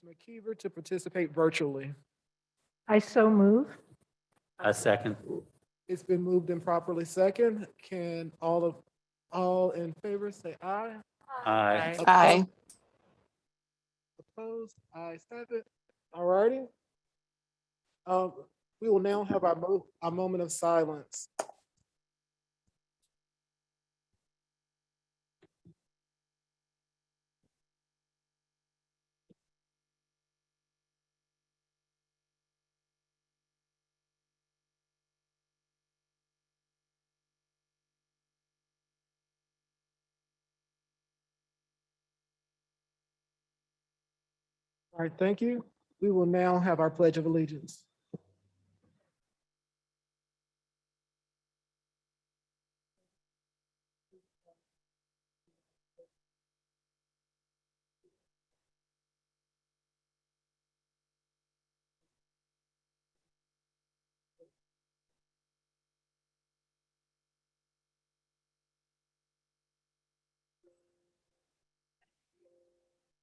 Ms. McKeever to participate virtually. I so move. A second. It's been moved and properly second. Can all in favor say aye? Aye. Aye. Opposed? Ayes have it. All righty. We will now have our moment of silence. All right, thank you. We will now have our Pledge of Allegiance.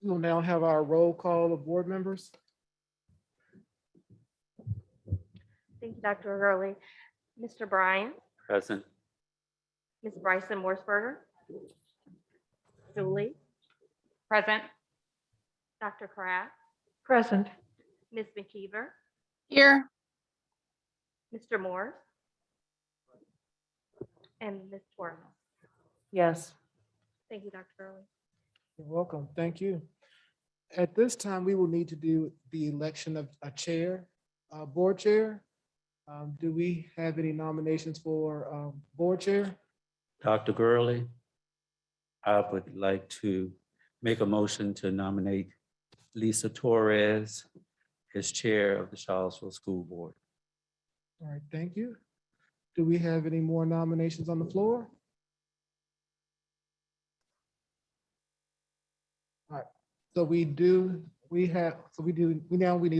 We will now have our roll call of board members. Thank you, Dr. Hurley. Mr. Bryan, Present. Ms. Bryson Morsberger. Julie. Present. Dr. Kraft, Present. Ms. McKeever, Here. Mr. Morse, and Ms. Torres. Yes. Thank you, Dr. Hurley. You're welcome. Thank you. At this time, we will need to do the election of a chair, board chair. Do we have any nominations for board chair? Dr. Gurley, I would like to make a motion to nominate Lisa Torres as chair of the Charlottesville School Board. All right, thank you. Do we have any more nominations on the floor? All right, so we need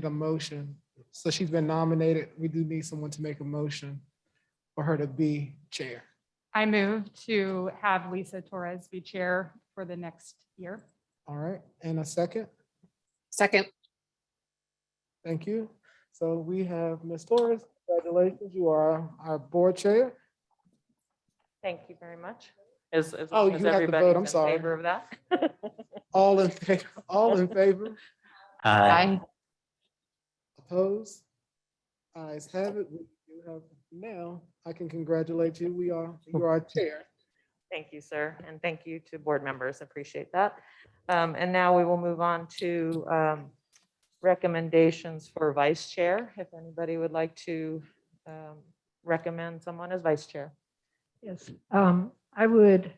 a motion. So she's been nominated. We do need someone to make a motion for her to be chair. I move to have Lisa Torres be chair for the next year. All right, and a second? Second. Thank you. So we have Ms. Torres. Congratulations, you are our board chair. Thank you very much. As Oh, long as you have to vote, I'm everybody's in sorry. favor of that. All in favor, all in favor? Aye. Opposed? Ayes have it. We do have now, I can congratulate you. You are chair. Thank you, sir. And thank you to board members. Appreciate that. And now we will move on to recommendations for vice chair. If anybody would like to recommend someone as vice chair. Yes. I would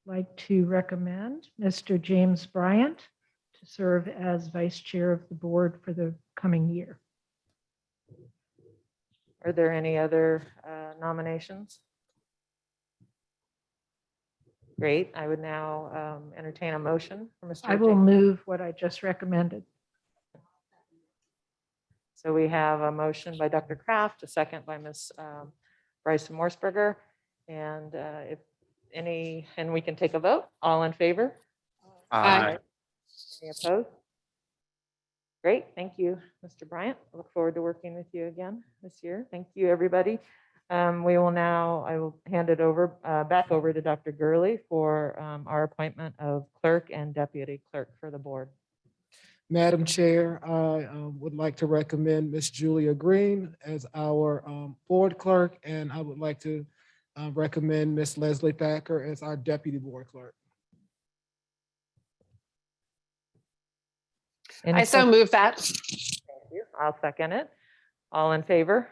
like to recommend Mr. James Bryant to serve as vice chair of the board for the coming year. Are there any other nominations? Great. I would now entertain a motion for Mr. I will James. move what I just recommended. So we have a motion by Dr. Kraft, a second by Ms. Bryson Morsberger. And if any, and we can take a vote. All in favor? Aye. Any opposed? Great, thank you, Mr. Bryant. I look forward to working with you again this year. Thank you, everybody. I will hand it over, back over to Dr. Gurley for our appointment of clerk and deputy clerk for the board. Madam Chair, I would like to recommend Ms. Julia Green as our board clerk, and I would like to recommend Ms. Leslie Thacker as our deputy board clerk. Any I so questions? move that. Thank you. I'll second it. All in favor?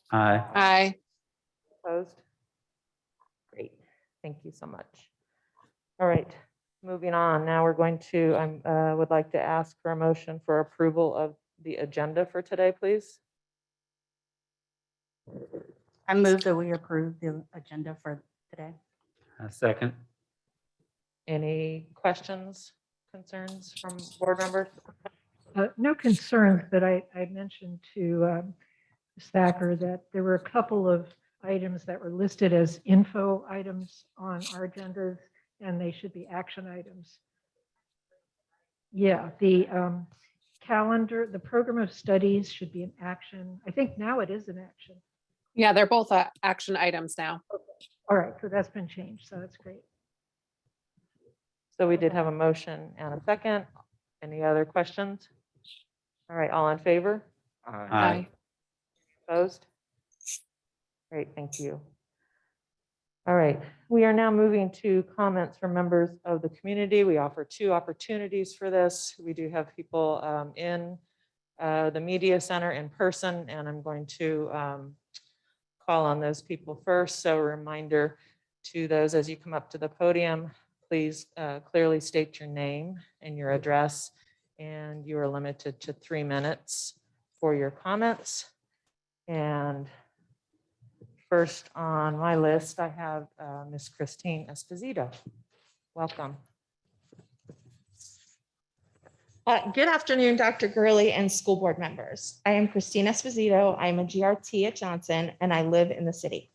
Aye. Aye. Opposed? Great, thank you so much. All right, moving on. Now we're going to, I would like to ask for a motion for approval of the agenda for today, please. I move that we approve the agenda for today. A second. Any questions, concerns from board members? No concerns, but I mentioned to Ms. Thacker that there were a couple of items that were listed as info items on our agendas, and they should be action items. Yeah, the calendar, the program of studies should be an action. I think now it is an action. Yeah, they're both action items now. All right, so that's been changed, so that's great. So we did have a motion and a second. Any other questions? All right, all in favor? Aye. Opposed? Great, thank you. All right, we are now moving to comments from members of the community. We offer 2 opportunities for this. We do have people in the media center in person, and I'm going to call on those people first. So a reminder to those as you come up to the podium, please clearly state your name and your address, and you are limited to 3 minutes for your comments. And first on my list, I have Miss Christine Esposito. Welcome. Good afternoon, Dr. Gurley and school board members. I am Christine Esposito. I'm a GRT at Johnson, and I live in the city.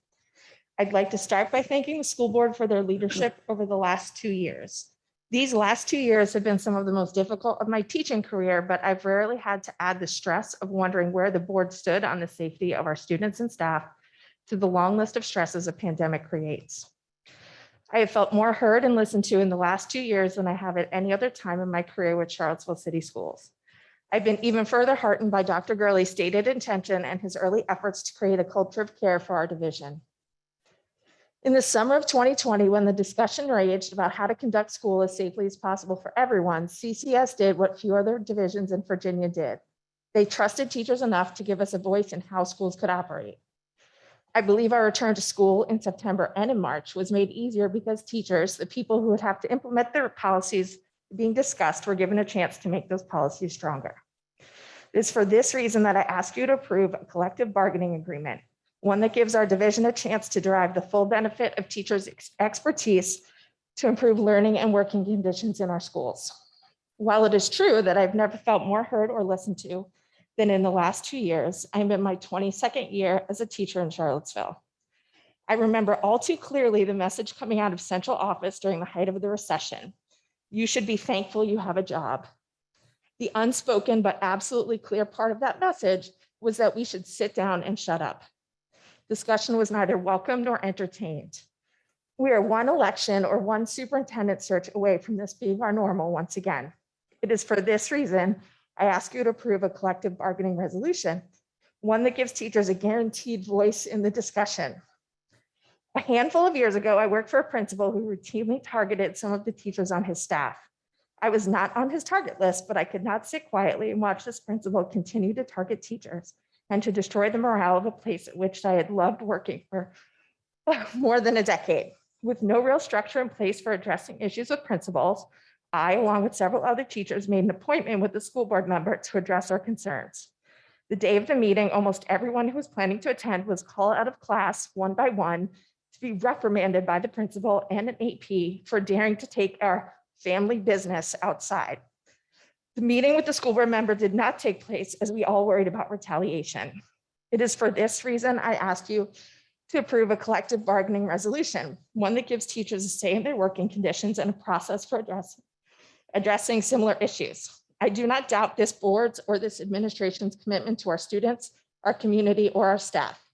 I'd like to start by thanking the school board for their leadership over the last 2 years. These last 2 years have been some of the most difficult of my teaching career, but I've rarely had to add the stress of wondering where the board stood on the safety of our students and staff to the long list of stresses a pandemic creates. I have felt more heard and listened to in the last 2 years than I have at any other time in my career with Charlottesville City Schools. I've been even further heartened by Dr. Gurley's stated intention and his early efforts to create a culture of care for our division. In the summer of 2020, when the discussion raged about how to conduct school as safely as possible for everyone, CCS did what few other divisions in Virginia did. They trusted teachers enough to give us a voice in how schools could operate. I believe our return to school in September and in March was made easier because teachers, the people who would have to implement their policies being discussed, were given a chance to make those policies stronger. It is for this reason that I ask you to approve a collective bargaining agreement, one that gives our division a chance to derive the full benefit of teachers' expertise to improve learning and working conditions in our schools. While it is true that I've never felt more heard or listened to than in the last 2 years, I'm in my 22nd year as a teacher in Charlottesville. I remember all too clearly the message coming out of central office during the height of the recession. You should be thankful you have a job. The unspoken but absolutely clear part of that message was that we should sit down and shut up. Discussion was neither welcomed nor entertained. We are one election or one superintendent search away from this being our normal once again. It is for this reason I ask you to approve a collective bargaining resolution, one that gives teachers a guaranteed voice in the discussion. A handful of years ago, I worked for a principal who routinely targeted some of the teachers on his staff. I was not on his target list, but I could not sit quietly and watch this principal continue to target teachers and to destroy the morale of a place at which I had loved working for more than a decade. With no real structure in place for addressing issues with principals, I, along with several other teachers, made an appointment with the school board member to address our concerns. The day of the meeting, almost everyone who was planning to attend was called out of class one by one to be reprimanded by the principal and an AP for daring to take our family business outside. The meeting with the school board member did not take place as we all worried about retaliation. It is for this reason I ask you to approve a collective bargaining resolution, one that gives teachers a say in their working conditions and a process for addressing similar issues. I do not doubt this board's or this administration's commitment to our students, our community, or our staff.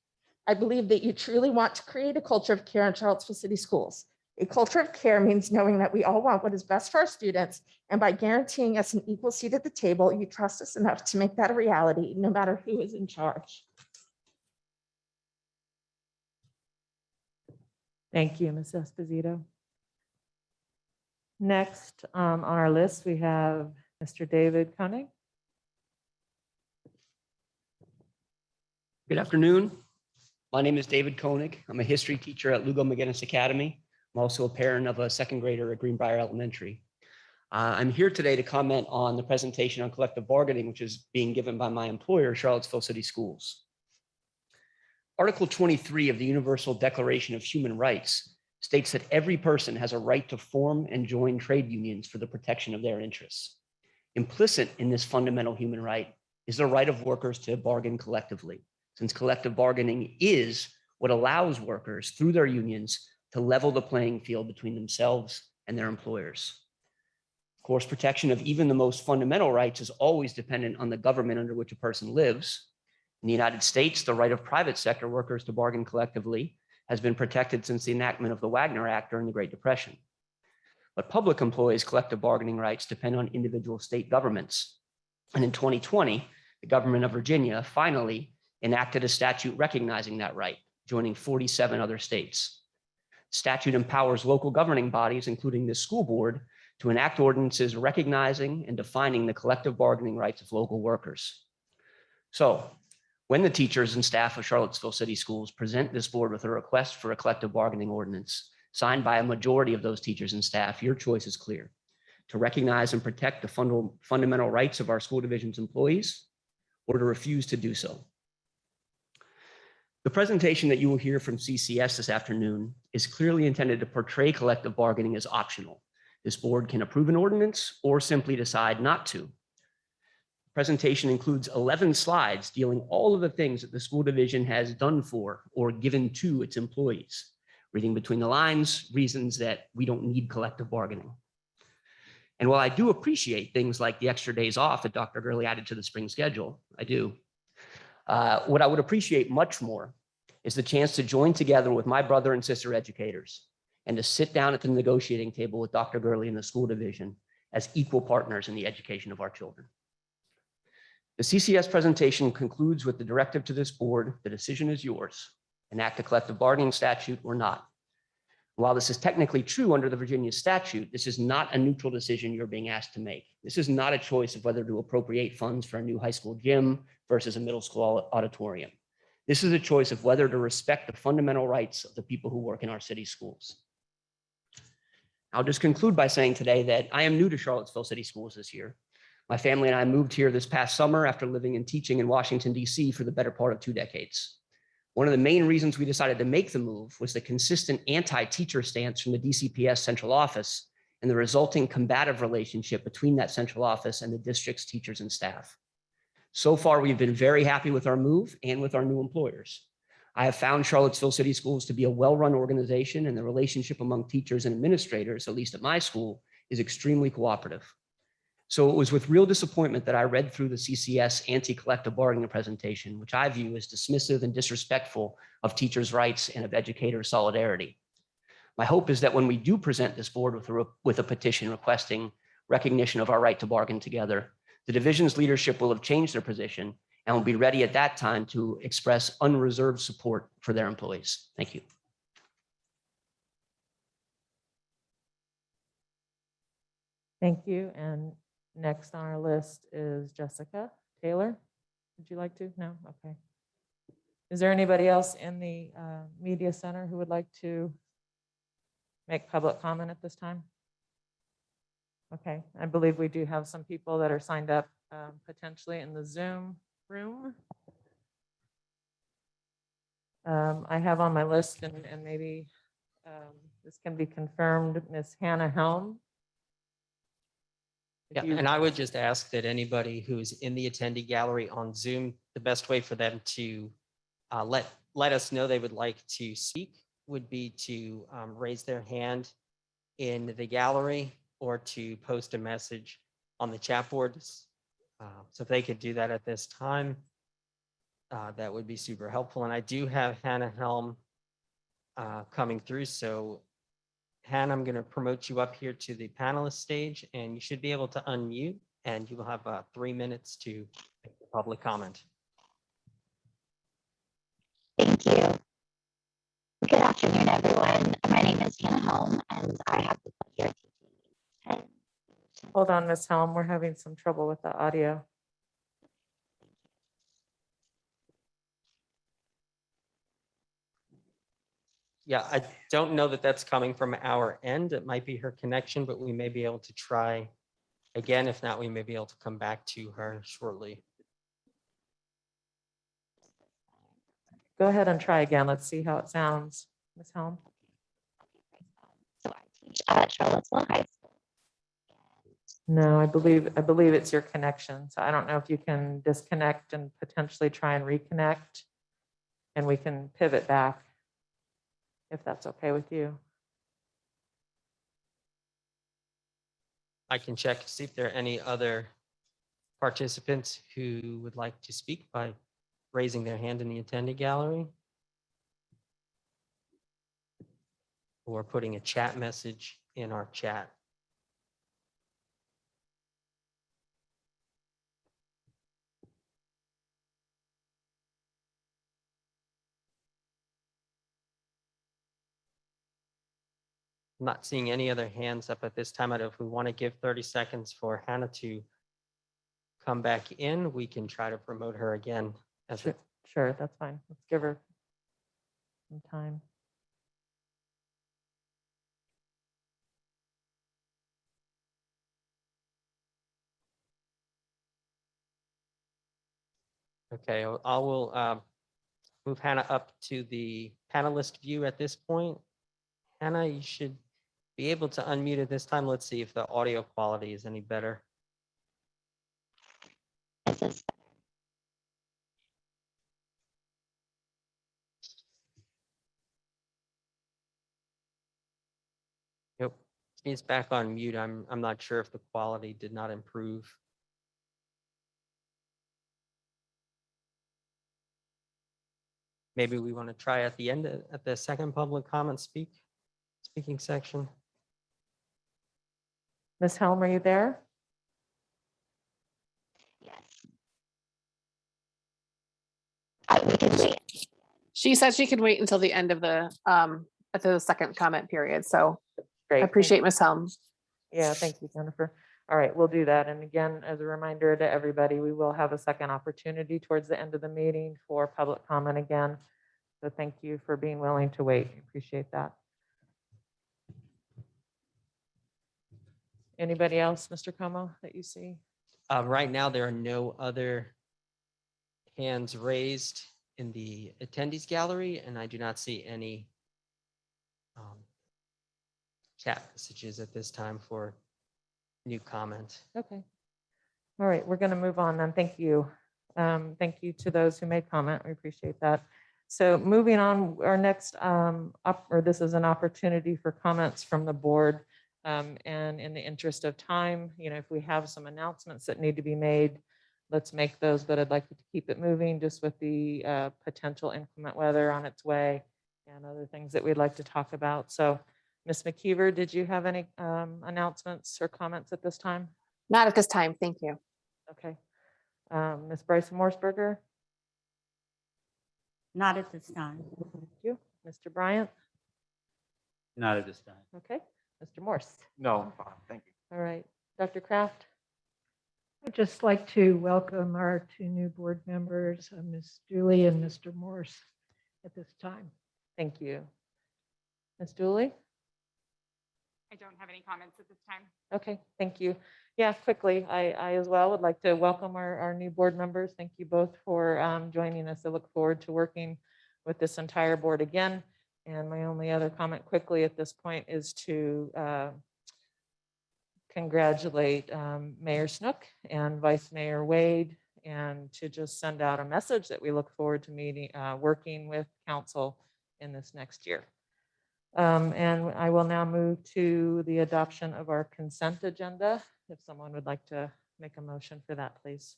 I believe that you truly want to create a culture of care in Charlottesville City Schools. A culture of care means knowing that we all want what is best for our students, and by guaranteeing us an equal seat at the table, you trust us enough to make that a reality, no matter who is in charge. Thank you, Ms. Esposito. Next on our list, we have Mr. David Koenig. Good afternoon. My name is David Koenig. I'm a history teacher at Lugo McGinnis Academy. I'm also a parent of a second grader at Greenbrier Elementary. I'm here today to comment on the presentation on collective bargaining, which is being given by my employer, Charlottesville City Schools. Article 23 of the Universal Declaration of Human Rights states that every person has a right to form and join trade unions for the protection of their interests. Implicit in this fundamental human right is the right of workers to bargain collectively, since collective bargaining is what allows workers through their unions to level the playing field between themselves and their employers. course, protection of even the most fundamental rights is always dependent on the government under which a person lives. In the United States, the right of private sector workers to bargain collectively has been protected since the enactment of the Wagner Act during the Great Depression. But public employees' collective bargaining rights depend on individual state governments. And in 2020, the government of Virginia finally enacted a statute recognizing that right, joining 47 other states. Statute empowers local governing bodies, including the school board, to enact ordinances recognizing and defining the collective bargaining rights of local workers. So when the teachers and staff of Charlottesville City Schools present this board with a request for a collective bargaining ordinance signed by a majority of those teachers and staff, your choice is clear: to recognize and protect the fundamental rights of our school division's employees, or to refuse to do so. The presentation that you will hear from CCS this afternoon is clearly intended to portray collective bargaining as optional. This board can approve an ordinance or simply decide not to. The presentation includes 11 slides dealing all of the things that the school division has done for or given to its employees, reading between the lines, reasons that we don't need collective bargaining. And while I do appreciate things like the extra days off that Dr. Gurley added to the spring schedule, I do, what I would appreciate much more is the chance to join together with my brother and sister educators and to sit down at the negotiating table with Dr. Gurley and the school division as equal partners in the education of our children. The CCS presentation concludes with the directive to this board: the decision is yours. Enact a collective bargaining statute or not. While this is technically true under the Virginia statute, this is not a neutral decision you're being asked to make. This is not a choice of whether to appropriate funds for a new high school gym versus a middle school auditorium. This is a choice of whether to respect the fundamental rights of the people who work in our city schools. I'll just conclude by saying today that I am new to Charlottesville City Schools this year. My family and I moved here this past summer after living and teaching in Washington, D.C. for the better part of 2 decades. One of the main reasons we decided to make the move was the consistent anti-teacher stance from the DCPS central office and the resulting combative relationship between that central office and the district's teachers and staff. So far, we've been very happy with our move and with our new employers. I have found Charlottesville City Schools to be a well-run organization, and the relationship among teachers and administrators, at least at my school, is extremely cooperative. So it was with real disappointment that I read through the CCS anti-collective bargaining presentation, which I view as dismissive and disrespectful of teachers' rights and of educator solidarity. My hope is that when we do present this board with a petition requesting recognition of our right to bargain together, the division's leadership will have changed their position and will be ready at that time to express unreserved support for their employees. Thank you. Thank you. And next on our list is Jessica Taylor. Would you like to? No? Okay. Is there anybody else in the media center who would like to make public comment at this time? Okay, I believe we do have some people that are signed up potentially in the Zoom room. I have on my list, and maybe this can be confirmed, Miss Hannah Helm. Yeah, and I would just ask that anybody who's in the attendee gallery on Zoom, the best way for them to let us know they would like to speak would be to raise their hand in the gallery or to post a message on the chat boards. So if they could do that at this time, that would be super helpful. And I do have Hannah Helm coming through. So Hannah, I'm going to promote you up here to the panelist stage, and you should be able to unmute, and you will have 3 minutes to make a public comment. Thank you. Good afternoon, everyone. My name is Hannah Helm, and I have the pleasure of teaching. Hold on, Miss Helm. We're having some trouble with the audio. Yeah, I don't know that that's coming from our end. It might be her connection, but we may be able to try again. If not, we may be able to come back to her shortly. Go ahead and try again. Let's see how it sounds, Ms. Helm. So I teach at Charlottesville High School. No, I believe it's your connection. So I don't know if you can disconnect and potentially try and reconnect, and we can pivot back if that's okay with you. I can check to see if there are any other participants who would like to speak by raising their hand in the attendee gallery or putting a chat message in our chat. I'm not seeing any other hands up at this time. I don't know if we want to give 30 seconds for Hannah to come back in, we can try to promote her again. As Sure, sure, that's fine. Let's give her some time. Okay, I will move Hannah up to the panelist view at this point. Hannah, you should be able to unmute at this time. Let's see if the audio quality is any better. Is this Yep, she's back on mute. I'm not sure if the quality did not improve. Maybe we want to try at the end, at the second public comment speaking section. Ms. Helm, are you there? yes? We can wait. She said she could wait until the end of at the second comment period. So I Great. appreciate Ms. Helm. Yeah, thank you, Jennifer. All right, we'll do that. And again, as a reminder to everybody, we will have a second opportunity towards the end of the meeting for public comment again. So thank you for being willing to wait. Appreciate that. Anybody else, Mr. Como, that you see? Right now, there are no other hands raised in the attendees gallery, and I do not see any chat messages at this time for new comment. Okay. All right, we're going to move on then. Thank you. Thank you to those who made comment. We appreciate that. So moving on, our next this is an opportunity for comments from the board. And in the interest of time, if we have some announcements that need to be made, let's make those, but I'd like to keep it moving just with the potential inclement weather on its way and other things that we'd like to talk about. So Ms. McKeever, did you have any announcements or comments at this time? Not at this time. Thank you. Okay. Ms. Bryson Morseberger? Not at this time. Thank you. Mr. Bryant? Not at this time. Okay. Mr. Morse? No, I'm fine. Thank you. All right. Dr. Kraft? I'd just like to welcome our two new board members, Ms. Dooley and Mr. Morse, at this time. Thank you. Ms. Dooley? I don't have any comments at this time. Okay, thank you. Yeah, quickly, I as well would like to welcome our new board members. Thank you both for joining us. I look forward to working with this entire board again. And my only other comment quickly at this point is to congratulate Mayor Snook and Vice Mayor Wade, and to just send out a message that we look forward to working with council in this next year. And I will now move to the adoption of our consent agenda. If someone would like to make a motion for that, please.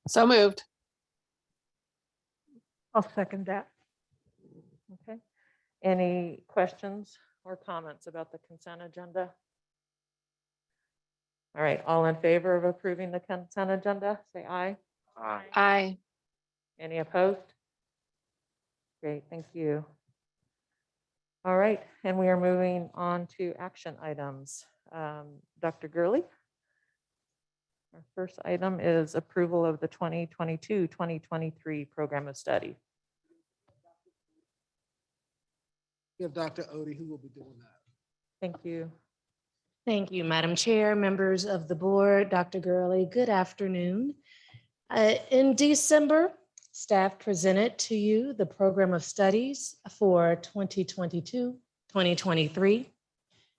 So moved. I'll second that. Okay. Any questions or comments about the consent agenda? All right, all in favor of approving the consent agenda, say aye. Aye. Aye. Any opposed? Great, thank you. All right, and we are moving on to action items. Dr. Gurley? Our first item is approval of the 2022-2023 program of study. We have Dr. Odie who will be doing that. Thank you. Thank you, Madam Chair, members of the board, Dr. Gurley, good afternoon. In December, staff presented to you the program of studies for 2022-2023.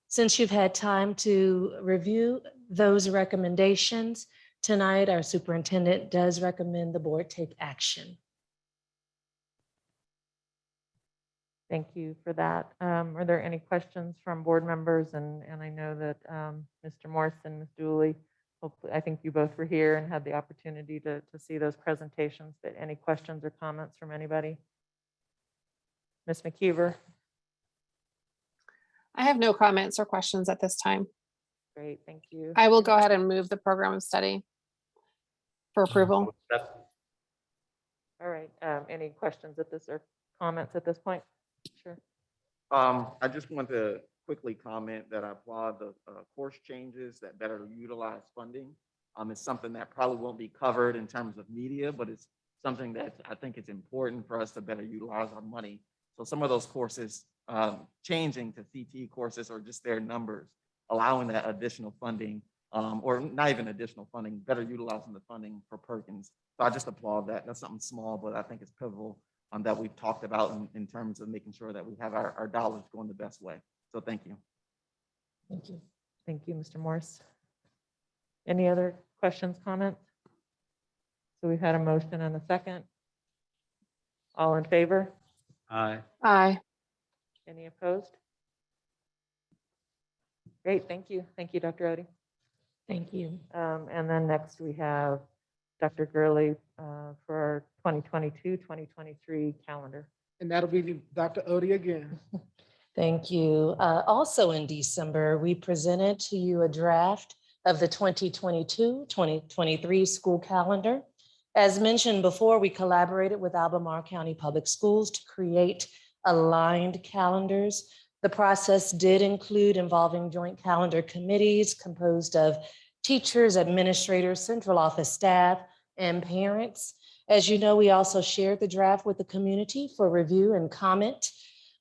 Since you've had time to review those recommendations, tonight our superintendent does recommend the board take action. Thank you for that. Are there any questions from board members? And I know that Mr. Morrison, Ms. Dooley, hopefully, I think you both were here and had the opportunity to see those presentations, but any questions or comments from anybody? Ms. McKeever? I have no comments or questions at this time. Great, thank you. I will go ahead and move the program of study for approval. All right, any questions at this or comments at this point? Sure. I just want to quickly comment that I applaud the course changes that better utilize funding. It's something that probably won't be covered in terms of media, but it's something that I think it's important for us to better utilize our money. So some of those courses changing to CT courses or just their numbers, allowing that additional funding, or not even additional funding, better utilizing the funding for Perkins. So I just applaud that. That's something small, but I think it's pivotal that we've talked about in terms of making sure that we have our dollars going the best way. So thank you. Thank you. Thank you, Mr. Morse. Any other questions, comments? So we've had a motion and a second. All in favor? Aye. Aye. Any opposed? Great, thank you. Thank you, Dr. Odie. Thank you. And then next we have Dr. Gurley for our 2022-2023 calendar. And that'll be Dr. Odie again. Thank you. Also in December, we presented to you a draft of the 2022-2023 school calendar. As mentioned before, we collaborated with Albemarle County Public Schools to create aligned calendars. The process did include involving joint calendar committees composed of teachers, administrators, central office staff, and parents. As you know, we also shared the draft with the community for review and comment.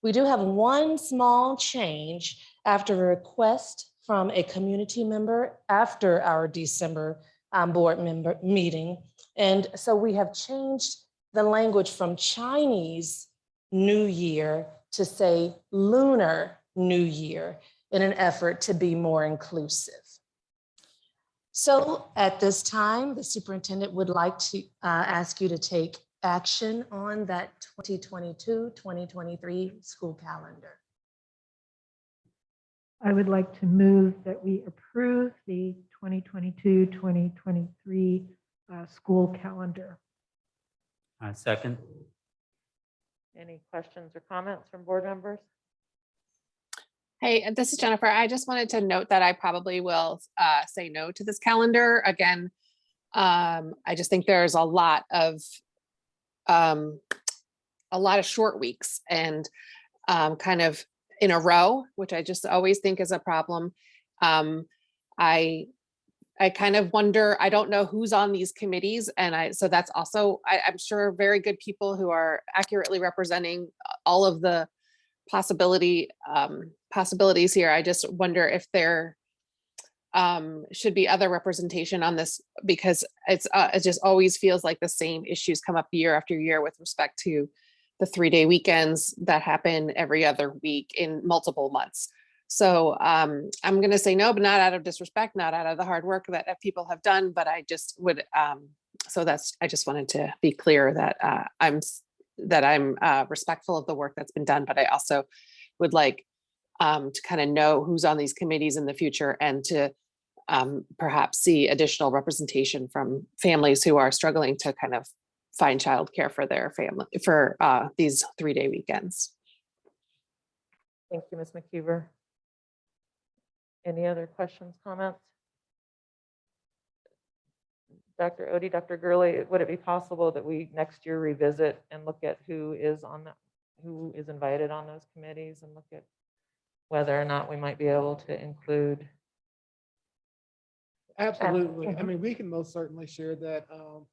We do have one small change after a request from a community member after our December board member meeting. And so we have changed the language from Chinese New Year to say Lunar New Year in an effort to be more inclusive. So at this time, the superintendent would like to ask you to take action on that 2022-2023 school calendar. I would like to move that we approve the 2022-2023 school calendar. Second. Any questions or comments from board members? Hey, this is Jennifer. I just wanted to note that I probably will say no to this calendar. Again, I just think there's a lot of short weeks and kind of in a row, which I just always think is a problem. I kind of wonder, I don't know who's on these committees. And so that's also, I'm sure very good people who are accurately representing all of the possibilities here. I just wonder if there should be other representation on this, because it just always feels like the same issues come up year after year with respect to the 3-day weekends that happen every other week in multiple months. So I'm going to say no, but not out of disrespect, not out of the hard work that people have done, but I just would. So I just wanted to be clear that I'm respectful of the work that's been done, but I also would like to kind of know who's on these committees in the future and to perhaps see additional representation from families who are struggling to kind of find childcare for their family for these 3-day weekends. Thank you, Ms. McKeever. Any other questions, comments? Dr. Odie, Dr. Gurley, would it be possible that we next year revisit and look at who is invited on those committees and look at whether or not we might be able to include? Absolutely. I mean, we can most certainly share that.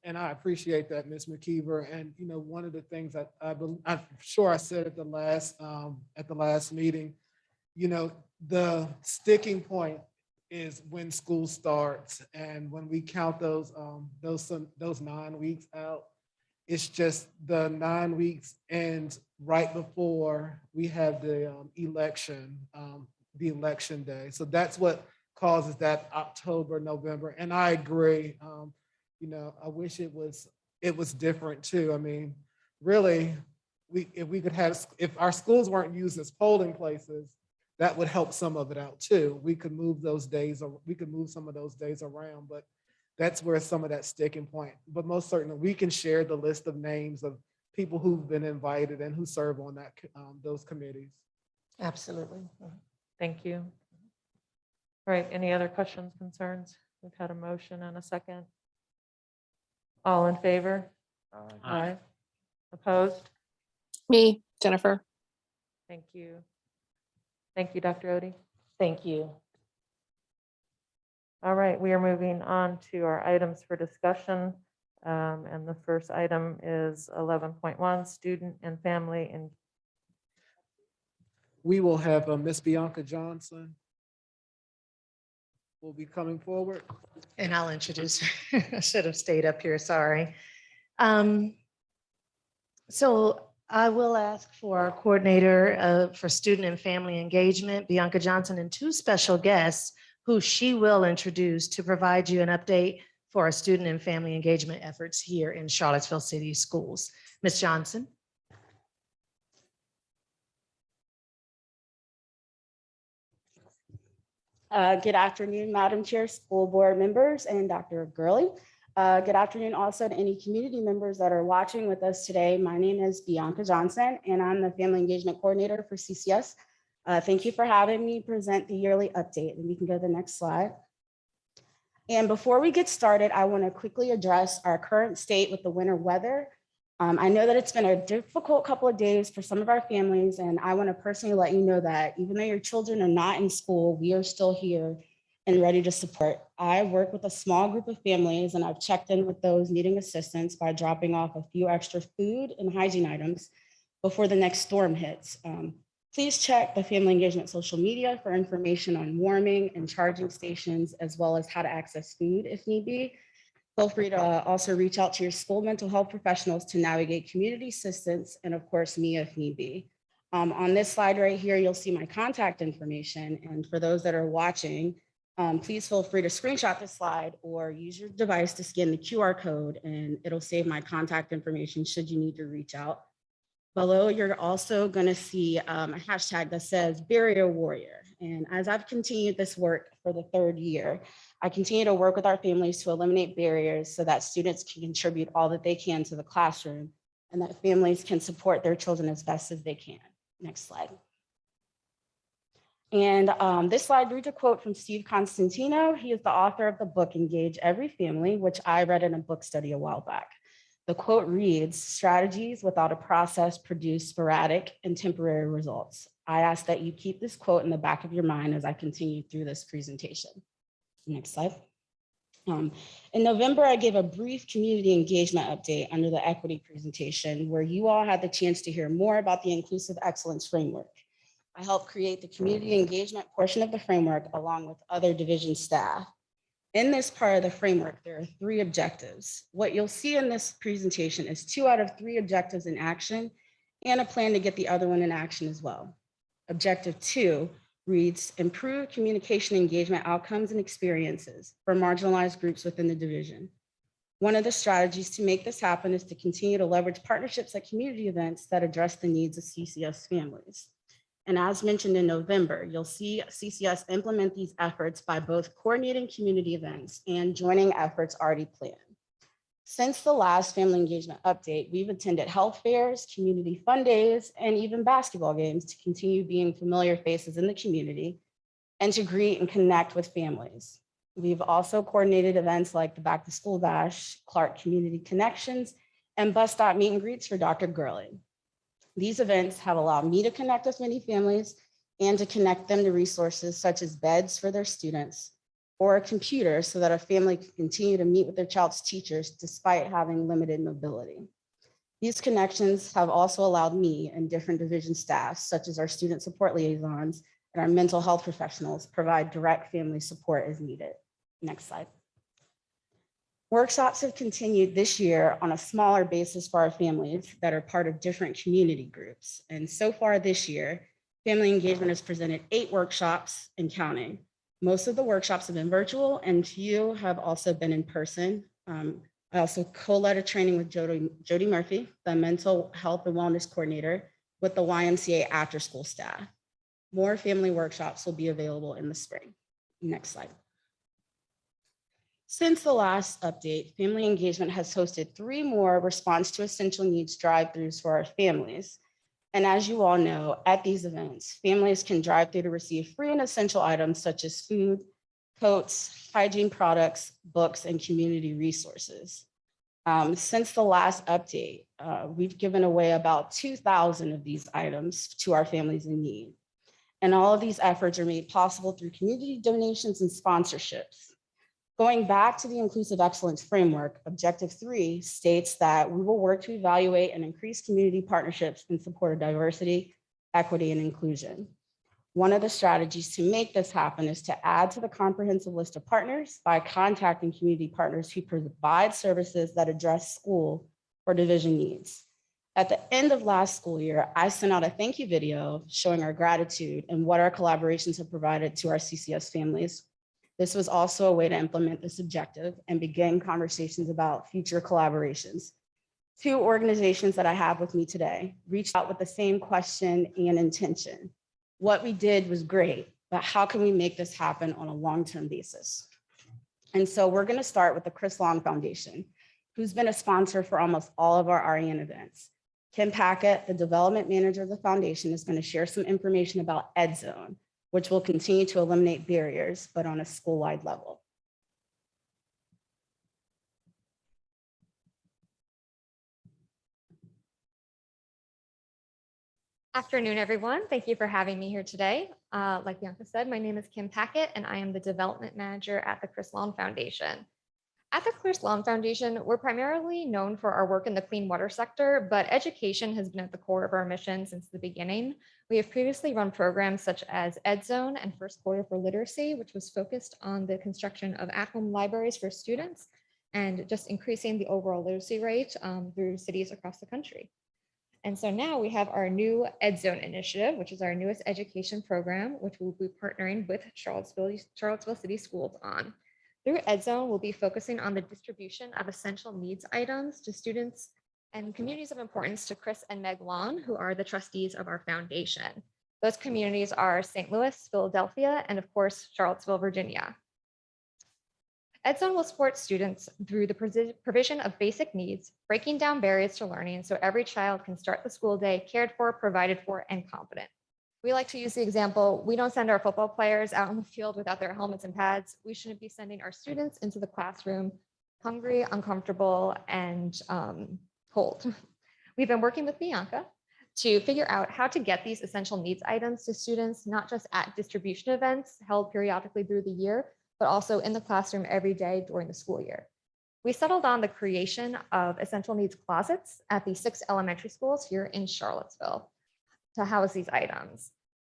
And I appreciate that, Ms. McKeever. And, you know, one of the things that I'm sure I said at the last meeting, you know, the sticking point is when school starts. And when we count those 9 weeks out, it's just the 9 weeks ends right before we have the election day. So that's what causes that October, November. And I agree, you know, I wish it was different too. I mean, really, if we could have, if our schools weren't used as polling places, that would help some of it out too. We could move those days, or we could move some of those days around, but that's where some of that sticking point. But most certainly, we can share the list of names of people who've been invited and who serve on that, those committees. Absolutely. Thank you. All right, any other questions, concerns? We've had a motion and a second. All in favor? Aye. Opposed? Me, Jennifer. Thank you. Thank you, Dr. Odie. Thank you. All right, we are moving on to our items for discussion. And the first item is 11.1, student and family. And We will have Miss Bianca Johnson will be coming forward. And I'll introduce her. I should have stayed up here, sorry. So I will ask for our coordinator for student and family engagement, Bianca Johnson, and two special guests who she will introduce to provide you an update for our student and family engagement efforts here in Charlottesville City Schools. Ms. Johnson. Good afternoon, Madam Chair, school board members, and Dr. Gurley. Good afternoon also to any community members that are watching with us today. My name is Bianca Johnson, and I'm the Family Engagement Coordinator for CCS. Thank you for having me present the yearly update, and we can go to the next slide. And before we get started, I want to quickly address our current state with the winter weather. I know that it's been a difficult couple of days for some of our families, and I want to personally let you know that even though your children are not in school, we are still here and ready to support. I work with a small group of families, and I've checked in with those needing assistance by dropping off a few extra food and hygiene items before the next storm hits. Please check the Family Engagement social media for information on warming and charging stations, as well as how to access food if need be. Feel free to also reach out to your school mental health professionals to navigate community assistance, and of course, me if need be. On this slide right here, you'll see my contact information. And for those that are watching, please feel free to screenshot this slide or use your device to scan the QR code, and it'll save my contact information should you need to reach out. Below, you're also going to see a hashtag that says Barrier Warrior. And as I've continued this work for the third year, I continue to work with our families to eliminate barriers so that students can contribute all that they can to the classroom and that families can support their children as best as they can. Next slide. And this slide reads a quote from Steve Constantino. He is the author of the book, Engage Every Family, which I read in a book study a while back. The quote reads, strategies without a process produce sporadic and temporary results. I ask that you keep this quote in the back of your mind as I continue through this presentation. Next slide. In November, I gave a brief community engagement update under the equity presentation where you all had the chance to hear more about the Inclusive Excellence Framework. I helped create the community engagement portion of the framework along with other division staff. In this part of the framework, there are 3 objectives. What you'll see in this presentation is 2 out of 3 objectives in action and a plan to get the other one in action as well. Objective 2 reads, improve communication engagement outcomes and experiences for marginalized groups within the division. One of the strategies to make this happen is to continue to leverage partnerships at community events that address the needs of CCS families. And as mentioned in November, you'll see CCS implement these efforts by both coordinating community events and joining efforts already planned. Since the last family engagement update, we've attended health fairs, community fun days, and even basketball games to continue being familiar faces in the community and to greet and connect with families. We've also coordinated events like the Back to School Bash, Clark Community Connections, and bus stop meet and greets for Dr. Gurley. These events have allowed me to connect with many families and to connect them to resources such as beds for their students or a computer so that a family can continue to meet with their child's teachers despite having limited mobility. These connections have also allowed me and different division staff, such as our student support liaisons and our mental health professionals, provide direct family support as needed. Next slide. Workshops have continued this year on a smaller basis for our families that are part of different community groups. And so far this year, Family Engagement has presented 8 workshops and counting. Most of the workshops have been virtual and few have also been in person. I also co-led a training with Jody Murphy, the mental health and wellness coordinator with the YMCA after school staff. More family workshops will be available in the spring. Next slide. Since the last update, Family Engagement has hosted 3 more response to essential needs drive-throughs for our families. And as you all know, at these events, families can drive through to receive free and essential items such as food, coats, hygiene products, books, and community resources. Since the last update, we've given away about 2,000 of these items to our families in need. And all of these efforts are made possible through community donations and sponsorships. Going back to the Inclusive Excellence Framework, Objective 3 states that we will work to evaluate and increase community partnerships in support of diversity, equity, and inclusion. One of the strategies to make this happen is to add to the comprehensive list of partners by contacting community partners who provide services that address school or division needs. At the end of last school year, I sent out a thank you video showing our gratitude and what our collaborations have provided to our CCS families. This was also a way to implement this objective and begin conversations about future collaborations. 2 organizations that I have with me today reached out with the same question and intention. What we did was great, but how can we make this happen on a long-term basis? And so we're going to start with the Chris Long Foundation, who's been a sponsor for almost all of our REN events. Kim Packett, the development manager of the foundation, is going to share some information about EdZone, which will continue to eliminate barriers, but on a school-wide level. Afternoon, everyone. Thank you for having me here today. Like Bianca said, my name is Kim Packett, and I am the development manager at the Chris Long Foundation. At the Chris Long Foundation, we're primarily known for our work in the clean water sector, but education has been at the core of our mission since the beginning. We have previously run programs such as EdZone and First Quarter for Literacy, which was focused on the construction of at-home libraries for students and just increasing the overall literacy rate through cities across the country. And so now we have our new EdZone initiative, which is our newest education program, which we'll be partnering with Charlottesville City Schools on. Through EdZone, we'll be focusing on the distribution of essential needs items to students and communities of importance to Chris and Meg Long, who are the trustees of our foundation. Those communities are St. Louis, Philadelphia, and of course, Charlottesville, Virginia. EdZone will support students through the provision of basic needs, breaking down barriers to learning so every child can start the school day cared for, provided for, and confident. We like to use the example, we don't send our football players out on the field without their helmets and pads. We shouldn't be sending our students into the classroom hungry, uncomfortable, and cold. We've been working with Bianca to figure out how to get these essential needs items to students, not just at distribution events held periodically through the year, but also in the classroom every day during the school year. We settled on the creation of essential needs closets at the 6 elementary schools here in Charlottesville to house these items.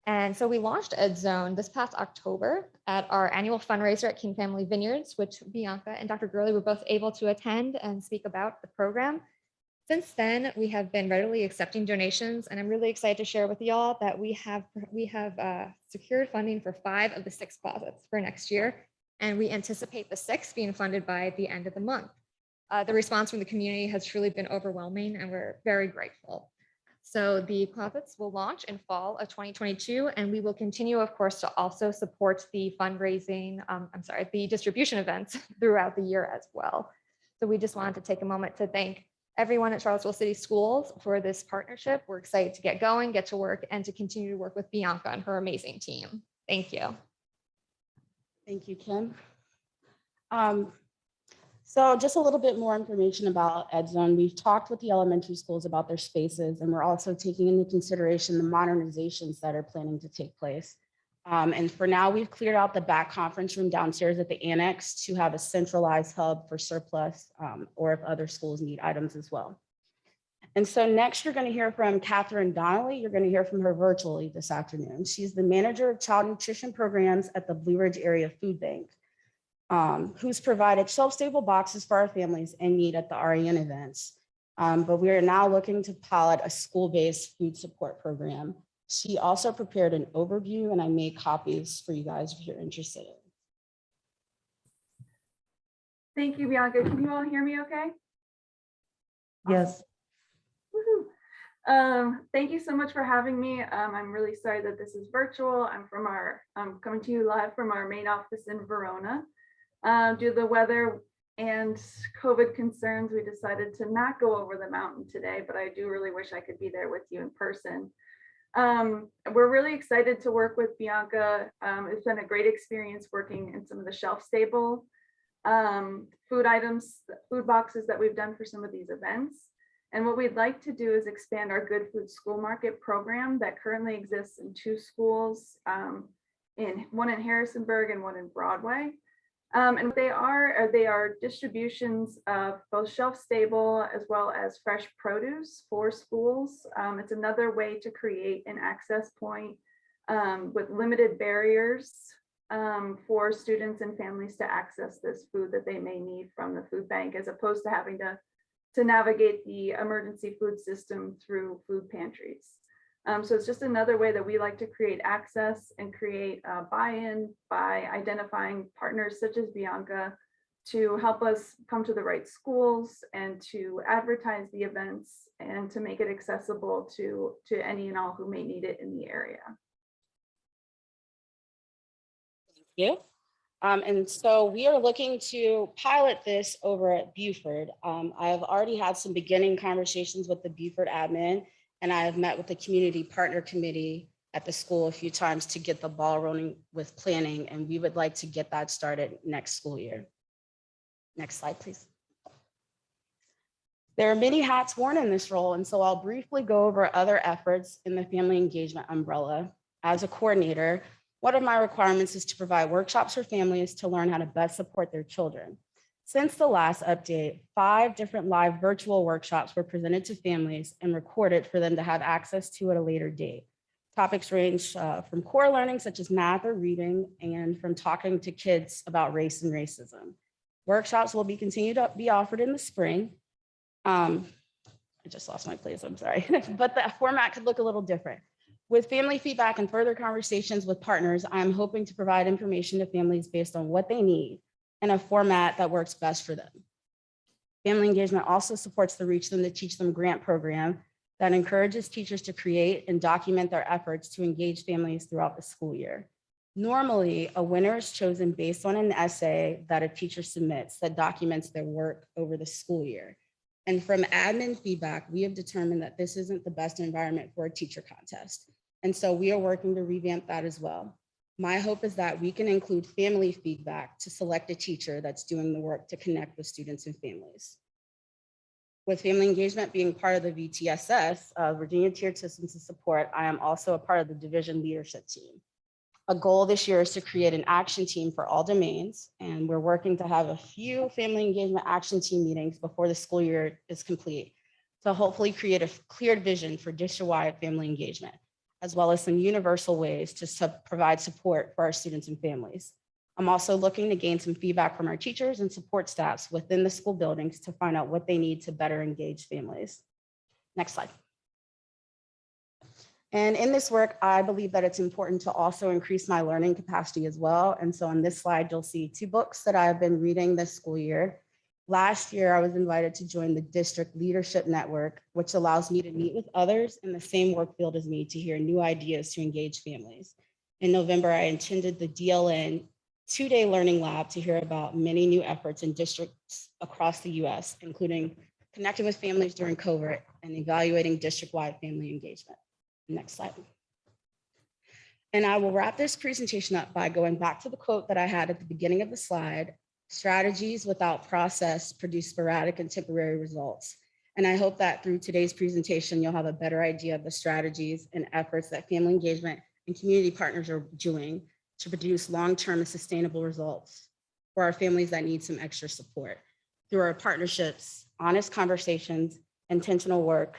And so we launched EdZone this past October at our annual fundraiser at King Family Vineyards, which Bianca and Dr. Gurley were both able to attend and speak about the program. Since then, we have been readily accepting donations, and I'm really excited to share with y'all that we have secured funding for 5 of the 6 closets for next year, and we anticipate the 6th being funded by the end of the month. The response from the community has truly been overwhelming, and we're very grateful. So the closets will launch in fall of 2022, and we will continue, of course, to also support the fundraising, the distribution events throughout the year as well. So we just wanted to take a moment to thank everyone at Charlottesville City Schools for this partnership. We're excited to get going, get to work, and to continue to work with Bianca and her amazing team. Thank you. Thank you, Kim. So just a little bit more information about EdZone. We've talked with the elementary schools about their spaces, and we're also taking into consideration the modernizations that are planning to take place. And for now, we've cleared out the back conference room downstairs at the annex to have a centralized hub for surplus or if other schools need items as well. And so next, you're going to hear from Catherine Donnelly. You're going to hear from her virtually this afternoon. She's the manager of child nutrition programs at the Blue Ridge Area Food Bank, who's provided shelf-stable boxes for our families in need at the REN events. But we are now looking to pilot a school-based food support program. She also prepared an overview, and I made copies for you guys if you're interested. Thank you, Bianca. Can you all hear me okay? Yes. Woohoo. Thank you so much for having me. I'm really sorry that this is virtual. I'm coming to you live from our main office in Verona. Due to the weather and COVID concerns, we decided to not go over the mountain today, but I do really wish I could be there with you in person. We're really excited to work with Bianca. It's been a great experience working in some of the shelf stable food boxes that we've done for some of these events. And what we'd like to do is expand our Good Food School Market program that currently exists in 2 schools, one in Harrisonburg and one in Broadway. And they are distributions of both shelf stable as well as fresh produce for schools. It's another way to create an access point with limited barriers for students and families to access this food that they may need from the food bank, as opposed to having to navigate the emergency food system through food pantries. So it's just another way that we like to create access and create buy-in by identifying partners such as Bianca to help us come to the right schools and to advertise the events and to make it accessible to any and all who may need it in the area. Thank you. And so we are looking to pilot this over at Buford. I have already had some beginning conversations with the Buford admin, and I have met with the community partner committee at the school a few times to get the ball rolling with planning, and we would like to get that started next school year. Next slide, please. There are many hats worn in this role, and so I'll briefly go over other efforts in the family engagement umbrella. As a coordinator, one of my requirements is to provide workshops for families to learn how to best support their children. Since the last update, 5 different live virtual workshops were presented to families and recorded for them to have access to at a later date. Topics range from core learning such as math or reading, and from talking to kids about race and racism. Workshops will be continued to be offered in the spring. I just lost my place, I'm sorry. But the format could look a little different. With family feedback and further conversations with partners, I'm hoping to provide information to families based on what they need in a format that works best for them. Family engagement also supports the Reach Them to Teach Them grant program that encourages teachers to create and document their efforts to engage families throughout the school year. Normally, a winner is chosen based on an essay that a teacher submits that documents their work over the school year. And from admin feedback, we have determined that this isn't the best environment for a teacher contest. And so we are working to revamp that as well. My hope is that we can include family feedback to select a teacher that's doing the work to connect with students and families. With family engagement being part of the VTSS, Virginia Tiered Systems of Support, I am also a part of the division leadership team. A goal this year is to create an action team for all domains, and we're working to have a few family engagement action team meetings before the school year is complete to hopefully create a clear vision for district-wide family engagement, as well as some universal ways to provide support for our students and families. I'm also looking to gain some feedback from our teachers and support staffs within the school buildings to find out what they need to better engage families. Next slide. And in this work, I believe that it's important to also increase my learning capacity as well. And so on this slide, you'll see 2 books that I've been reading this school year. Last year, I was invited to join the District Leadership Network, which allows me to meet with others in the same work field as me to hear new ideas to engage families. In November, I attended the DLN 2-day learning lab to hear about many new efforts in districts across the US, including connecting with families during COVID and evaluating district-wide family engagement. Next slide. And I will wrap this presentation up by going back to the quote that I had at the beginning of the slide: strategies without process produce sporadic and temporary results. And I hope that through today's presentation, you'll have a better idea of the strategies and efforts that family engagement and community partners are doing to produce long-term and sustainable results for our families that need some extra support. Through our partnerships, honest conversations, intentional work,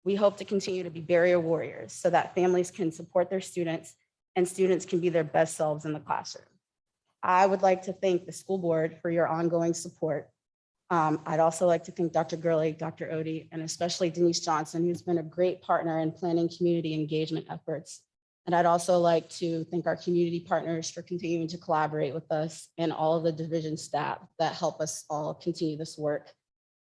we hope to continue to be barrier warriors so that families can support their students and students can be their best selves in the classroom. I would like to thank the school board for your ongoing support. I'd also like to thank Dr. Gurley, Dr. Odie, and especially Denise Johnson, who's been a great partner in planning community engagement efforts And I'd also like to thank our community partners for continuing to collaborate with us and all of the division staff that help us all continue this work.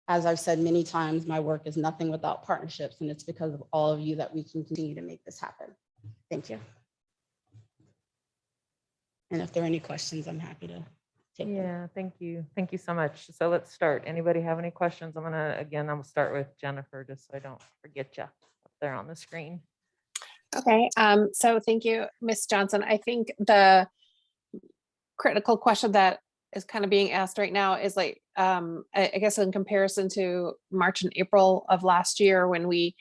As I've said many times, my work is nothing without partnerships, and it's because of all of you that we can continue to make this happen. Thank you. And if there are any questions, I'm happy to take them. Yeah, thank you. Thank you so much. So let's start. Anybody have any questions? I'm gonna start with Jennifer, just so I don't forget you up there on the screen. Okay, so thank you, Ms. Johnson. I think the critical question that is kind of being asked right now is like, I guess in comparison to March and April of last year when we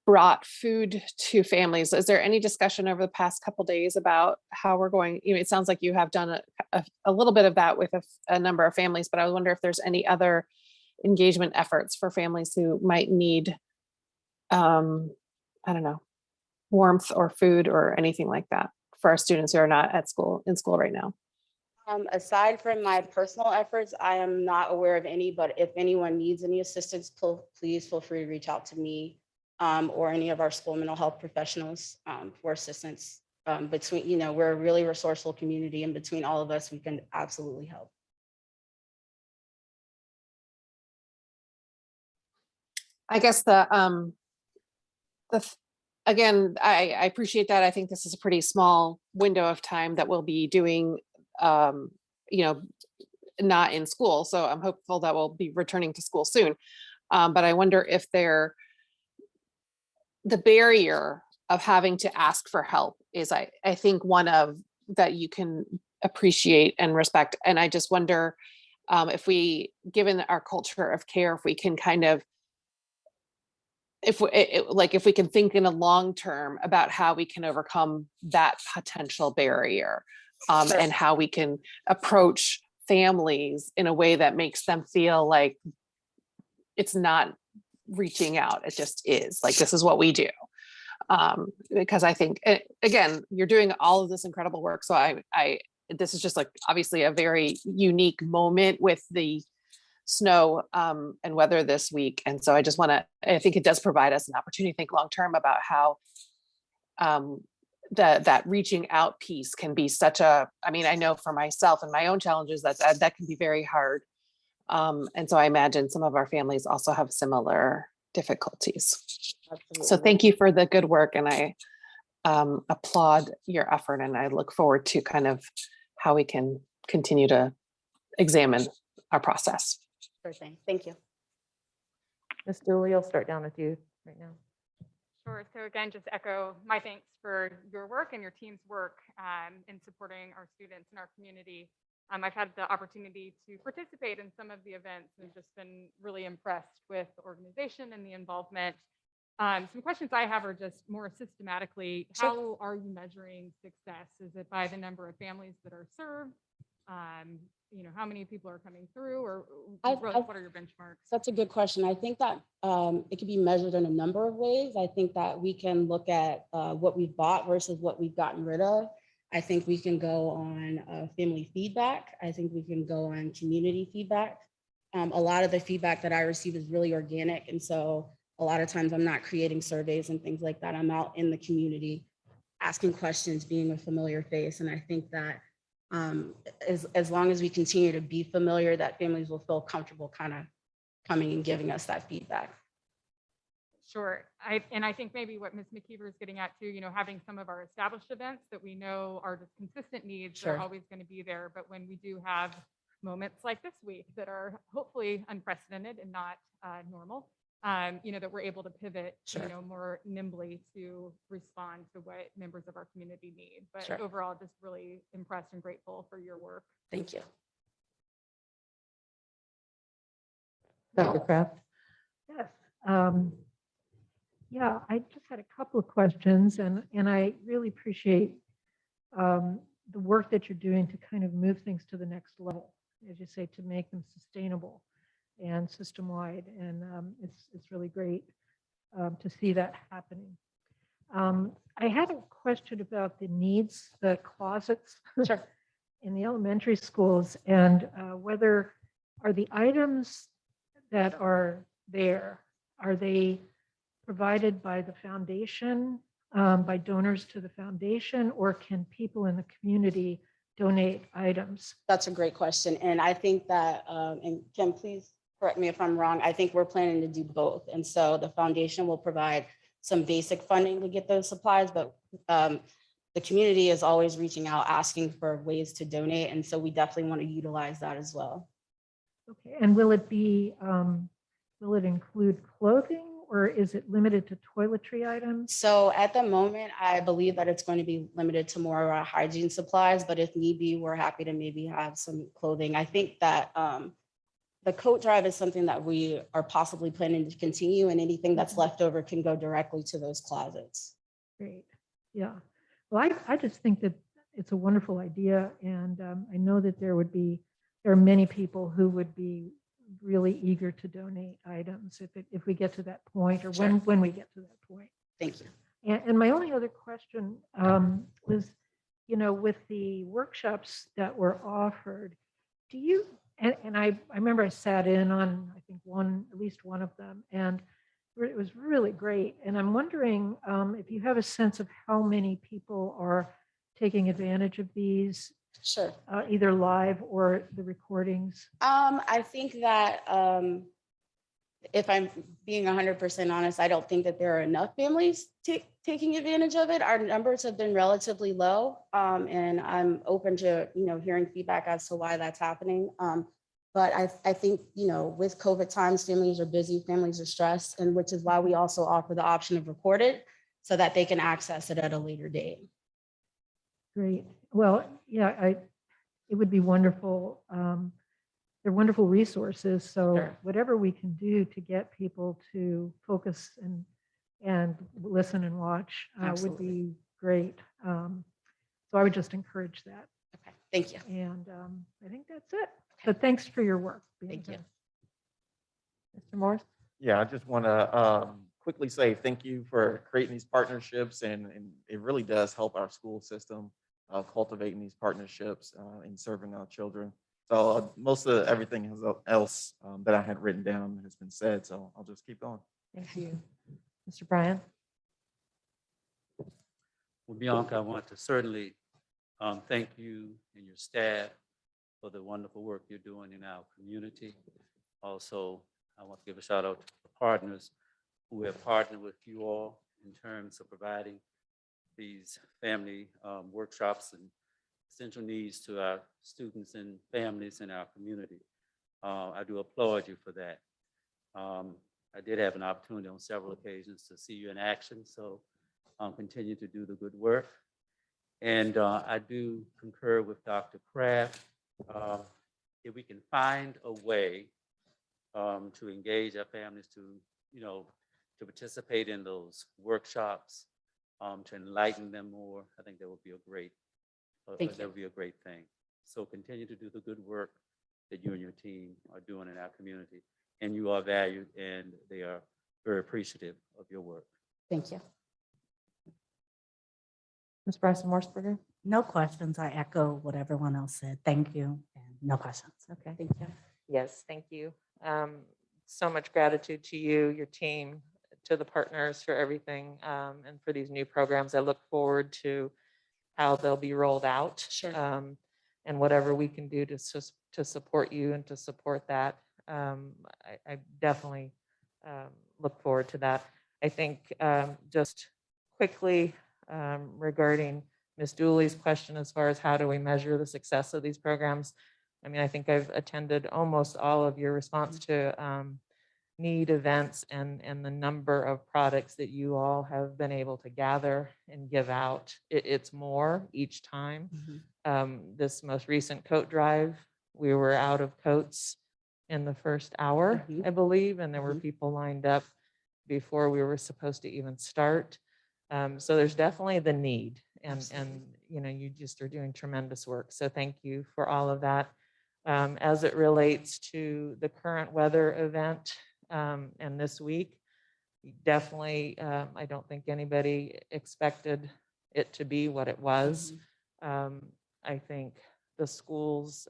brought food to families, is there any discussion over the past couple days about how we're going? You know, it sounds like you have done a little bit of that with a number of families, but I wonder if there's any other engagement efforts for families who might need, I don't know, warmth or food or anything like that for our students who are not in school right now. Aside from my personal efforts, I am not aware of any, but if anyone needs any assistance, please feel free to reach out to me or any of our school mental health professionals for assistance. Between, you know, we're a really resourceful community, and between all of us, we can absolutely help. I guess again, I appreciate that. I think this is a pretty small window of time that we'll be doing, you know, not in school. So I'm hopeful that we'll be returning to school soon. But I wonder if the barrier of having to ask for help is, I think, one of that you can appreciate and respect. And I just wonder if we, given our culture of care, if we can kind of, if we can think in a long term about how we can overcome that potential barrier, and how we can approach families in a way that makes them feel like it's not reaching out, it just is like, this is what we do. Because I think, again, you're doing all of this incredible work. So this is just like obviously a very unique moment with the snow and weather this week. And so I think it does provide us an opportunity to think long-term about how that reaching out piece can be such a, I mean, I know for myself and my own challenges that can be very hard. And so I imagine some of our families also have similar difficulties. Absolutely. So thank you for the good work, and I applaud your effort, and I look forward to kind of how we can continue to examine our process. Sure thing. Thank you. Ms. Dooley, I'll start down with you right now. Sure. So again, just echo my thanks for your work and your team's work in supporting our students and our community. I've had the opportunity to participate in some of the events and just been really impressed with the organization and the involvement. Some questions I have are just more systematically, how are you measuring success? Is it by the number of families that are served? You know, how many people are coming through, or what are your benchmarks? That's a good question. I think that it can be measured in a number of ways. I think that we can look at what we've bought versus what we've gotten rid of. I think we can go on family feedback. I think we can go on community feedback. A lot of the feedback that I receive is really organic. And so a lot of times I'm not creating surveys and things like that. I'm out in the community asking questions, being a familiar face. And I think that as long as we continue to be familiar, that families will feel comfortable kind of coming and giving us that feedback. Sure. I think maybe what Ms. McKeever is getting at too, you know, having some of our established events that we know are just consistent needs Sure. are always going to be there. But when we do have moments like this week that are hopefully unprecedented and not normal, you know, that we're able to pivot, Sure. you know, more nimbly to respond to what members of our community need. But Sure. overall, just really impressed and grateful for your work. Thank you. Dr. Kraft? Yes. Yeah, I just had a couple of questions, and I really appreciate the work that you're doing to kind of move things to the next level, as you say, to make them sustainable and system-wide. And it's really great to see that happening. I had a question about the needs, the closets in the elementary schools, and whether are the items that are there, are they provided by the foundation by donors to the foundation, or can people in the community donate items? That's a great question. And I think that, and Kim, please correct me if I'm wrong, I think we're planning to do both. And so the foundation will provide some basic funding to get those supplies, but the community is always reaching out, asking for ways to donate. And so we definitely want to utilize that as well. Okay, and will it be, will it include clothing, or is it limited to toiletry items? So at the moment, I believe that it's going to be limited to more hygiene supplies, but if need be, we're happy to maybe have some clothing. I think that the coat drive is something that we are possibly planning to continue, and anything that's left over can go directly to those closets. Great, yeah. Well, I just think that it's a wonderful idea, and I know that there are many people who would be really eager to donate items if we get to that point, or Sure. when we get to that point. Thank you. And my only other question was, with the workshops that were offered, do you, and I remember I sat in on, I think at least one of them, and it was really great. And I'm wondering if you have a sense of how many people are taking advantage of these. Sure. Either live or the recordings. I think that if I'm being 100% honest, I don't think that there are enough families taking advantage of it. Our numbers have been relatively low, and I'm open to hearing feedback as to why that's happening. But I think with COVID times, families are busy, families are stressed, and which is why we also offer the option of recorded so that they can access it at a later date. Great. Well, yeah, it would be wonderful. They're wonderful resources. So Sure. whatever we can do to get people to focus and listen and watch would Absolutely. be great. So I would just encourage that. Okay, thank you. And I think that's it. But thanks for your work. Thank you. Mr. Morris? Yeah, I just want to quickly say thank you for creating these partnerships, and it really does help our school system cultivating these partnerships and serving our children. So most of everything else that I had written down has been said, so I'll just keep going. Thank you. Mr. Bryant? Well, Bianca, I want to certainly thank you and your staff for the wonderful work you're doing in our community. Also, I want to give a shout out to the partners who have partnered with you all in terms of providing these family workshops and essential needs to our students and families in our community. I do applaud you for that. I did have an opportunity on several occasions to see you in action, so continue to do the good work. And I do concur with Dr. Kraft. If we can find a way to engage our families to participate in those workshops, to enlighten them more, I think that would be a great, that would be a great thing. So continue to do the good work that you and your team are doing in our community, and you are valued, and they are very appreciative of your work. Thank you. Ms. Bryson-Morsberger? No questions. I echo what everyone else said. Thank you, and no questions. Okay. Thank you. Yes, thank you. So much gratitude to you, your team, to the partners for everything, and for these new programs. I look forward to how they'll be rolled out. Sure. And whatever we can do to support you and to support that. I definitely look forward to that. I think just quickly regarding Ms. Dooley's question as far as how do we measure the success of these programs. I mean, I think I've attended almost all of your response to need events and the number of products that you all have been able to gather and give out. It's more each time. This most recent coat drive, we were out of coats in the first hour, I believe, and there were people lined up before we were supposed to even start. So there's definitely the need, and you just are doing tremendous work. So thank you for all of that. As it relates to the current weather event and this week, definitely, I don't think anybody expected it to be what it was. I think the schools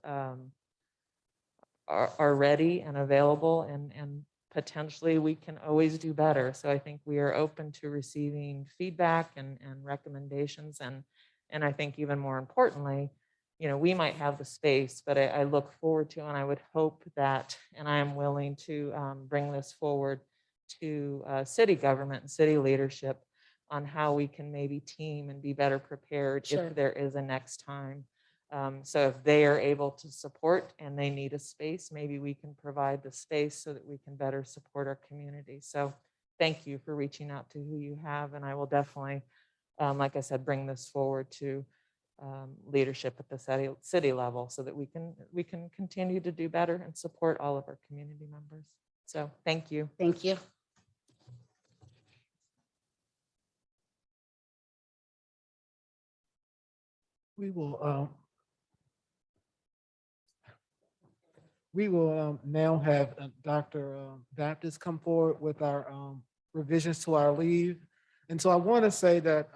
are ready and available and potentially we can always do better. So I think we are open to receiving feedback and recommendations. And I think even more importantly, you know, we might have the space, but I look forward to, and I would hope that, and I am willing to bring this forward to city government and city leadership on how we can maybe team and be better prepared Sure. if there is a next time. So if they are able to support and they need a space, maybe we can provide the space so that we can better support our community. So thank you for reaching out to who you have. And I will definitely, like I said, bring this forward to leadership at the city level so that we can continue to do better and support all of our community members. So thank you. Thank you. We will now have Dr. Baptist come forward with our revisions to our leave. And so I want to say that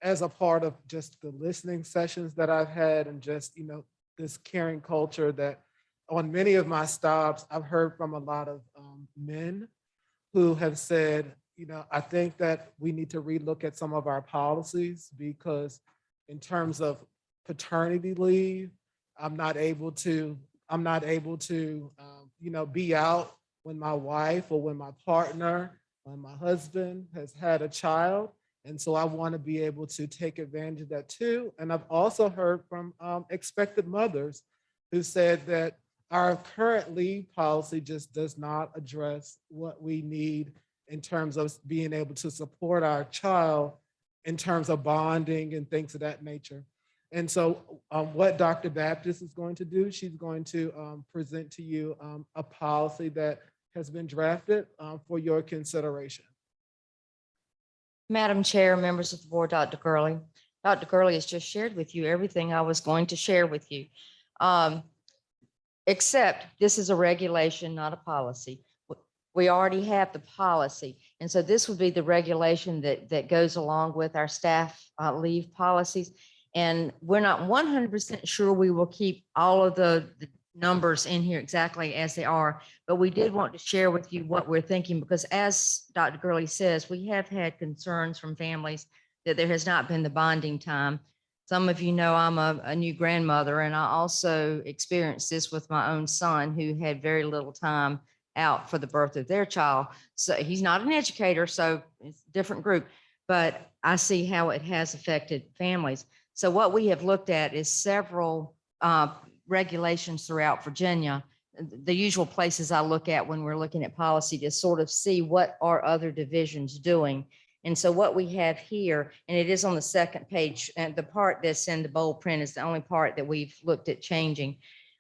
as a part of just the listening sessions that I've had and just, you know, this caring culture that on many of my stops, I've heard from a lot of men who have said, you know, I think that we need to relook at some of our policies because in terms of paternity leave, I'm not able to, you know, be out when my wife or when my partner, when my husband has had a child. And so I want to be able to take advantage of that too. And I've also heard from expected mothers who said that our current leave policy just does not address what we need in terms of being able to support our child in terms of bonding and things of that nature. And so what Dr. Baptist is going to do, she's going to present to you a policy that has been drafted for your consideration. Madam Chair, members of the board, Dr. Gurley. Dr. Gurley has just shared with you everything I was going to share with you. Except this is a regulation, not a policy. We already have the policy. And so this would be the regulation that goes along with our staff leave policies. And we're not 100% sure we will keep all of the numbers in here exactly as they are, but we did want to share with you what we're thinking, because as Dr. Gurley says, we have had concerns from families that there has not been the bonding time. Some of you know I'm a new grandmother, and I also experienced this with my own son who had very little time out for the birth of their child. So he's not an educator, so it's a different group, but I see how it has affected families. So what we have looked at is several regulations throughout Virginia. The usual places I look at when we're looking at policy to sort of see what are other divisions doing. And so what we have here, and it is on the second page, and the part that's in the bold print is the only part that we've looked at changing.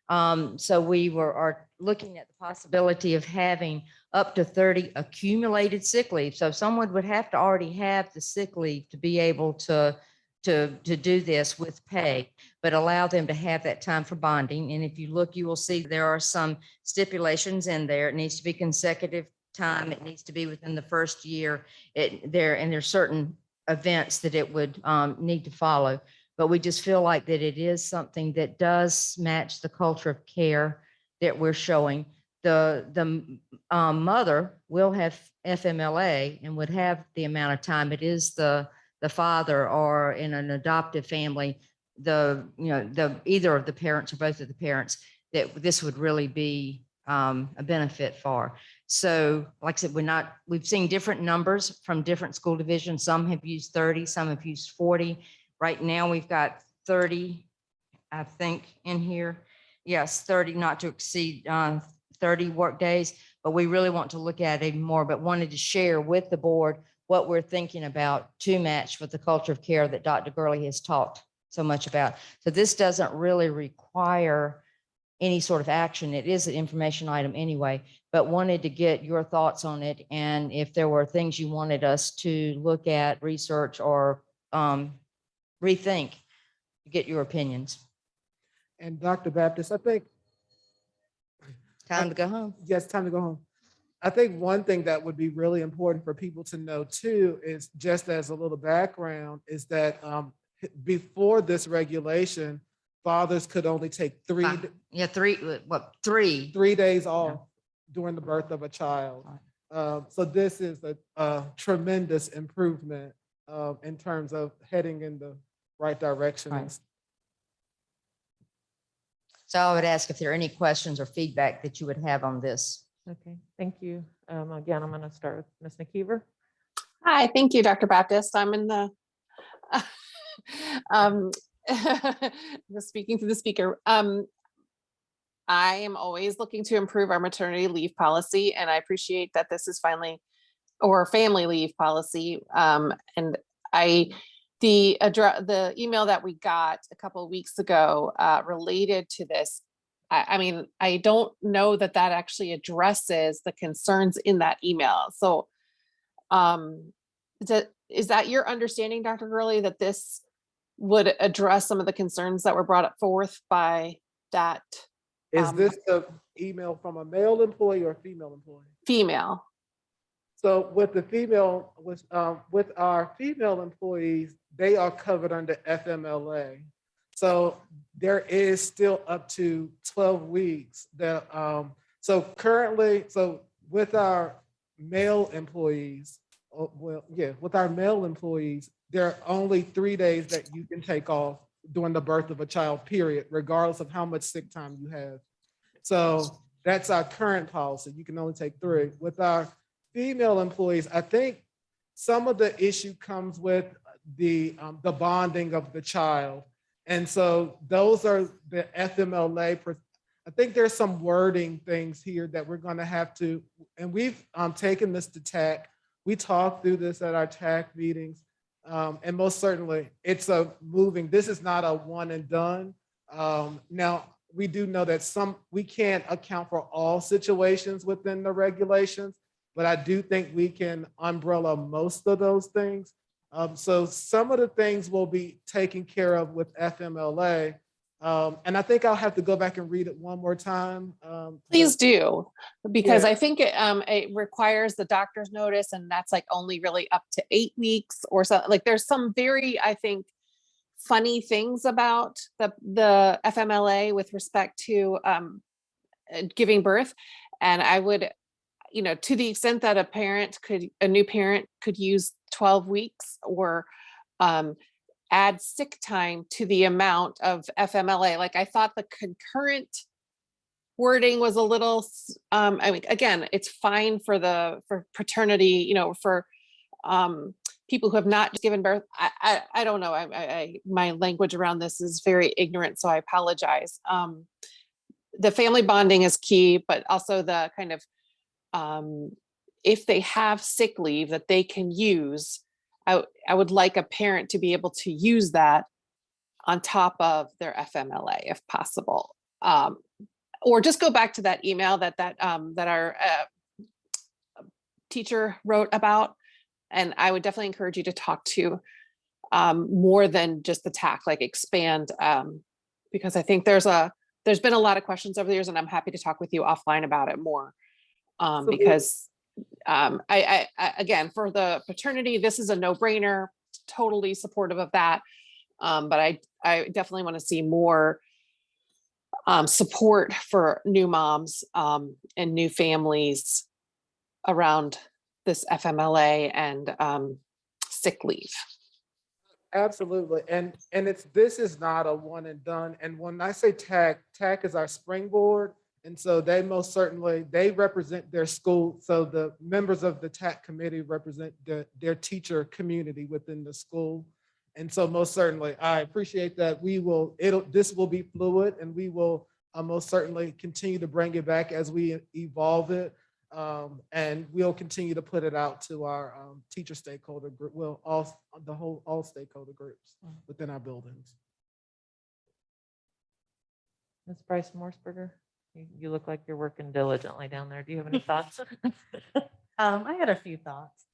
So we are looking at the possibility of having up to 30 accumulated sick leave. So someone would have to already have the sick leave to be able to do this with pay, but allow them to have that time for bonding. And if you look, you will see there are some stipulations in there. It needs to be consecutive time. It needs to be within the first year. There's certain events that it would need to follow. But we just feel like that it is something that does match the culture of care that we're showing. The mother will have FMLA and would have the amount of time. It is the father, or in an adoptive family, either of the parents or both of the parents, that this would really be a benefit for. So like I said, we've seen different numbers from different school divisions. Some have used 30, some have used 40. Right now we've got 30, I think, in here. Yes, 30, not to exceed 30 work days, but we really want to look at it more, but wanted to share with the board what we're thinking about to match with the culture of care that Dr. Gurley has talked so much about. So this doesn't really require any sort of action. It is an information item anyway, but wanted to get your thoughts on it. And if there were things you wanted us to look at, research, or rethink, get your opinions. And Dr. Baptist, I think. Time to go home. Yes, time to go home. I think one thing that would be really important for people to know too is, just as a little background, is that before this regulation, fathers could only take 3 3 days off during the birth of a child. So this is a tremendous improvement in terms of heading in the right direction. Right. So I would ask if there are any questions or feedback that you would have on this. Okay, thank you. Again, I'm going to start with Ms. McKeever. Hi, thank you, Dr. Baptist. I'm in the, just speaking to the speaker. I am always looking to improve our maternity leave policy, and I appreciate that this is finally, or family leave policy. And the email that we got a couple of weeks ago related to this, I mean, I don't know that that actually addresses the concerns in that email. So is that your understanding, Dr. Gurley, that this would address some of the concerns that were brought forth by that? Is this the email from a male employee or a female employee? Female. So with the female, with our female employees, they are covered under FMLA. So there is still up to 12 weeks that, so currently, so with our male employees, with our male employees, there are only 3 days that you can take off during the birth of a child, period, regardless of how much sick time you have. So that's our current policy. You can only take 3. With our female employees, I think some of the issue comes with the bonding of the child. And so those are the FMLA. I think there's some wording things here that we're going to have to, and we've taken this to TAC. We talked through this at our TAC meetings. And most certainly it's a moving, this is not a one and done. Now, we do know that we can't account for all situations within the regulations, but I do think we can umbrella most of those things. So some of the things will be taken care of with FMLA. And I think I'll have to go back and read it one more time. Please do, because I think it requires the doctor's notice, and that's like only really up to 8 weeks or so. Like there's some very, I think, funny things about the FMLA with respect to giving birth. And I would, to the extent that a new parent could use 12 weeks or add sick time to the amount of FMLA. Like I thought the concurrent wording was a little, I mean, again, it's fine for paternity, for people who have not given birth. I don't know. My language around this is very ignorant, so I apologize. The family bonding is key, but also the kind of, if they have sick leave that they can use, I would like a parent to be able to use that on top of their FMLA if possible. Or just go back to that email that our teacher wrote about. And I would definitely encourage you to talk to more than just the TAC, like expand, because I think there's been a lot of questions over the years, and I'm happy to talk with you offline about it more. Because I again, for the paternity, this is a no-brainer, totally supportive of that. But I definitely want to see more support for new moms and new families around this FMLA and sick leave. Absolutely. And this is not a one and done. And when I say TAC is our springboard. And so they most certainly, they represent their school. So the members of the TAC committee represent their teacher community within the school. And so most certainly, I appreciate that this will be fluid, and we will most certainly continue to bring it back as we evolve it. And we'll continue to put it out to our teacher stakeholder group, all stakeholder groups within our buildings. Ms. Bryce Morseberger, you look like you're working diligently down there. Do you have any thoughts? I had a few thoughts.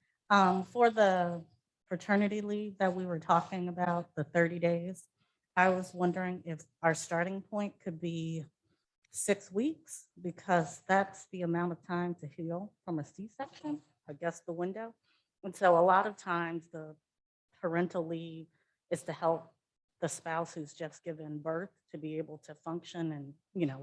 For the paternity leave that we were talking about, the 30 days, I was wondering if our starting point could be 6 weeks, because that's the amount of time to heal from a C-section, I guess the window. And so a lot of times the parental leave is to help the spouse who's just given birth to be able to function and,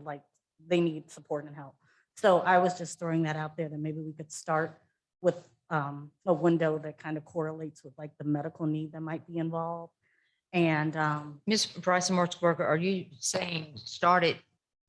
like they need support and help. So I was just throwing that out there that maybe we could start with a window that kind of correlates with like the medical need that might be involved. And Ms. Bryson Marksberger, are you saying start it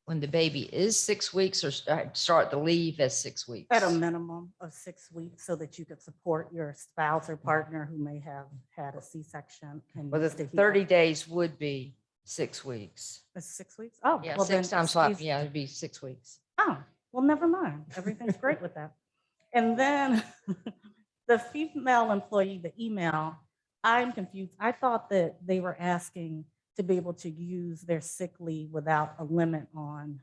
when the baby is 6 weeks or start the leave as 6 weeks? at a minimum of 6 weeks so that you could support your spouse or partner who may have had a C-section. And Well, the needs to heal. 30 days would be 6 weeks. It's 6 weeks? Oh, Yeah, well then, 6 times 5, excuse- yeah, it'd be 6 weeks. Oh, well, never mind. Everything's great with that. And then the female employee, the email, I'm confused. I thought that they were asking to be able to use their sick leave without a limit on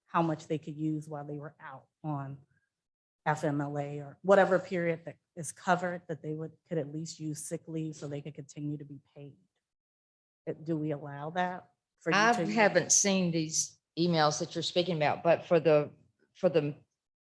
how much they could use while they were out on FMLA or whatever period that is covered, that they could at least use sick leave so they could continue to be paid. Do we allow that? for you I to use? haven't seen these emails that you're speaking about, but for the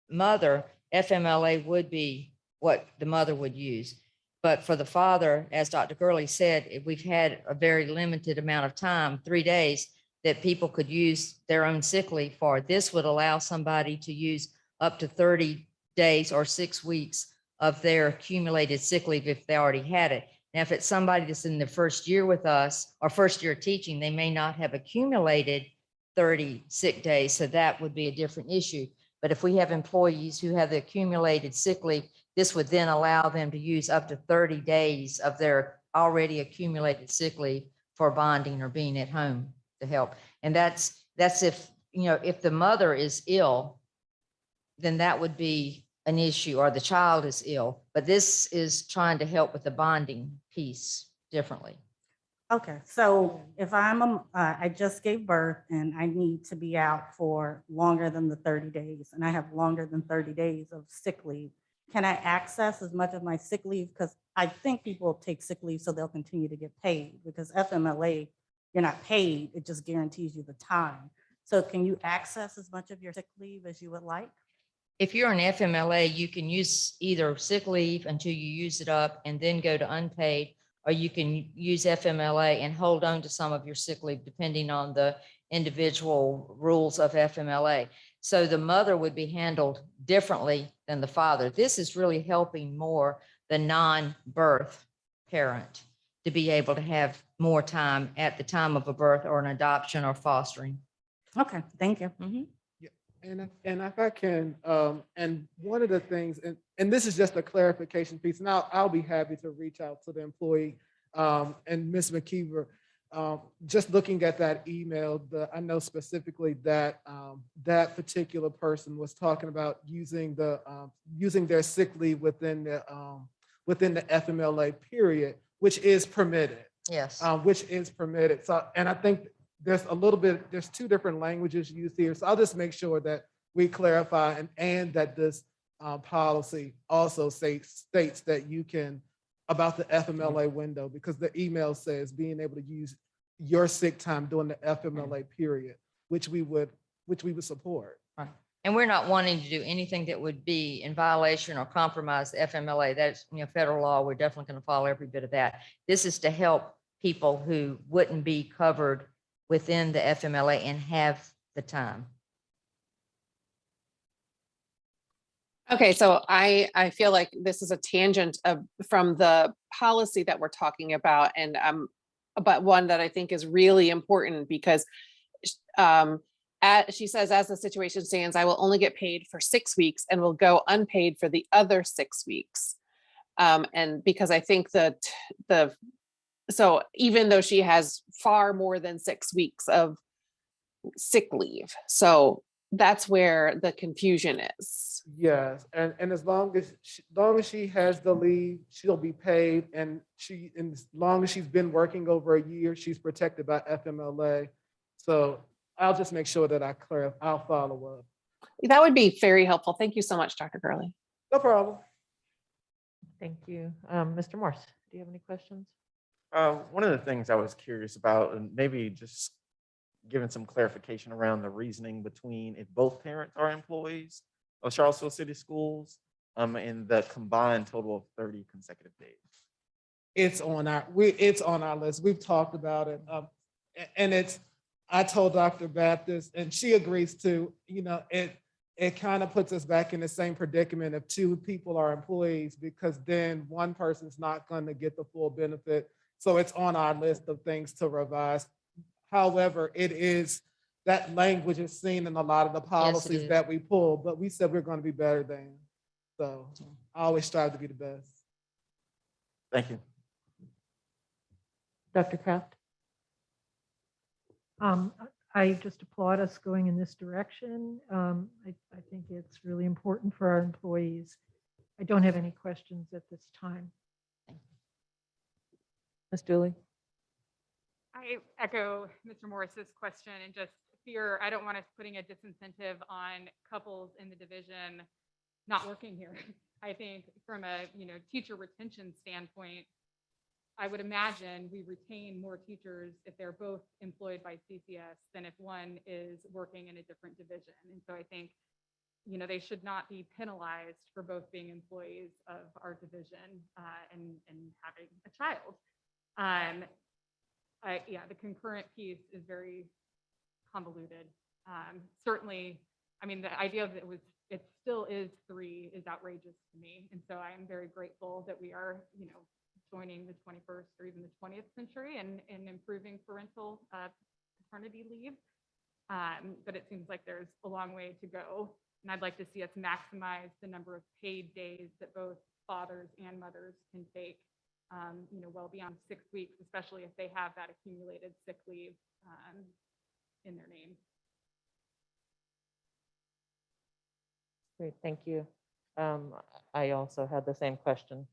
mother, FMLA would be what the mother would use. But for the father, as Dr. Gurley said, we've had a very limited amount of time, 3 days, that people could use their own sick leave for. This would allow somebody to use up to 30 days or 6 weeks of their accumulated sick leave if they already had it. Now, if it's somebody that's in the first year with us or first year teaching, they may not have accumulated 30 sick days, so that would be a different issue. But if we have employees who have the accumulated sick leave, this would then allow them to use up to 30 days of their already accumulated sick leave for bonding or being at home to help. And that's if, if the mother is ill, then that would be an issue, or the child is ill. But this is trying to help with the bonding piece differently. Okay, so if I just gave birth and I need to be out for longer than the 30 days, and I have longer than 30 days of sick leave, can I access as much of my sick leave? Because I think people take sick leave so they'll continue to get paid, because FMLA, you're not paid, it just guarantees you the time. So can you access as much of your sick leave as you would like? If you're an FMLA, you can use either sick leave until you use it up and then go to unpaid, or you can use FMLA and hold on to some of your sick leave depending on the individual rules of FMLA. So the mother would be handled differently than the father. This is really helping more the non-birth parent to be able to have more time at the time of a birth or an adoption or fostering. Okay, thank you. Mhm. And if I can, and one of the things, and this is just a clarification piece, and I'll be happy to reach out to the employee and Ms. McKeever. Just looking at that email, I know specifically that that particular person was talking about using their sick leave within the FMLA period, which is permitted. Yes. Which is permitted. So, and I think there's two different languages used here. So I'll just make sure that we clarify and that this policy also states that you can, about the FMLA window, because the email says being able to use your sick time during the FMLA period, which we would support. Right. And we're not wanting to do anything that would be in violation or compromise the FMLA. That's, federal law. We're definitely going to follow every bit of that. This is to help people who wouldn't be covered within the FMLA and have the time. Okay, so I feel like this is a tangent from the policy that we're talking about, and but one that I think is really important, because she says, as the situation stands, I will only get paid for 6 weeks and will go unpaid for the other 6 weeks. And because I think that so even though she has far more than 6 weeks of sick leave, so that's where the confusion is. Yes, and as long as she has the leave, she'll be paid, and as long as she's been working over a year, she's protected by FMLA. So I'll just make sure that I'll follow up. That would be very helpful. Thank you so much, Dr. Gurley. No problem. Thank you. Mr. Morse, do you have any questions? One of the things I was curious about, and maybe just giving some clarification around the reasoning between if both parents are employees of Charlottesville City Schools, and the combined total of 30 consecutive days. It's on our list. We've talked about it, and I told Dr. Baptist, and she agrees too. it kind of puts us back in the same predicament if two people are employees, because then one person's not going to get the full benefit. So it's on our list of things to revise. However, that language is seen in a lot of the policies is. that we pull, but we said we're going to be better than. So I always strive to be the best. Thank you. Dr. Kraft? I just applaud us going in this direction. I think it's really important for our employees. I don't have any questions at this time. Ms. Dooley? I echo Mr. Morris's question and just fear, I don't want us putting a disincentive on couples in the division not working here. I think from a teacher retention standpoint, I would imagine we retain more teachers if they're both employed by CCS than if one is working in a different division. And so I think, they should not be penalized for both being employees of our division and having a child. Yeah, the concurrent piece is very convoluted. Certainly, I mean, the idea that it still is 3 is outrageous to me. And so I am very grateful that we are, joining the 21st or even the 20th century and improving parental paternity leave. But it seems like there's a long way to go. And I'd like to see us maximize the number of paid days that both fathers and mothers can take, well beyond 6 weeks, especially if they have that accumulated sick leave in their name. Great, thank you. I also had the same question.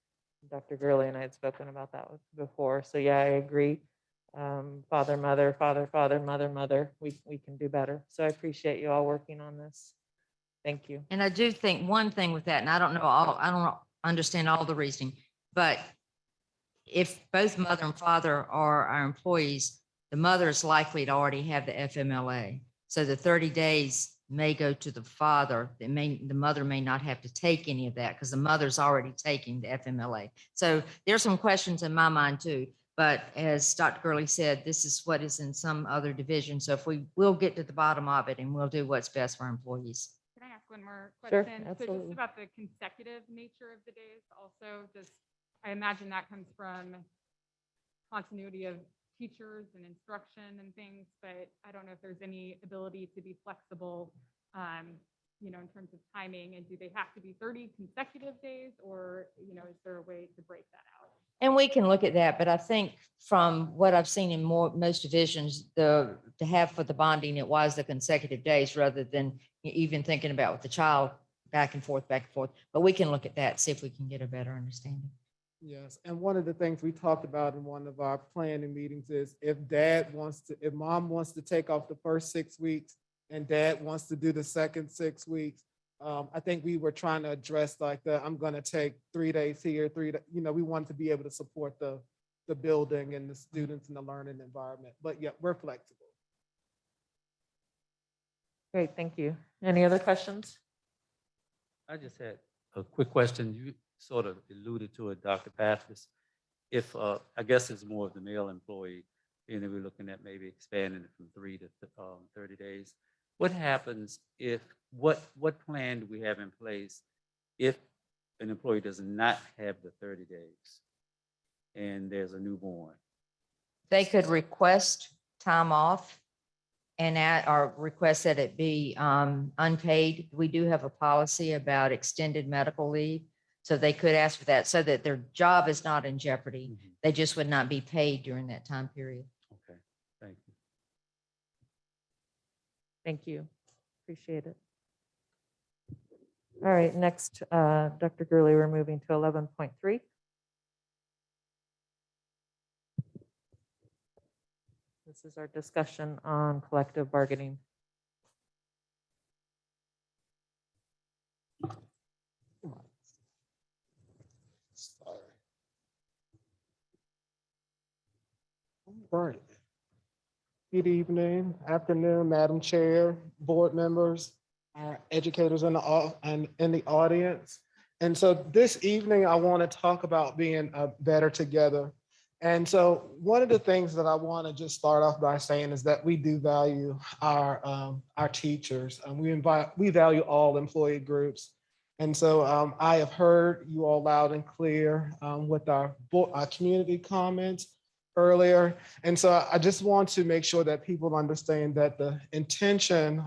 Dr. Gurley and I had spoken about that before. So yeah, I agree. Father, mother, father, father, mother, mother, we can do better. So I appreciate you all working on this. Thank you. And I do think one thing with that, and I don't understand all the reasoning, but if both mother and father are our employees, the mother is likely to already have the FMLA. So the 30 days may go to the father. The mother may not have to take any of that because the mother's already taking the FMLA. So there's some questions in my mind too. But as Dr. Gurley said, this is what is in some other division. So if will get to the bottom of it and we'll do what's best for our employees. Can I ask one more Sure, question? So absolutely. just about the consecutive nature of the days also, I imagine that comes from continuity of teachers and instruction and things, but I don't know if there's any ability to be flexible, in terms of timing, and do they have to be 30 consecutive days, or, is there a way to break that out? And we can look at that, but I think from what I've seen in most divisions, to have for the bonding, it was the consecutive days rather than even thinking about with the child back and forth. But we can look at that, see if we can get a better understanding. Yes, and one of the things we talked about in one of our planning meetings is if mom wants to take off the first 6 weeks and dad wants to do the second 6 weeks, I think we were trying to address like I'm going to take 3 days here, we wanted to be able to support the building and the students and the learning environment. But yeah, we're flexible. Great, thank you. Any other questions? I just had a quick question. You sort of alluded to it, Dr. Pathis. If, I guess it's more of the male employee, and then we're looking at maybe expanding it from 3 to 30 days. What happens what plan do we have in place if an employee does not have the 30 days and there's a newborn? They could request time off or request that it be unpaid. We do have a policy about extended medical leave. So they could ask for that so that their job is not in jeopardy. Mm-hmm. They just would not be paid during that time period. Okay, thank you. Thank you. Appreciate it. All right, next, Dr. Gurley, we're moving to 11.3. This is our discussion on collective bargaining. Sorry. All right. Good evening, afternoon, Madam Chair, board members, our educators in the audience. And so this evening, I want to talk about being better together. And so one of the things that I want to just start off by saying is that we do value our teachers. We value all employee groups. And so I have heard you all loud and clear with our community comments earlier. And so I just want to make sure that people understand that the intention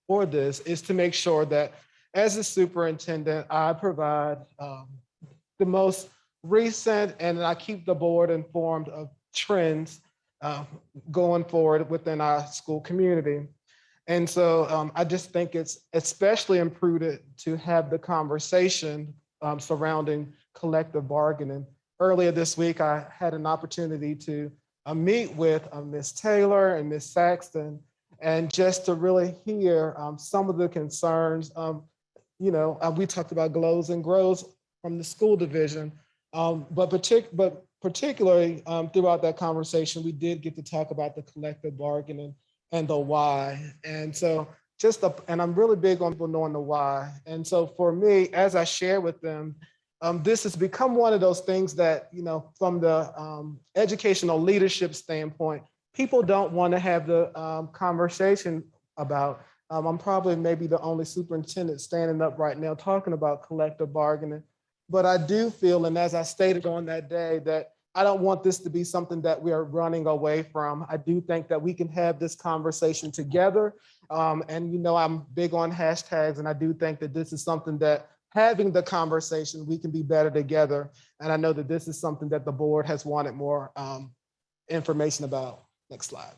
for this is to make sure that as a superintendent, I provide the most recent, and I keep the board informed of trends going forward within our school community. And so I just think it's especially imprudent to have the conversation surrounding collective bargaining. Earlier this week, I had an opportunity to meet with Ms. Taylor and Ms. Saxton, and just to really hear some of the concerns. We talked about glows and grows from the school division, but particularly throughout that conversation, we did get to talk about the collective bargaining and the why. And so and I'm really big on people knowing the why. And so for me, as I share with them, this has become one of those things that, from the educational leadership standpoint, people don't want to have the conversation about. I'm probably maybe the only superintendent standing up right now talking about collective bargaining. But I do feel, and as I stated on that day, that I don't want this to be something that we are running away from. I do think that we can have this conversation together. And I'm big on hashtags, and I do think that this is something that having the conversation, we can be better together. And I know that this is something that the board has wanted more information about. Next slide.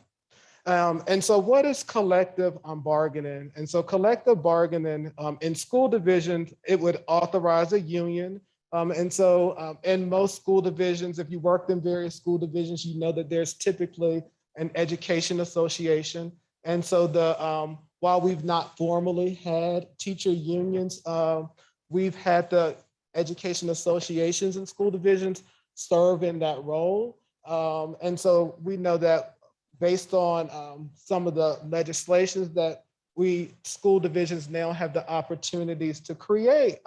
And so what is collective bargaining? And so collective bargaining in school divisions, it would authorize a union. And so in most school divisions, if you worked in various school divisions, you know that there's typically an education association. And so while we've not formally had teacher unions, we've had the education associations in school divisions serve in that role. And so we know that based on some of the legislations that school divisions now have the opportunities to create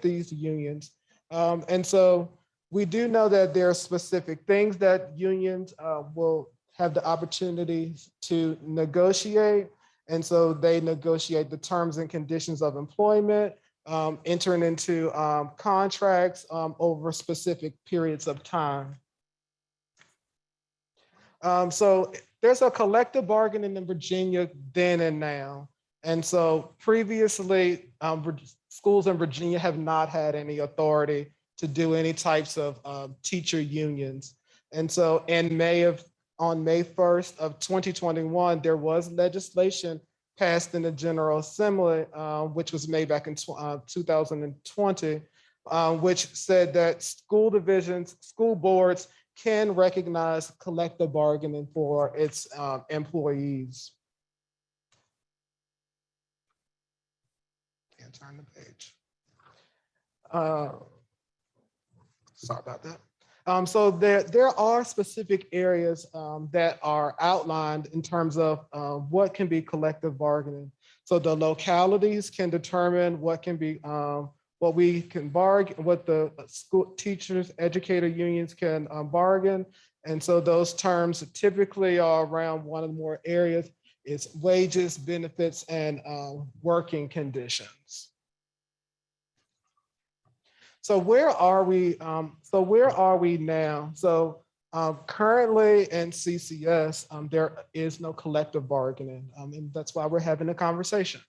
these unions. And so we do know that there are specific things that unions will have the opportunity to negotiate. And so they negotiate the terms and conditions of employment, entering into contracts over specific periods of time. So there's a collective bargaining in Virginia then and now. And so previously, schools in Virginia have not had any authority to do any types of teacher unions. And so on May 1st of 2021, there was legislation passed in the General Assembly, which was made back in 2020, which said that school boards can recognize collective bargaining for its employees. Can't turn the page. Sorry about that. So there are specific areas that are outlined in terms of what can be collective bargaining. So the localities can determine what can be what we can bargain, what the school teachers, educator unions can bargain. And so those terms typically are around one of the more areas is wages, benefits, and working conditions. So where are we? Where are we now? So currently in CCS, there is no collective bargaining, and that's why we're having a conversation.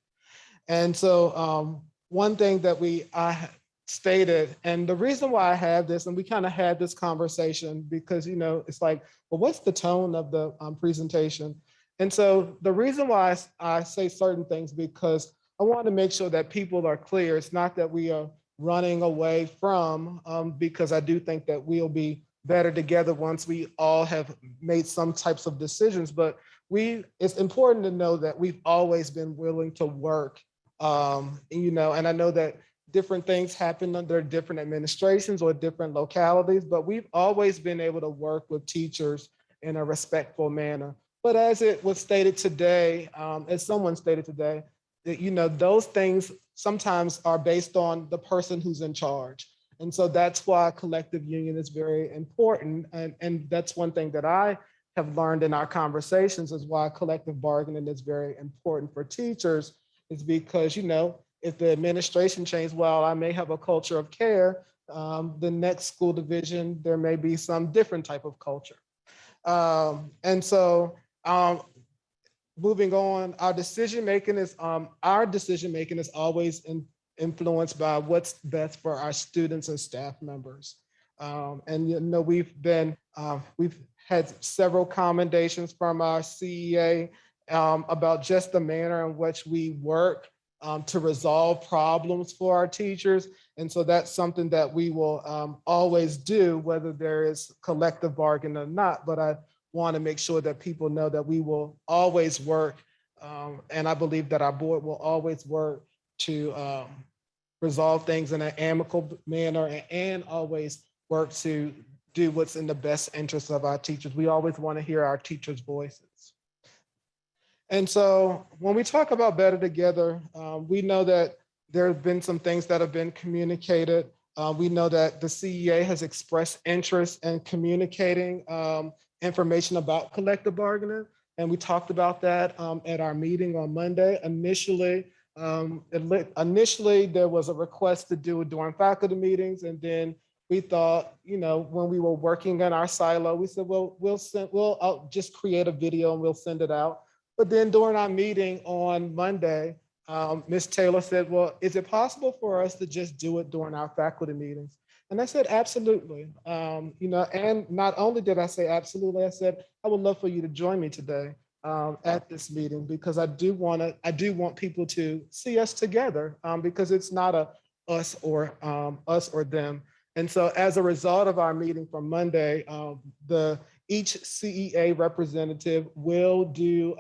And so one thing that I stated, and the reason why I have this, and we kind of had this conversation because, it's like, well, what's the tone of the presentation? And so the reason why I say certain things, because I want to make sure that people are clear. It's not that we are running away from, because I do think that we'll be better together once we all have made some types of decisions. But it's important to know that we've always been willing to work. And I know that different things happen under different administrations or different localities, but we've always been able to work with teachers in a respectful manner. But as it was stated today, as someone stated today, that, those things sometimes are based on the person who's in charge. And so that's why collective union is very important. And that's one thing that I have learned in our conversations is why collective bargaining is very important for teachers is because, if the administration changes, well, I may have a culture of care. The next school division, there may be some different type of culture. And so moving on, our decision making is always influenced by what's best for our students and staff members. And we've had several commendations from our CEA about just the manner in which we work to resolve problems for our teachers. And so that's something that we will always do, whether there is collective bargaining or not. But I want to make sure that people know that we will always work, and I believe that our board will always work to resolve things in an amicable manner and always work to do what's in the best interest of our teachers. We always want to hear our teachers' voices. And so when we talk about Better Together, we know that there have been some things that have been communicated. We know that the CEA has expressed interest in communicating information about collective bargaining. And we talked about that at our meeting on Monday. Initially, there was a request to do it during faculty meetings. And then we thought, when we were working in our silo, we said, well, we'll just create a video and we'll send it out. But then during our meeting on Monday, Ms. Taylor said, well, is it possible for us to just do it during our faculty meetings? And I said, absolutely. And not only did I say absolutely, I said, I would love for you to join me today at this meeting because I do want people to see us together because it's not a us or them. And so as a result of our meeting from Monday, each CEA representative will do,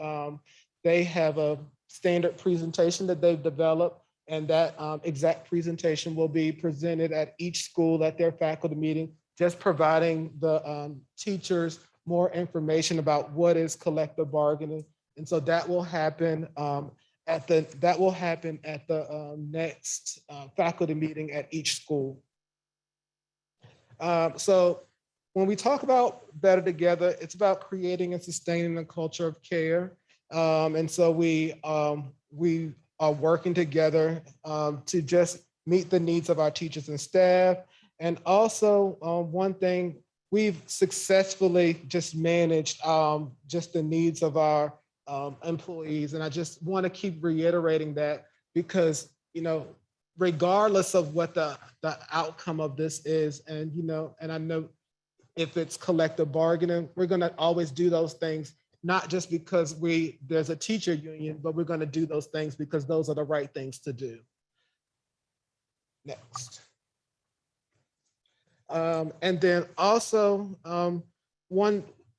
they have a standard presentation that they've developed, and that exact presentation will be presented at each school at their faculty meeting, just providing the teachers more information about what is collective bargaining. And so that will happen at the next faculty meeting at each school. So when we talk about Better Together, it's about creating and sustaining a culture of care. And so we are working together to just meet the needs of our teachers and staff. And also one thing, we've successfully just managed just the needs of our employees. And I just want to keep reiterating that because, regardless of what the outcome of this is, and I know if it's collective bargaining, we're going to always do those things, not just because there's a teacher union, but we're going to do those things because those are the right things to do. Next. And then also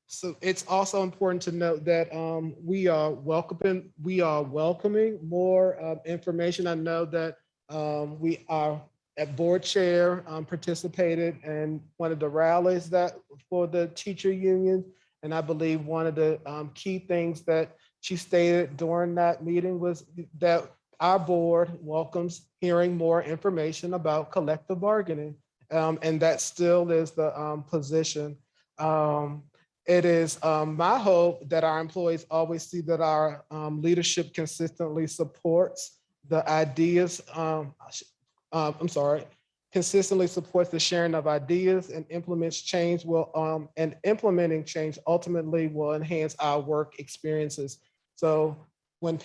so it's also important to note that we are welcoming more information. I know that we are at board chair participated in one of the rallies for the teacher union. And I believe one of the key things that she stated during that meeting was that our board welcomes hearing more information about collective bargaining. And that still is the position. It is my hope that our employees always see that our leadership consistently supports the ideas, consistently supports the sharing of ideas and implements change and implementing change ultimately will enhance our work experiences. So when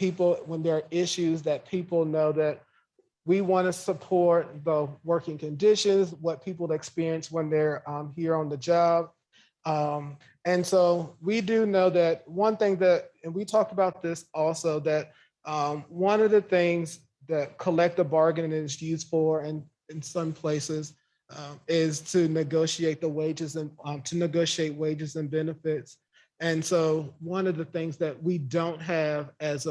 there are issues that people know that we want to support the working conditions, what people experience when they're here on the job. And so we do know that one thing and we talked about this also, that one of the things that collective bargaining is used for in some places is to negotiate the wages and to negotiate wages and benefits. And so one of the things that we don't have as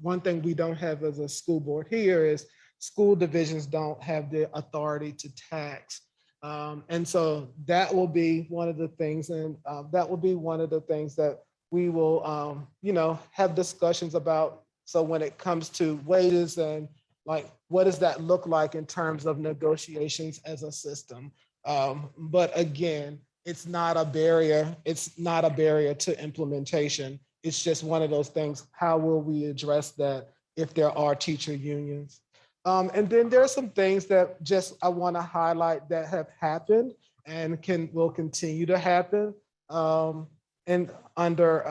one thing we don't have as a school board here is school divisions don't have the authority to tax. And so that will be one of the things, and that will be one of the things that we will, have discussions about. So when it comes to wages and like, what does that look like in terms of negotiations as a system? But again, it's not a barrier. It's not a barrier to implementation. It's just one of those things. How will we address that if there are teacher unions? And then there are some things that just I want to highlight that have happened and will continue to happen. And under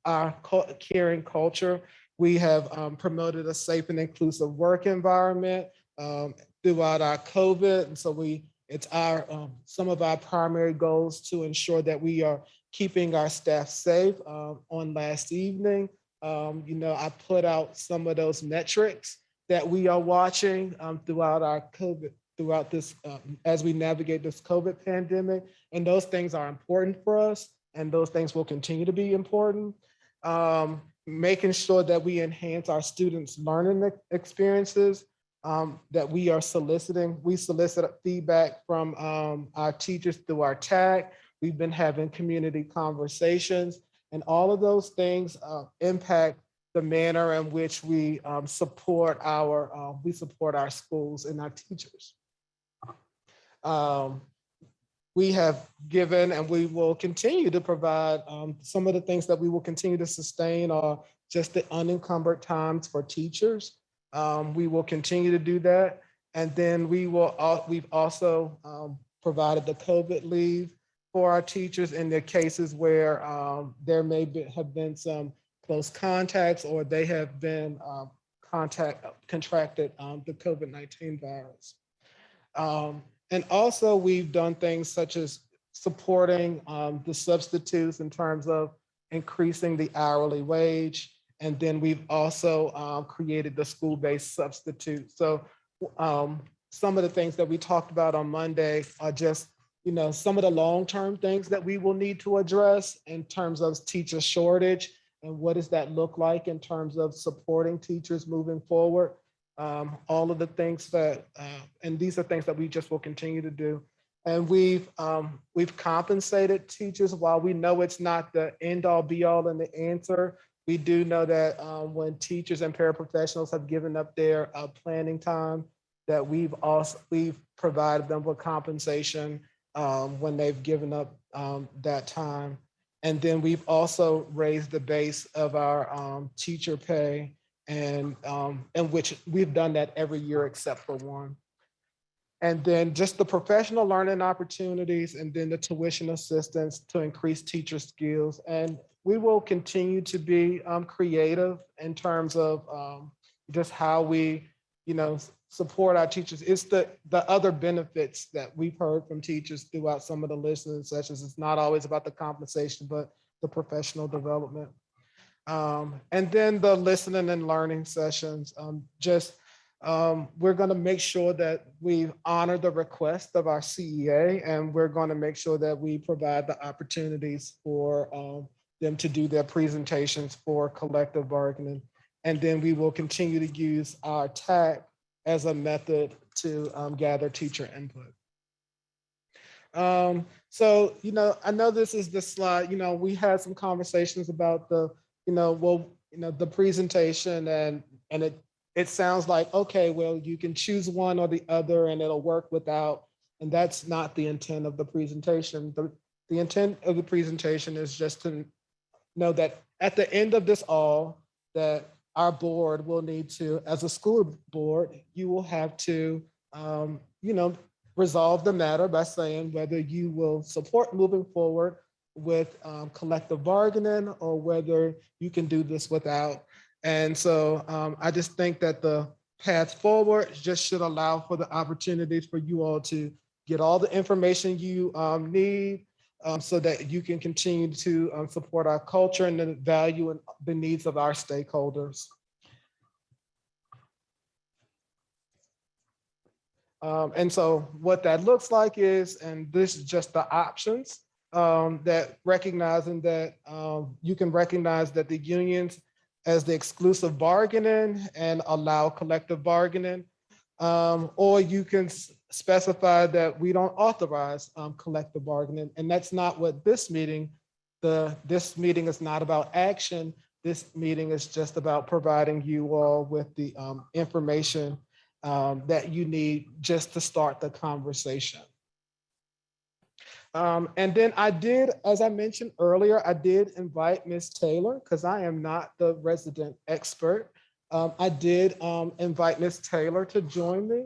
our caring culture, we have promoted a safe and inclusive work environment throughout our COVID. And so it's our some of our primary goals to ensure that we are keeping our staff safe. On last evening, I put out some of those metrics that we are watching throughout our COVID, throughout this, as we navigate this COVID pandemic. And those things are important for us, and those things will continue to be important. Making sure that we enhance our students' learning experiences, that we are soliciting. We solicit feedback from our teachers through our TAG. We've been having community conversations, and all of those things impact the manner in which we support our schools and our teachers. We have given and we will continue to provide some of the things that we will continue to sustain are just the unencumbered times for teachers. We will continue to do that. And then we've also provided the COVID leave for our teachers in the cases where there have been some close contacts or they have been contracted the COVID-19 virus. And also we've done things such as supporting the substitutes in terms of increasing the hourly wage. And then we've also created the school-based substitute. So some of the things that we talked about on Monday are just, some of the long-term things that we will need to address in terms of teacher shortage and what does that look like in terms of supporting teachers moving forward. All of the things that, and these are things that we just will continue to do. And we've compensated teachers. While we know it's not the end all be all and the answer, we do know that when teachers and paraprofessionals have given up their planning time, that we've provided them with compensation when they've given up that time. And then we've also raised the base of our teacher pay, and which we've done that every year except for one. And then just the professional learning opportunities and then the tuition assistance to increase teacher skills. And we will continue to be creative in terms of just how we, support our teachers. It's the other benefits that we've heard from teachers throughout some of the listening sessions. It's not always about the compensation, but the professional development. And then the listening and learning sessions, we're going to make sure that we honor the request of our CEA, and we're going to make sure that we provide the opportunities for them to do their presentations for collective bargaining. And then we will continue to use our TAC as a method to gather teacher input. So, I know this is the slide, we had some conversations about the presentation and it sounds like, okay, well, you can choose one or the other and it'll work without, and that's not the intent of the presentation. The intent of the presentation is just to know that at the end of this all, that our board will need to, as a school board, you will have to, resolve the matter by saying whether you will support moving forward with collective bargaining or whether you can do this without. And so I just think that the path forward just should allow for the opportunities for you all to get all the information you need so that you can continue to support our culture and the value and the needs of our stakeholders. And so what that looks like is, and this is just the options, that recognizing that you can recognize that the unions as the exclusive bargaining and allow collective bargaining, or you can specify that we don't authorize collective bargaining. And that's not what this meeting is not about action, This meeting is just about providing you all with the information that you need just to start the conversation. And then I did, as I mentioned earlier, I did invite Ms. Taylor because I am not the resident expert. I did invite Ms. Taylor to join me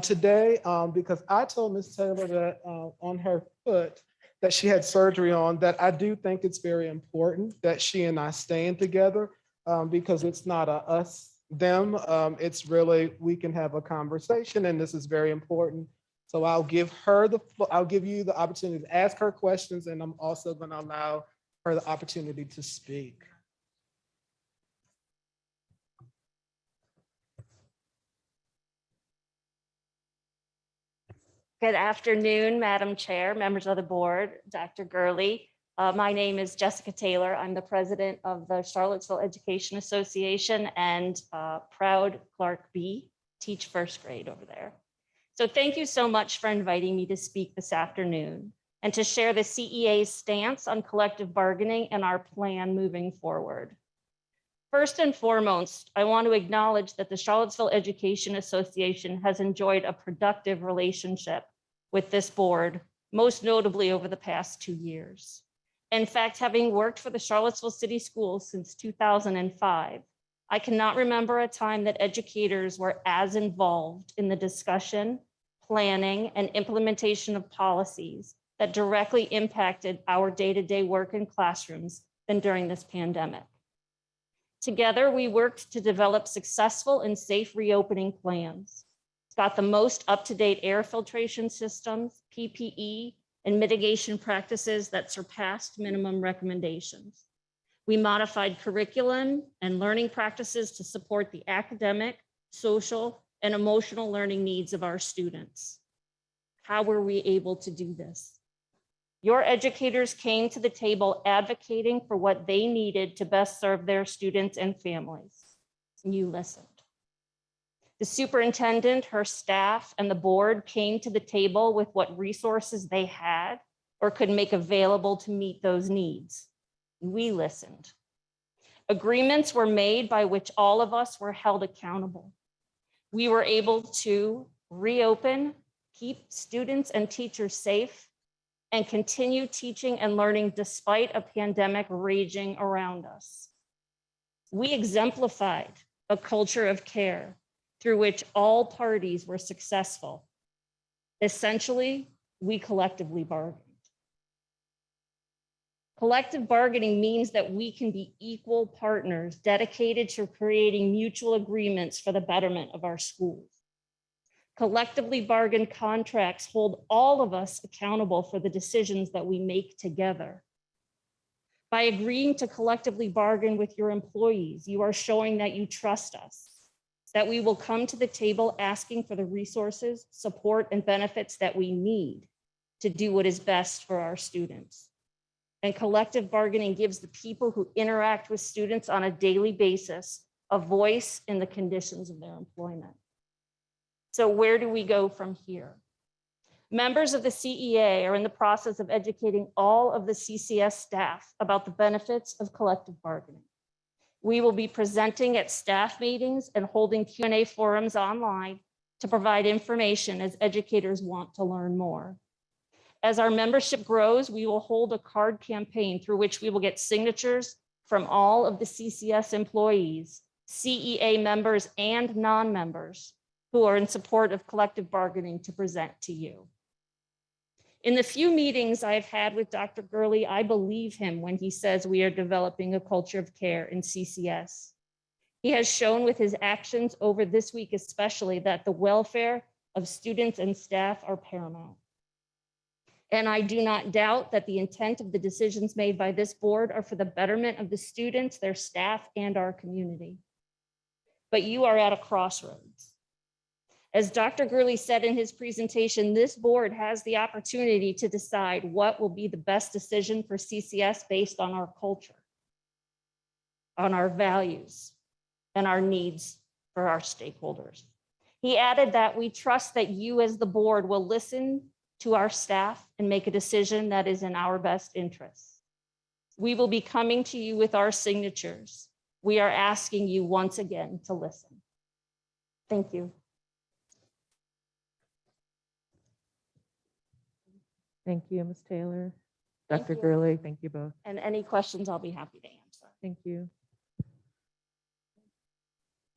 today because I told Ms. Taylor that on her foot that she had surgery on, that I do think it's very important that she and I stand together because it's not a us, them. It's really, we can have a conversation, and this is very important. So I'll give you the opportunity to ask her questions, and I'm also going to allow her the opportunity to speak. Good afternoon, Madam Chair, members of the board, Dr. Gurley. My name is Jessica Taylor. I'm the president of the Charlottesville Education Association and proud Clark B, teach first grade over there. So thank you so much for inviting me to speak this afternoon and to share the CEA's stance on collective bargaining and our plan moving forward. First and foremost, I want to acknowledge that the Charlottesville Education Association has enjoyed a productive relationship with this board, most notably over the past 2 years. In fact, having worked for the Charlottesville City Schools since 2005, I cannot remember a time that educators were as involved in the discussion, planning, and implementation of policies that directly impacted our day-to-day work in classrooms than during this pandemic. Together, we worked to develop successful and safe reopening plans, got the most up-to-date air filtration systems, PPE, and mitigation practices that surpassed minimum recommendations. We modified curriculum and learning practices to support the academic, social, and emotional learning needs of our students. How were we able to do this? Your educators came to the table advocating for what they needed to best serve their students and families, and you listened. The superintendent, her staff, and the board came to the table with what resources they had or could make available to meet those needs. We listened. Agreements were made by which all of us were held accountable. We were able to reopen, keep students and teachers safe, and continue teaching and learning despite a pandemic raging around us. We exemplified a culture of care through which all parties were successful. Essentially, we collectively bargained. Collective bargaining means that we can be equal partners dedicated to creating mutual agreements for the betterment of our schools. Collectively bargained contracts hold all of us accountable for the decisions that we make together. By agreeing to collectively bargain with your employees, you are showing that you trust us, that we will come to the table asking for the resources, support, and benefits that we need to do what is best for our students. And collective bargaining gives the people who interact with students on a daily basis a voice in the conditions of their employment. So where do we go from here? Members of the CEA are in the process of educating all of the CCS staff about the benefits of collective bargaining. We will be presenting at staff meetings and holding Q&A forums online to provide information as educators want to learn more. As our membership grows, we will hold a card campaign through which we will get signatures from all of the CCS employees, CEA members, and non-members who are in support of collective bargaining to present to you. In the few meetings I've had with Dr. Gurley, I believe him when he says we are developing a culture of care in CCS. He has shown with his actions over this week especially that the welfare of students and staff are paramount. And I do not doubt that the intent of the decisions made by this board are for the betterment of the students, their staff, and our community. But you are at a crossroads. As Dr. Gurley said in his presentation, this board has the opportunity to decide what will be the best decision for CCS based on our culture, on our values, and our needs for our stakeholders. He added that we trust that you as the board will listen to our staff and make a decision that is in our best interests. We will be coming to you with our signatures. We are asking you once again to listen. Thank you. Thank you, Ms. Taylor. Thank Dr. you. Gurley, thank you both. And any questions, I'll be happy to answer. Thank you.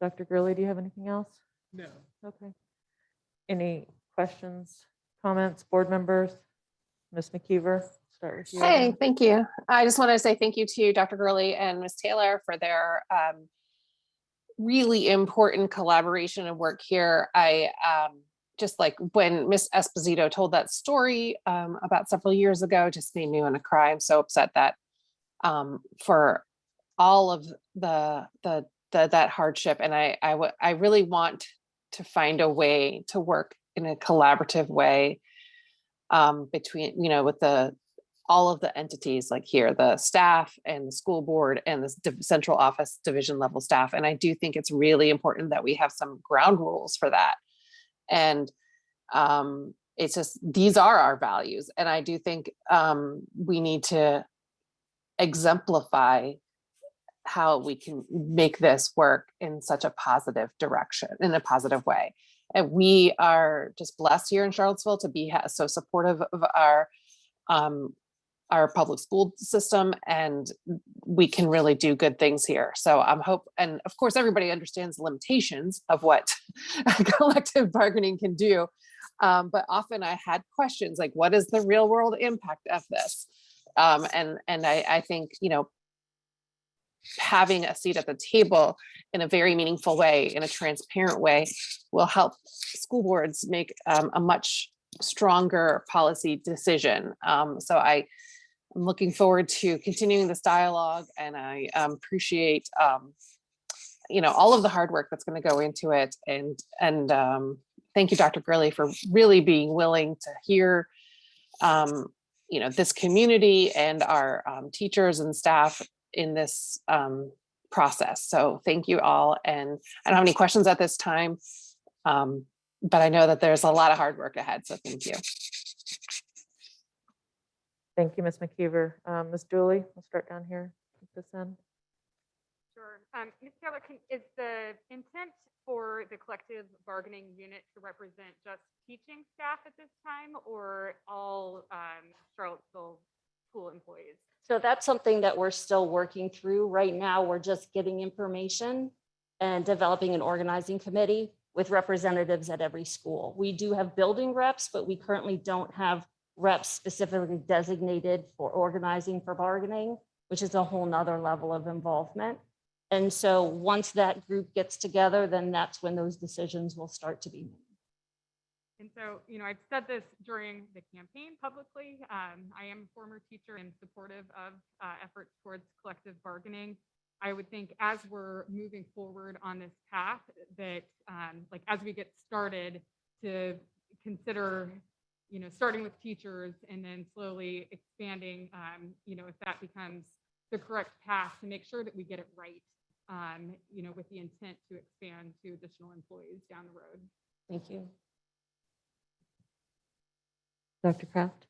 Dr. Gurley, do you have anything else? No. Okay. Any questions, comments, board members? Ms. McKeever, start with you. Hey, again. thank you. I just want to say thank you to Dr. Gurley and Ms. Taylor for their really important collaboration and work here. I just like when Ms. Esposito told that story about several years ago, just made me want to cry. I'm so upset that for all of that hardship, and I really want to find a way to work in a collaborative way between, with all of the entities like here, the staff and the school board and the central office division level staff. And I do think it's really important that we have some ground rules for that. And it's just, these are our values. And I do think we need to exemplify how we can make this work in such a positive direction, in a positive way. And we are just blessed here in Charlottesville to be so supportive of our public school system, and we can really do good things here. So I'm and of course, everybody understands the limitations of what collective bargaining can do. But often I had questions like, what is the real world impact of this? And I think, having a seat at the table in a very meaningful way, in a transparent way, will help school boards make a much stronger policy decision. So I'm looking forward to continuing this dialogue, and I appreciate all of the hard work that's going to go into it. And thank you, Dr. Gurley, for really being willing to hear this community and our teachers and staff in this process. So thank you all. And I don't have any questions at this time, but I know that there's a lot of hard work ahead. So thank you. Thank you, Ms. McKeever. Ms. Dooley, we'll start down here at this end. Sure. Ms. Taylor, is the intent for the collective bargaining unit to represent just teaching staff at this time, or all Charlottesville school employees? So that's something that we're still working through. Right now, we're just getting information and developing an organizing committee with representatives at every school. We do have building reps, but we currently don't have reps specifically designated for organizing for bargaining, which is a whole nother level of involvement. And so once that group gets together, then that's when those decisions will start to be made. And so, I've said this during the campaign publicly. I am a former teacher and supportive of efforts towards collective bargaining. I would think as we're moving forward on this path that as we get started, to consider, starting with teachers and then slowly expanding, if that becomes the correct path, to make sure that we get it right, with the intent to expand to additional employees down the road. Thank you. Dr. Kraft?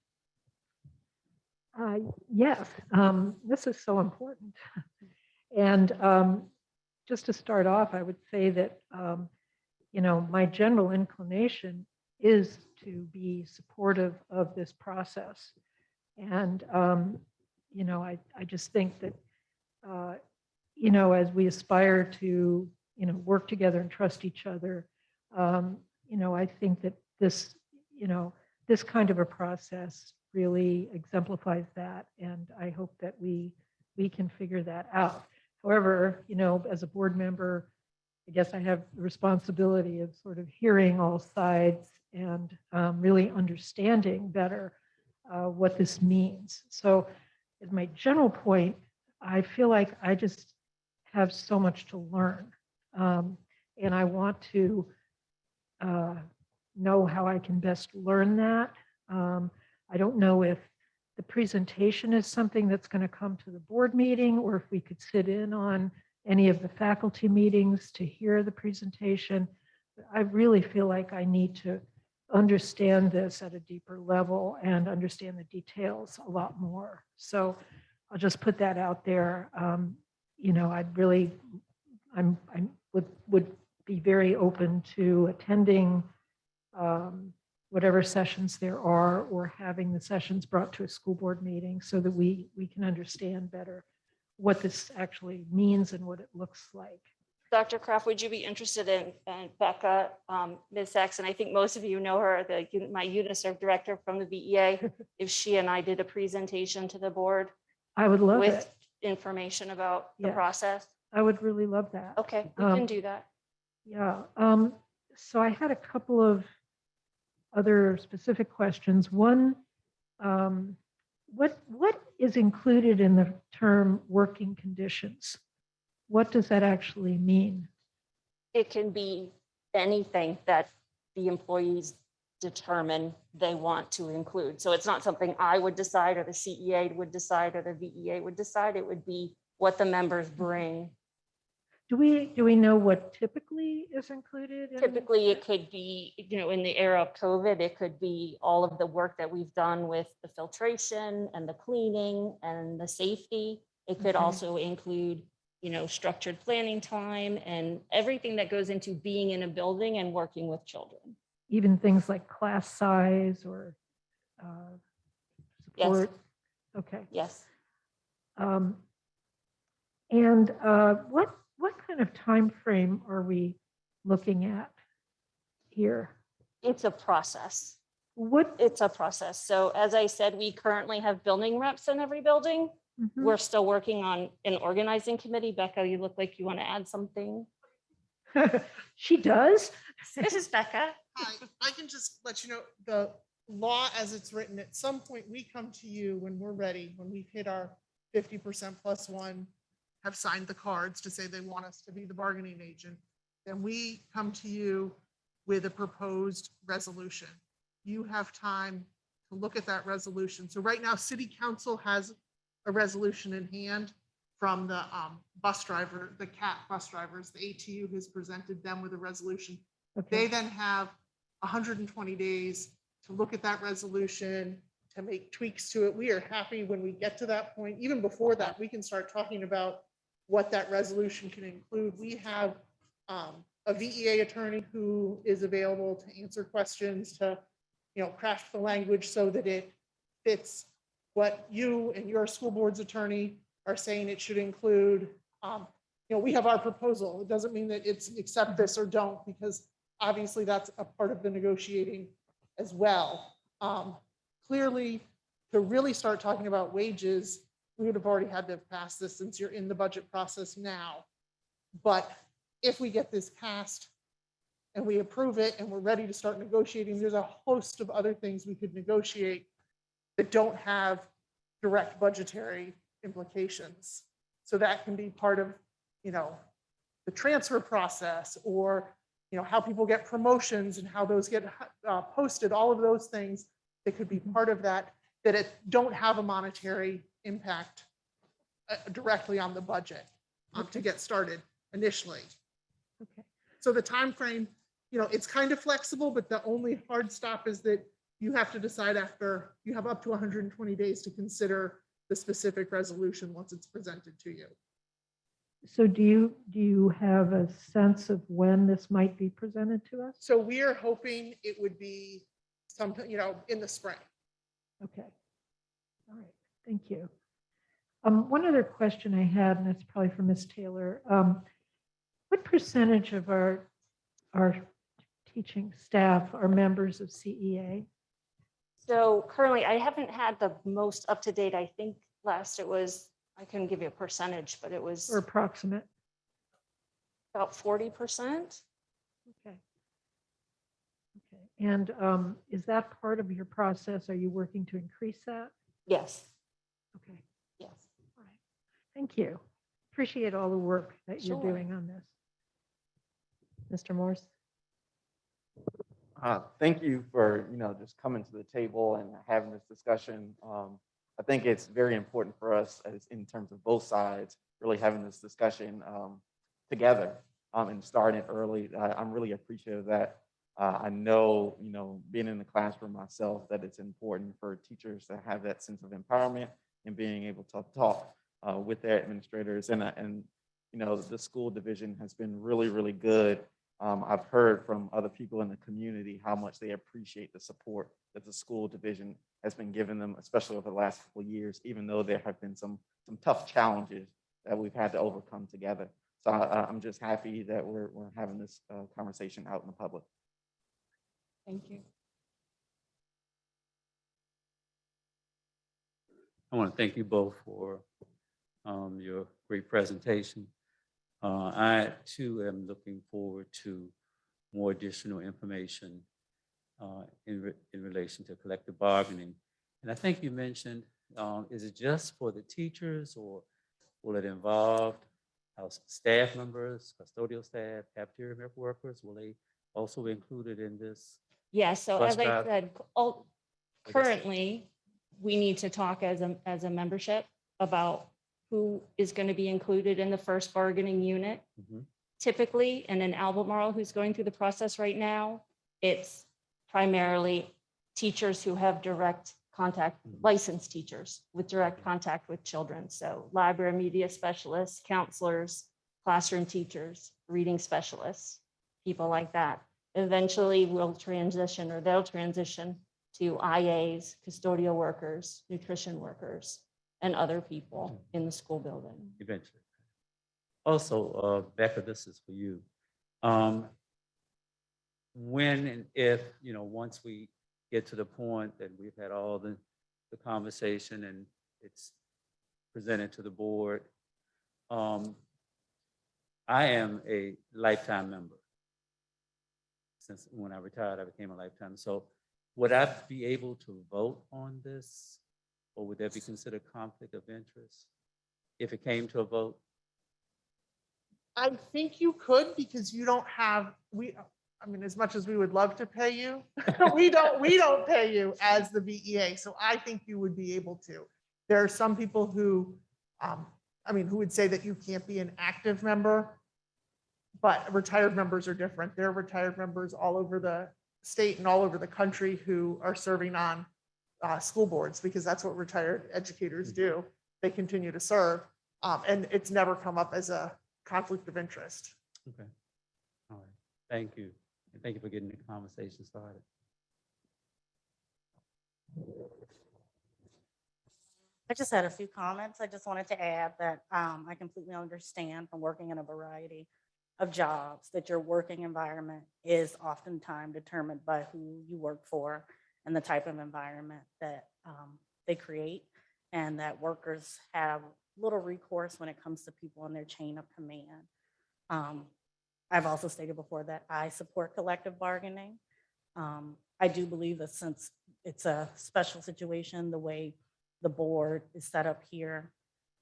Yes, this is so important. And just to start off, I would say that, my general inclination is to be supportive of this process. And, I just think that, as we aspire to, work together and trust each other, I think that this, this kind of a process really exemplifies that. And I hope that we can figure that out. However, as a board member, I guess I have the responsibility of sort of hearing all sides and really understanding better what this means. So as my general point, I feel like I just have so much to learn. And I want to know how I can best learn that. I don't know if the presentation is something that's going to come to the board meeting, or if we could sit in on any of the faculty meetings to hear the presentation. I really feel like I need to understand this at a deeper level and understand the details a lot more. So I'll just put that out there. You know, I would be very open to attending whatever sessions there are, or having the sessions brought to a school board meeting so that we can understand better what this actually means and what it looks like. Dr. Kraft, would you be interested in Becca, Ms. Saxon? I think most of you know her, my UNICEF director from the VEA. If she and I did a presentation to the board I would love with it. information about the Yeah. process. I would really love that. Okay, we can do that. Yeah. So I had a couple of other specific questions. One, what is included in the term working conditions? What does that actually mean? It can be anything that the employees determine they want to include. So it's not something I would decide, or the CEA would decide, or the VEA would decide. It would be what the members bring. Do we know what typically is included? Typically, it could be, you know, in the era of COVID, it could be all of the work that we've done with the filtration and the cleaning and the safety. It could Okay. also include, you know, structured planning time and everything that goes into being in a building and working with children. Even things like class size or Yes. support? Okay. Yes. And what kind of time frame are we looking at here? It's a process. What? It's a process. So as I said, we currently have building reps in every building. Mhm. We're still working on an organizing committee. Becca, you look like you want to add something. She does? This is Becca. Hi, I can just let you know, the law as it's written, at some point, we come to you when we're ready, when we've hit our 50% plus one, have signed the cards to say they want us to be the bargaining agent, then we come to you with a proposed resolution. You have time to look at that resolution. So right now, City Council has a resolution in hand from the bus driver, the CAT bus drivers. The ATU has presented them with a resolution. They then have 120 days to look at that resolution, to make tweaks to it. We are happy when we get to that point. Even before that, we can start talking about what that resolution can include. We have a VEA attorney who is available to answer questions, to, you know, craft the language so that it fits what you and your school board's attorney are saying it should include. You know, we have our proposal. It doesn't mean that it's accept this or don't, because obviously that's a part of the negotiating as well. Clearly, to really start talking about wages, we would have already had to have passed this, since you're in the budget process now. But if we get this passed and we approve it and we're ready to start negotiating, there's a host of other things we could negotiate that don't have direct budgetary implications. So that can be part of, you know, the transfer process, or, you know, how people get promotions and how those get posted, all of those things that could be part of that, that it don't have a monetary impact directly on the budget to get started initially. Okay. So the time frame, you know, it's kind of flexible, but the only hard stop is that you have to decide after, you have up to 120 days to consider the specific resolution once it's presented to you. So do you have a sense of when this might be presented to us? So we are hoping it would be sometime, you know, in the spring. Okay. All right. Thank you. One other question I had, and that's probably for Ms. Taylor. What percentage of our teaching staff are members of CEA? So currently, I haven't had the most up to date. I think last it was, I couldn't give you a percentage, but it was Or approximate? about 40%. Okay. Okay. And is that part of your process? Are you working to increase that? Yes. Okay. Yes. All right. Thank you. Appreciate all the work that you're Sure. doing on this. Mr. Morse? Thank you for, you know, just coming to the table and having this discussion. I think it's very important for us, as in terms of both sides, really having this discussion together and starting it early. I'm really appreciative of that. I know, you know, being in the classroom myself, that it's important for teachers to have that sense of empowerment and being able to talk with their administrators. And you know, the school division has been really, really good. I've heard from other people in the community how much they appreciate the support that the school division has been giving them, especially over the last couple of years, even though there have been some tough challenges that we've had to overcome together. So I'm just happy that we're having this conversation out in the public. Thank you. I want to thank you both for your great presentation. I too am looking forward to more additional information in relation to collective bargaining. And I think you mentioned, is it just for the teachers, or will it involve our staff members, custodial staff, cafeteria workers? Will they also be included in this? Yeah, so bus as I drive? said, currently, we need to talk as a membership about who is going to be included in the first bargaining unit. Mhm. Typically, and in Albemarle, who's going through the process right now, it's primarily teachers who have direct contact, licensed teachers with direct contact with children. So library media specialists, counselors, classroom teachers, reading specialists, people like that. Eventually we'll transition, or they'll transition to IAs, custodial workers, nutrition workers, and other people in the school building. Eventually. Also, Becca, this is for you. When and if, you know, once we get to the point that we've had all the conversation and it's presented to the board, I am a lifetime member. Since when I retired, I became a lifetime. So would I be able to vote on this, or would that be considered conflict of interest if it came to a vote? I think you could, because you don't have, I mean, as much as we would love to pay you, we don't pay you as the VEA. So I think you would be able to. There are some people who, I mean, who would say that you can't be an active member, but retired members are different. There are retired members all over the state and all over the country who are serving on school boards, because that's what retired educators do. They continue to serve, and it's never come up as a conflict of interest. Okay. All right. Thank you. And thank you for getting the conversation started. I just had a few comments. I just wanted to add that I completely understand from working in a variety of jobs that your working environment is oftentimes determined by who you work for and the type of environment that they create, and that workers have little recourse when it comes to people in their chain of command. I've also stated before that I support collective bargaining. I do believe that since it's a special situation, the way the board is set up here,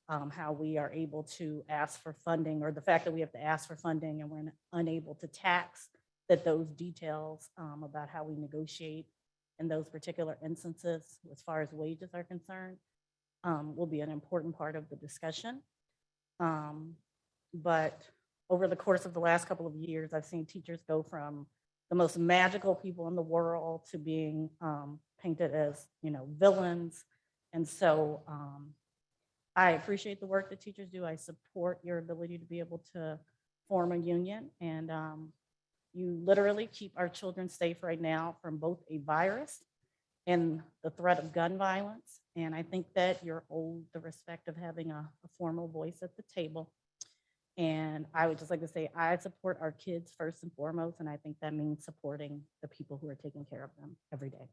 how we are able to ask for funding, or the fact that we have to ask for funding and we're unable to tax, that those details about how we negotiate in those particular instances as far as wages are concerned will be an important part of the discussion. But over the course of the last couple of years, I've seen teachers go from the most magical people in the world to being painted as, you know, villains. And so I appreciate the work that teachers do. I support your ability to be able to form a union, and you literally keep our children safe right now from both a virus and the threat of gun violence. And I think that you're owed the respect of having a formal voice at the table. And I would just like to say, I support our kids first and foremost, and I think that means supporting the people who are taking care of them every day.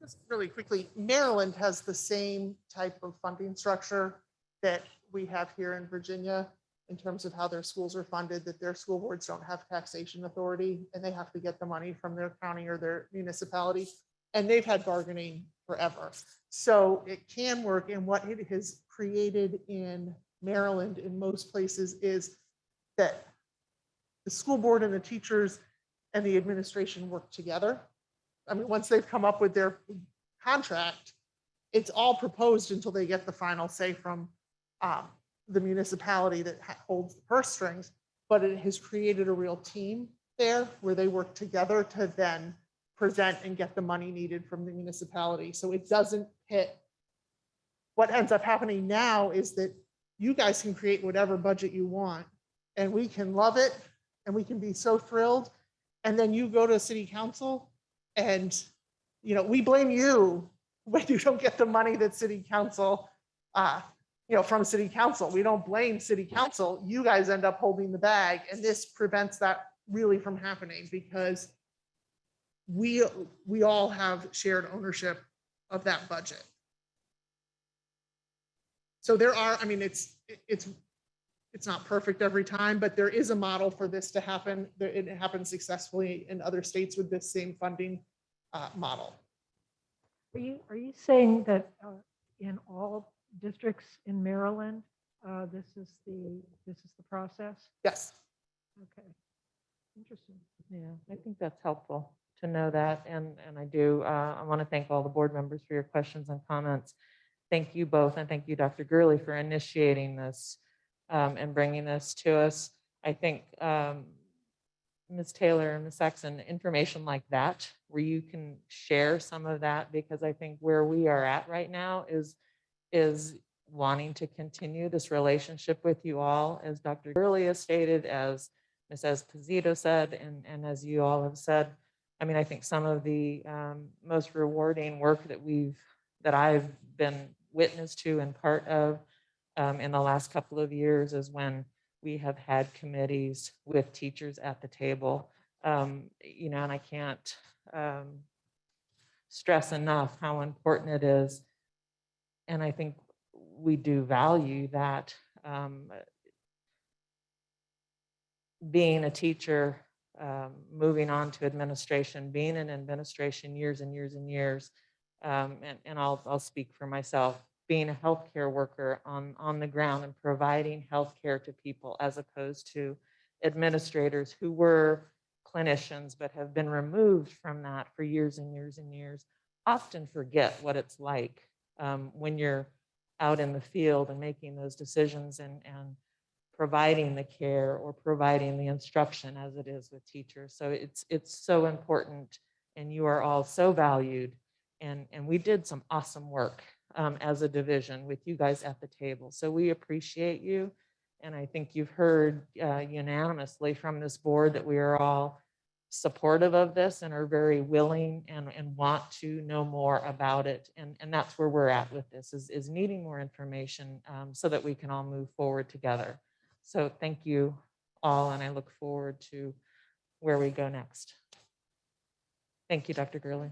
Just really quickly, Maryland has the same type of funding structure that we have here in Virginia in terms of how their schools are funded, that their school boards don't have taxation authority and they have to get the money from their county or their municipality. And they've had bargaining forever. So it can work. And what it has created in Maryland in most places is that the school board and the teachers and the administration work together. I mean, once they've come up with their contract, it's all proposed until they get the final say from the municipality that holds the purse strings. But it has created a real team there where they work together to then present and get the money needed from the municipality. So it doesn't hit. What ends up happening now is that you guys can create whatever budget you want and we can love it and we can be so thrilled. And then you go to city council and, you know, we blame you when you don't get the money that city council, from city council. We don't blame city council. You guys end up holding the bag, and this prevents that really from happening because we all have shared ownership of that budget. So there are, I mean, it's not perfect every time, but there is a model for this to happen. It happens successfully in other states with this same funding model. Are you saying that in all districts in Maryland, this is the process? Yes. Okay. Interesting. Yeah, I think that's helpful to know that. And I do, I want to thank all the board members for your questions and comments. Thank you both. And thank you, Dr. Gurley, for initiating this and bringing this to us. I think Ms. Taylor and Ms. Saxon, information like that, where you can share some of that, because I think where we are at right now is wanting to continue this relationship with you all, as Dr. Gurley has stated, as Ms. Esposito said, and as you all have said. I mean, I think some of the most rewarding work that I've been witness to and part of in the last couple of years is when we have had committees with teachers at the table, and I can't stress enough how important it is. And I think we do value that being a teacher, moving on to administration, being in administration years and years and years, and I'll speak for myself, being a healthcare worker on the ground and providing healthcare to people, as opposed to administrators who were clinicians but have been removed from that for years and years and years, often forget what it's like when you're out in the field and making those decisions and providing the care or providing the instruction as it is with teachers. So it's so important, and you are all so valued. And we did some awesome work as a division with you guys at the table. So we appreciate you. And I think you've heard unanimously from this board that we are all supportive of this and are very willing and want to know more about it. And that's where we're at with this, is needing more information so that we can all move forward together. So thank you all, and I look forward to where we go next. Thank you, Dr. Gurley.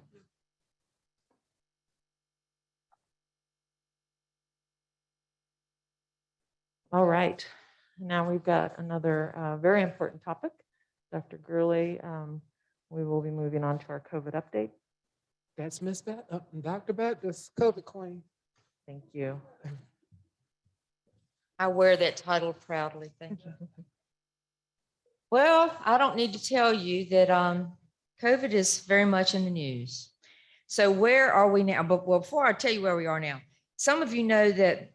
All right, now we've got another very important topic. Dr. Gurley, we will be moving on to our COVID update. That's Ms. Bat, Dr. Bat, this COVID queen. Thank you. I wear that title proudly. Thank you. Well, I don't need to tell you that COVID is very much in the news. So where are we now? But before I tell you where we are now, some of you know that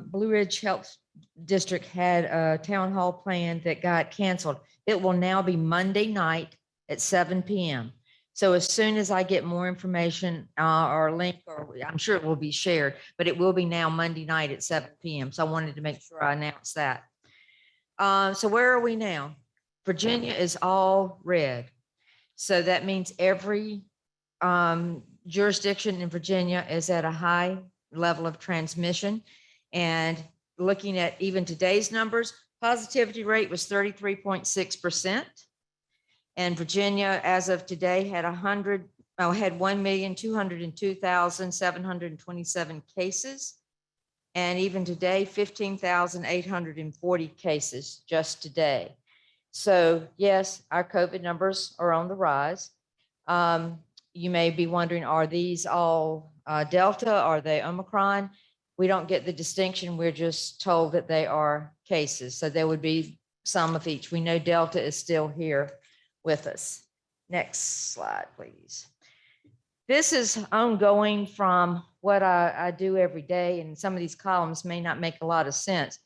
Blue Ridge Health District had a town hall plan that got canceled. It will now be Monday night at 7 p.m. So as soon as I get more information or a link, or I'm sure it will be shared, but it will be now Monday night at 7 p.m. So I wanted to make sure I announced that. So where are we now? Virginia is all red. So that means every jurisdiction in Virginia is at a high level of transmission. And looking at even today's numbers, positivity rate was 33.6%. And Virginia, as of today, had 1,202,727 cases. And even today, 15,840 cases just today. So yes, our COVID numbers are on the rise. You may be wondering, are these all Delta? Are they Omicron? We don't get the distinction. We're just told that they are cases. So there would be some of each. We know Delta is still here with us. Next slide, please. This is ongoing from what I do every day, and some of these columns may not make a lot of sense,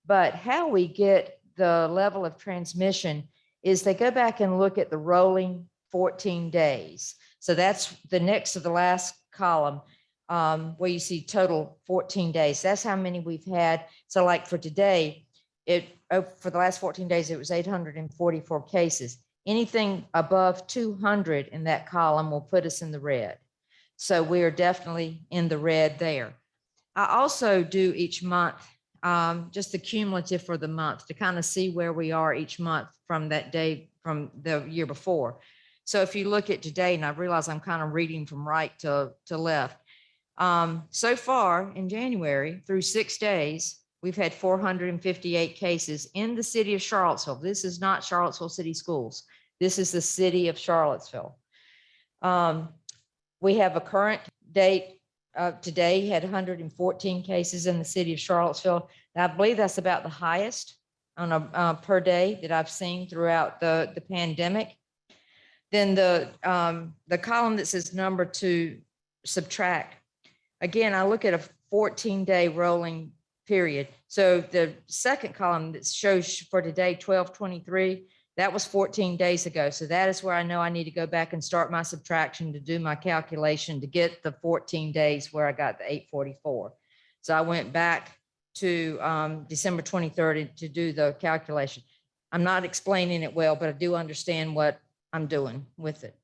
but how we get the level of transmission is they go back and look at the rolling 14 days. So that's the next to the last column, where you see total 14 days. That's how many we've had. So like for today, for the last 14 days, it was 844 cases. Anything above 200 in that column will put us in the red. So we are definitely in the red there. I also do each month, just the cumulative for the month to kind of see where we are each month from that day from the year before. So if you look at today, and I realize I'm kind of reading from right to left. So far in January, through 6 days, we've had 458 cases in the city of Charlottesville. This is not Charlottesville City Schools. This is the city of Charlottesville. We have a current date today had 114 cases in the city of Charlottesville. I believe that's about the highest on a per day that I've seen throughout the pandemic. Then the column that says number to subtract. Again, I look at a 14-day rolling period. So the second column that shows for today, 12/23, that was 14 days ago. So that is where I know I need to go back and start my subtraction to do my calculation to get the 14 days where I got the 844. So I went back to December 23rd to do the calculation. I'm not explaining it well, but I do understand what I'm doing with it.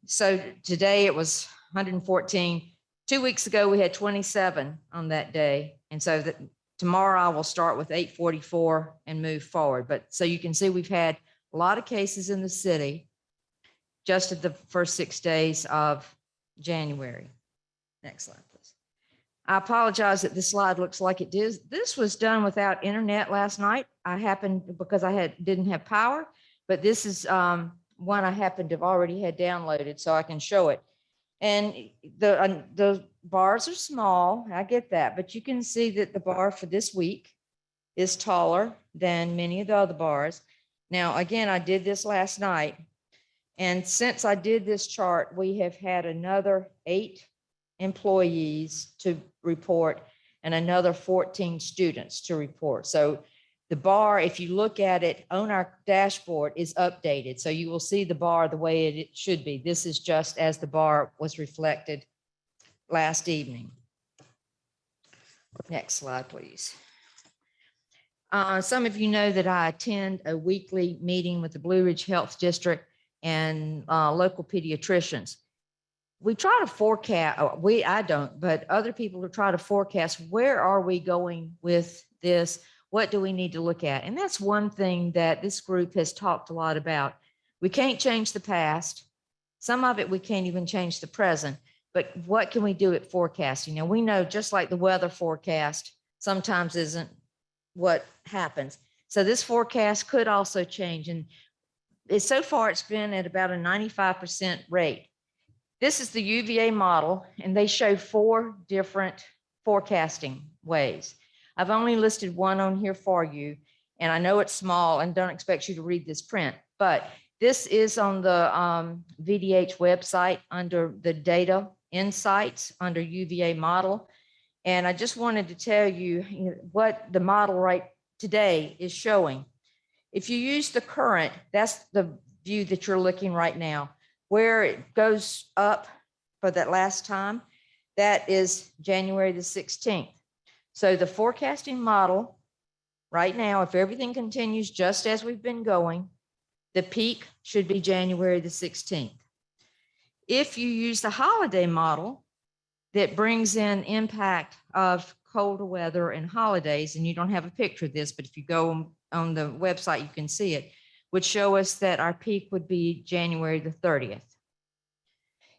So today it was 114. 2 weeks ago, we had 27 on that day. And so that tomorrow I will start with 844 and move forward. But so you can see we've had a lot of cases in the city just at the first 6 days of January. Next slide, please. I apologize that this slide looks like it does. This was done without internet last night. I happened because I didn't have power, but this is one I happened to have already had downloaded so I can show it. And the bars are small, I get that, but you can see that the bar for this week is taller than many of the other bars. Now, again, I did this last night. And since I did this chart, we have had another 8 employees to report and another 14 students to report. So the bar, if you look at it on our dashboard, is updated. So you will see the bar the way it should be. This is just as the bar was reflected last evening. Next slide, please. Some of you know that I attend a weekly meeting with the Blue Ridge Health District and local pediatricians. We try to forecast, I don't, but other people try to forecast, where are we going with this? What do we need to look at? And that's one thing that this group has talked a lot about. We can't change the past. Some of it, we can't even change the present, but what can we do at forecasting? Now, we know just like the weather forecast sometimes isn't what happens. So this forecast could also change. And so far, it's been at about a 95% rate. This is the UVA model, and they show 4 different forecasting ways. I've only listed one on here for you, and I know it's small and don't expect you to read this print, but this is on the VDH website under the data insights under UVA model. And I just wanted to tell you what the model right today is showing. If you use the current, that's the view that you're looking right now, where it goes up for that last time, that is January the 16th. So the forecasting model right now, if everything continues just as we've been going, the peak should be January the 16th. If you use the holiday model that brings in impact of colder weather and holidays, and you don't have a picture of this, but if you go on the website, you can see it, would show us that our peak would be January the 30th.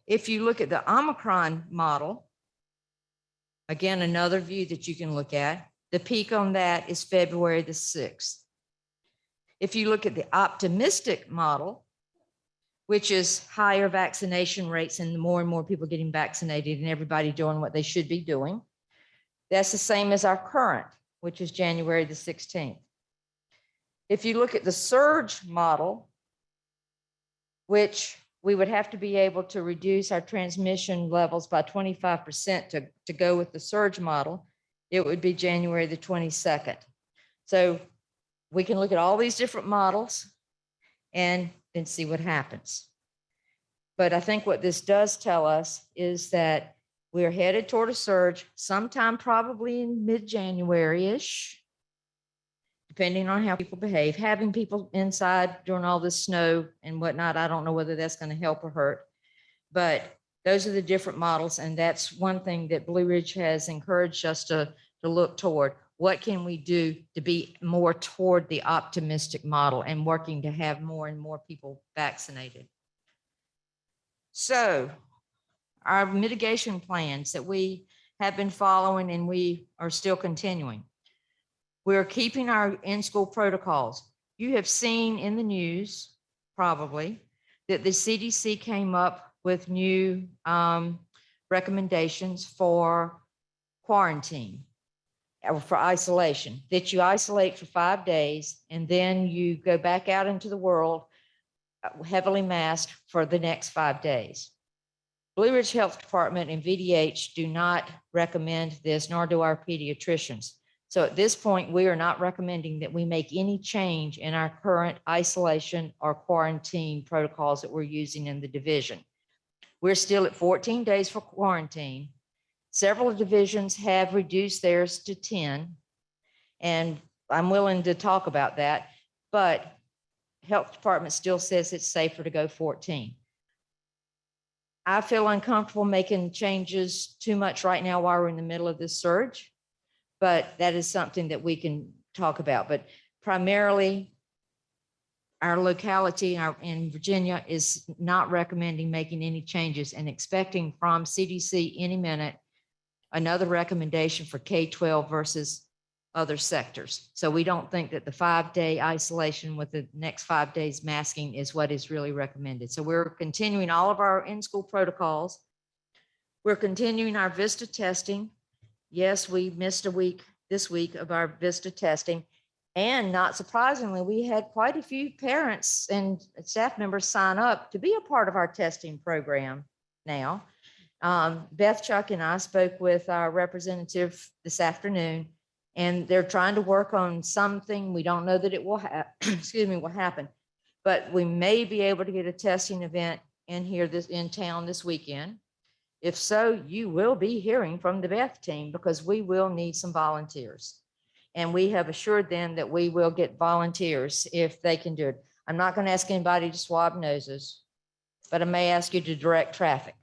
If you look at the Omicron model, again, another view that you can look at, the peak on that is February the 6th. If you look at the optimistic model, which is higher vaccination rates and more people getting vaccinated and everybody doing what they should be doing, that's the same as our current, which is January the 16th. If you look at the surge model, which we would have to be able to reduce our transmission levels by 25% to go with the surge model, it would be January the 22nd. So we can look at all these different models and then see what happens. But I think what this does tell us is that we're headed toward a surge sometime probably in mid-January-ish, depending on how people behave. Having people inside during all this snow and whatnot, I don't know whether that's going to help or hurt. But those are the different models. And that's one thing that Blue Ridge has encouraged us to look toward. What can we do to be more toward the optimistic model and working to have more and more people vaccinated? So our mitigation plans that we have been following and we are still continuing. We're keeping our in-school protocols. You have seen in the news probably that the CDC came up with new recommendations for quarantine or for isolation, that you isolate for 5 days and then you go back out into the world heavily masked for the next 5 days. Blue Ridge Health Department and VDH do not recommend this, nor do our pediatricians. So at this point, we are not recommending that we make any change in our current isolation or quarantine protocols that we're using in the division. We're still at 14 days for quarantine. Several divisions have reduced theirs to 10, and I'm willing to talk about that, but Health Department still says it's safer to go 14. I feel uncomfortable making changes too much right now while we're in the middle of this surge, but that is something that we can talk about. But primarily, our locality in Virginia is not recommending making any changes and expecting from CDC any minute another recommendation for K-12 versus other sectors. So we don't think that the 5-day isolation with the next 5 days masking is what is really recommended. So we're continuing all of our in-school protocols. We're continuing our VISTA testing. Yes, we missed a week this week of our VISTA testing. And not surprisingly, we had quite a few parents and staff members sign up to be a part of our testing program now. Beth Chuck and I spoke with our representative this afternoon, and they're trying to work on something. We don't know that it will will happen, but we may be able to get a testing event in here in town this weekend. If so, you will be hearing from the Beth team because we will need some volunteers. And we have assured them that we will get volunteers if they can do it. I'm not going to ask anybody to swab noses, but I may ask you to direct traffic.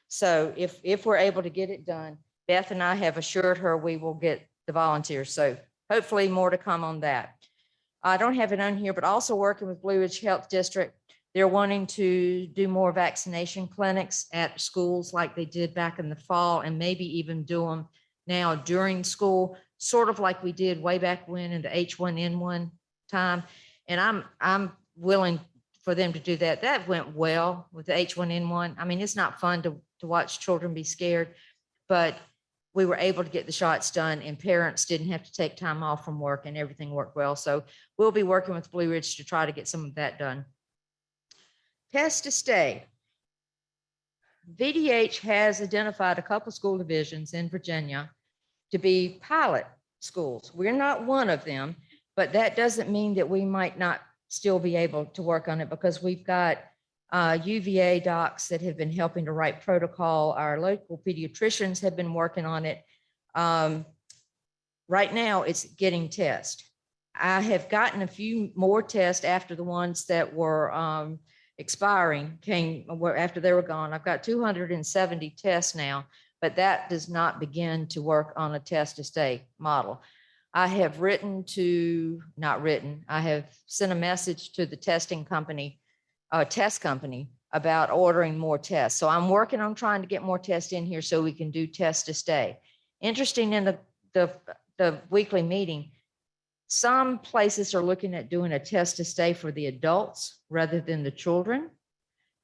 So if we're able to get it done, Beth and I have assured her we will get the volunteers. So hopefully more to come on that. I don't have it on here, but also working with Blue Ridge Health District, they're wanting to do more vaccination clinics at schools like they did back in the fall, and maybe even do them now during school, sort of like we did way back when in the H1N1 time. And I'm willing for them to do that. That went well with the H1N1. I mean, it's not fun to watch children be scared, but we were able to get the shots done and parents didn't have to take time off from work and everything worked well. So we'll be working with Blue Ridge to try to get some of that done. Test to stay. VDH has identified a couple school divisions in Virginia to be pilot schools. We're not one of them, but that doesn't mean that we might not still be able to work on it because we've got UVA docs that have been helping to write protocol. Our local pediatricians have been working on it. Right now it's getting tests. I have gotten a few more tests after the ones that were expiring after they were gone. I've got 270 tests now, but that does not begin to work on a test to stay model. I have I have sent a message to the testing company, test company, about ordering more tests. So I'm working on trying to get more tests in here so we can do test to stay. Interesting, in the weekly meeting, some places are looking at doing a test to stay for the adults rather than the children,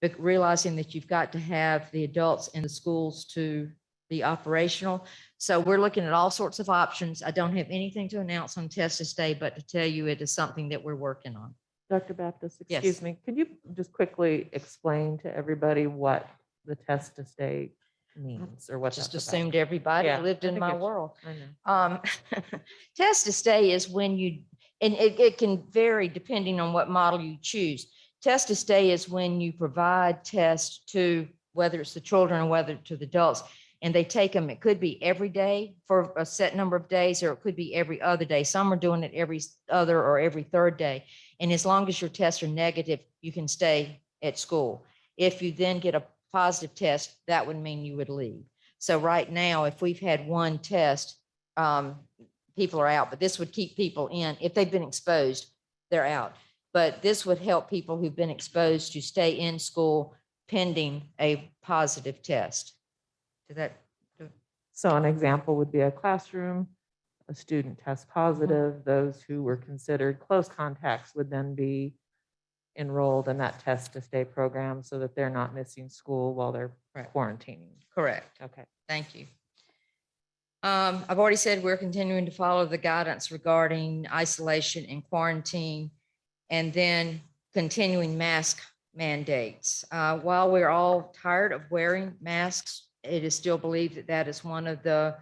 but realizing that you've got to have the adults in the schools to be operational. So we're looking at all sorts of options. I don't have anything to announce on test to stay, but to tell you it is something that we're working on. Dr. Baptist, Yes. excuse me, could you just quickly explain to everybody what the test to stay means or what Just that's assumed about? everybody Yeah, lived I in think my it's- world. I know. Test to stay is when you, and it can vary depending on what model you choose. test to stay is when you provide tests to, whether it's the children or whether to the adults, and they take them. It could be every day for a set number of days, or it could be every other day. Some are doing it every other or every third day. And as long as your tests are negative, you can stay at school. If you then get a positive test, that would mean you would leave. So right now, if we've had one test, people are out, but this would keep people in. If they've been exposed, they're out. But this would help people who've been exposed to stay in school pending a positive test. Did that? So an example would be a classroom, a student tests positive, those who were considered close contacts would then be enrolled in that test to stay program so that they're not missing school while they're quarantining. Correct. Okay. Thank you. I've already said we're continuing to follow the guidance regarding isolation and quarantine, and then continuing mask mandates. While we're all tired of wearing masks, it is still believed that that is one of the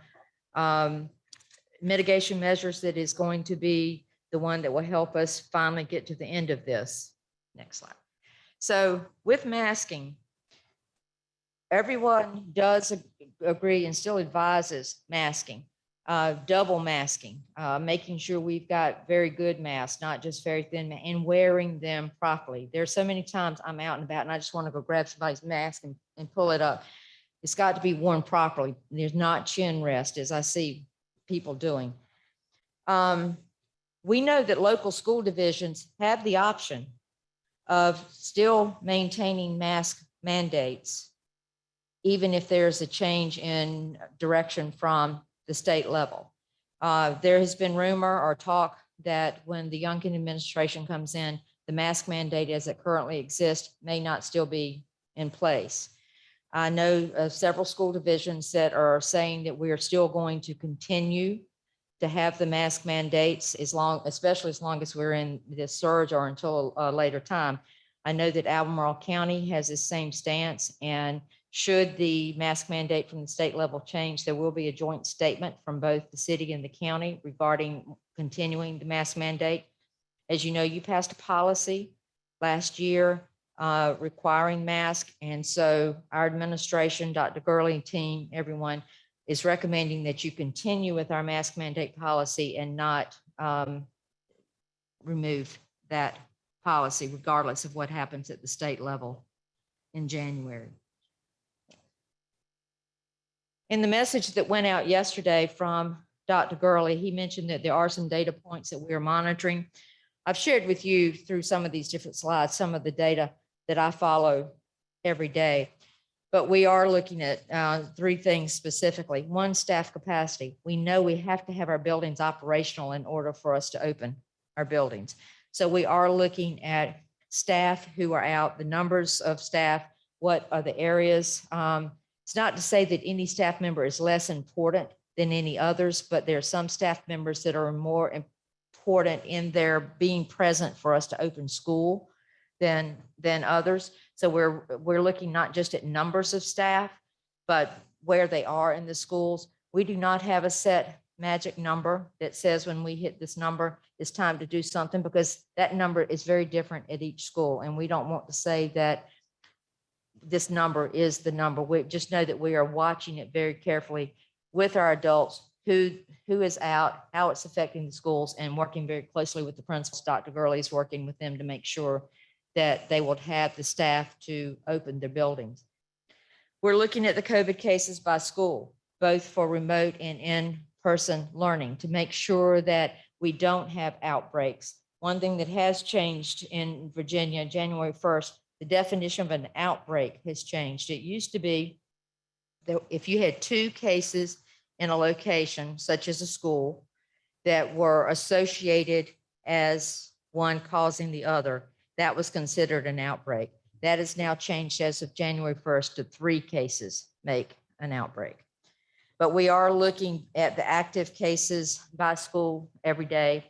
mitigation measures that is going to be the one that will help us finally get to the end of this. Next slide. So with masking, everyone does agree and still advises masking, double masking, making sure we've got very good masks, not just very thin, and wearing them properly. There's so many times I'm out and about and I just want to go grab somebody's mask and pull it up. It's got to be worn properly. There's not chin rest, as I see people doing. We know that local school divisions have the option of still maintaining mask mandates, even if there's a change in direction from the state level. There has been rumor or talk that when the Youngkin administration comes in, the mask mandate as it currently exists may not still be in place. I know several school divisions that are saying that we are still going to continue to have the mask mandates especially as long as we're in this surge or until a later time. I know that Albemarle County has the same stance, and should the mask mandate from the state level change, there will be a joint statement from both the city and the county regarding continuing the mask mandate. As you know, you passed a policy last year requiring masks, and so our administration, Dr. Gurley team, everyone is recommending that you continue with our mask mandate policy and not remove that policy, regardless of what happens at the state level in January. In the message that went out yesterday from Dr. Gurley, he mentioned that there are some data points that we are monitoring. I've shared with you through some of these different slides, some of the data that I follow every day. But we are looking at three things specifically. One, staff capacity. We know we have to have our buildings operational in order for us to open our buildings. So we are looking at staff who are out, the numbers of staff, what are the areas. It's not to say that any staff member is less important than any others, but there are some staff members that are more important in their being present for us to open school than others. So we're looking not just at numbers of staff, but where they are in the schools. We do not have a set magic number that says when we hit this number, it's time to do something, because that number is very different at each school. And we don't want to say that this number is the number. We just know that we are watching it very carefully with our adults, who is out, how it's affecting the schools, and working very closely with the principals. Dr. Gurley is working with them to make sure that they will have the staff to open their buildings. We're looking at the COVID cases by school, both for remote and in-person learning, to make sure that we don't have outbreaks. One thing that has changed in Virginia, January 1st, the definition of an outbreak has changed. It used to be that if you had 2 cases in a location, such as a school, that were associated as one causing the other, that was considered an outbreak. That is now changed as of January 1st to 3 cases make an outbreak. But we are looking at the active cases by school every day.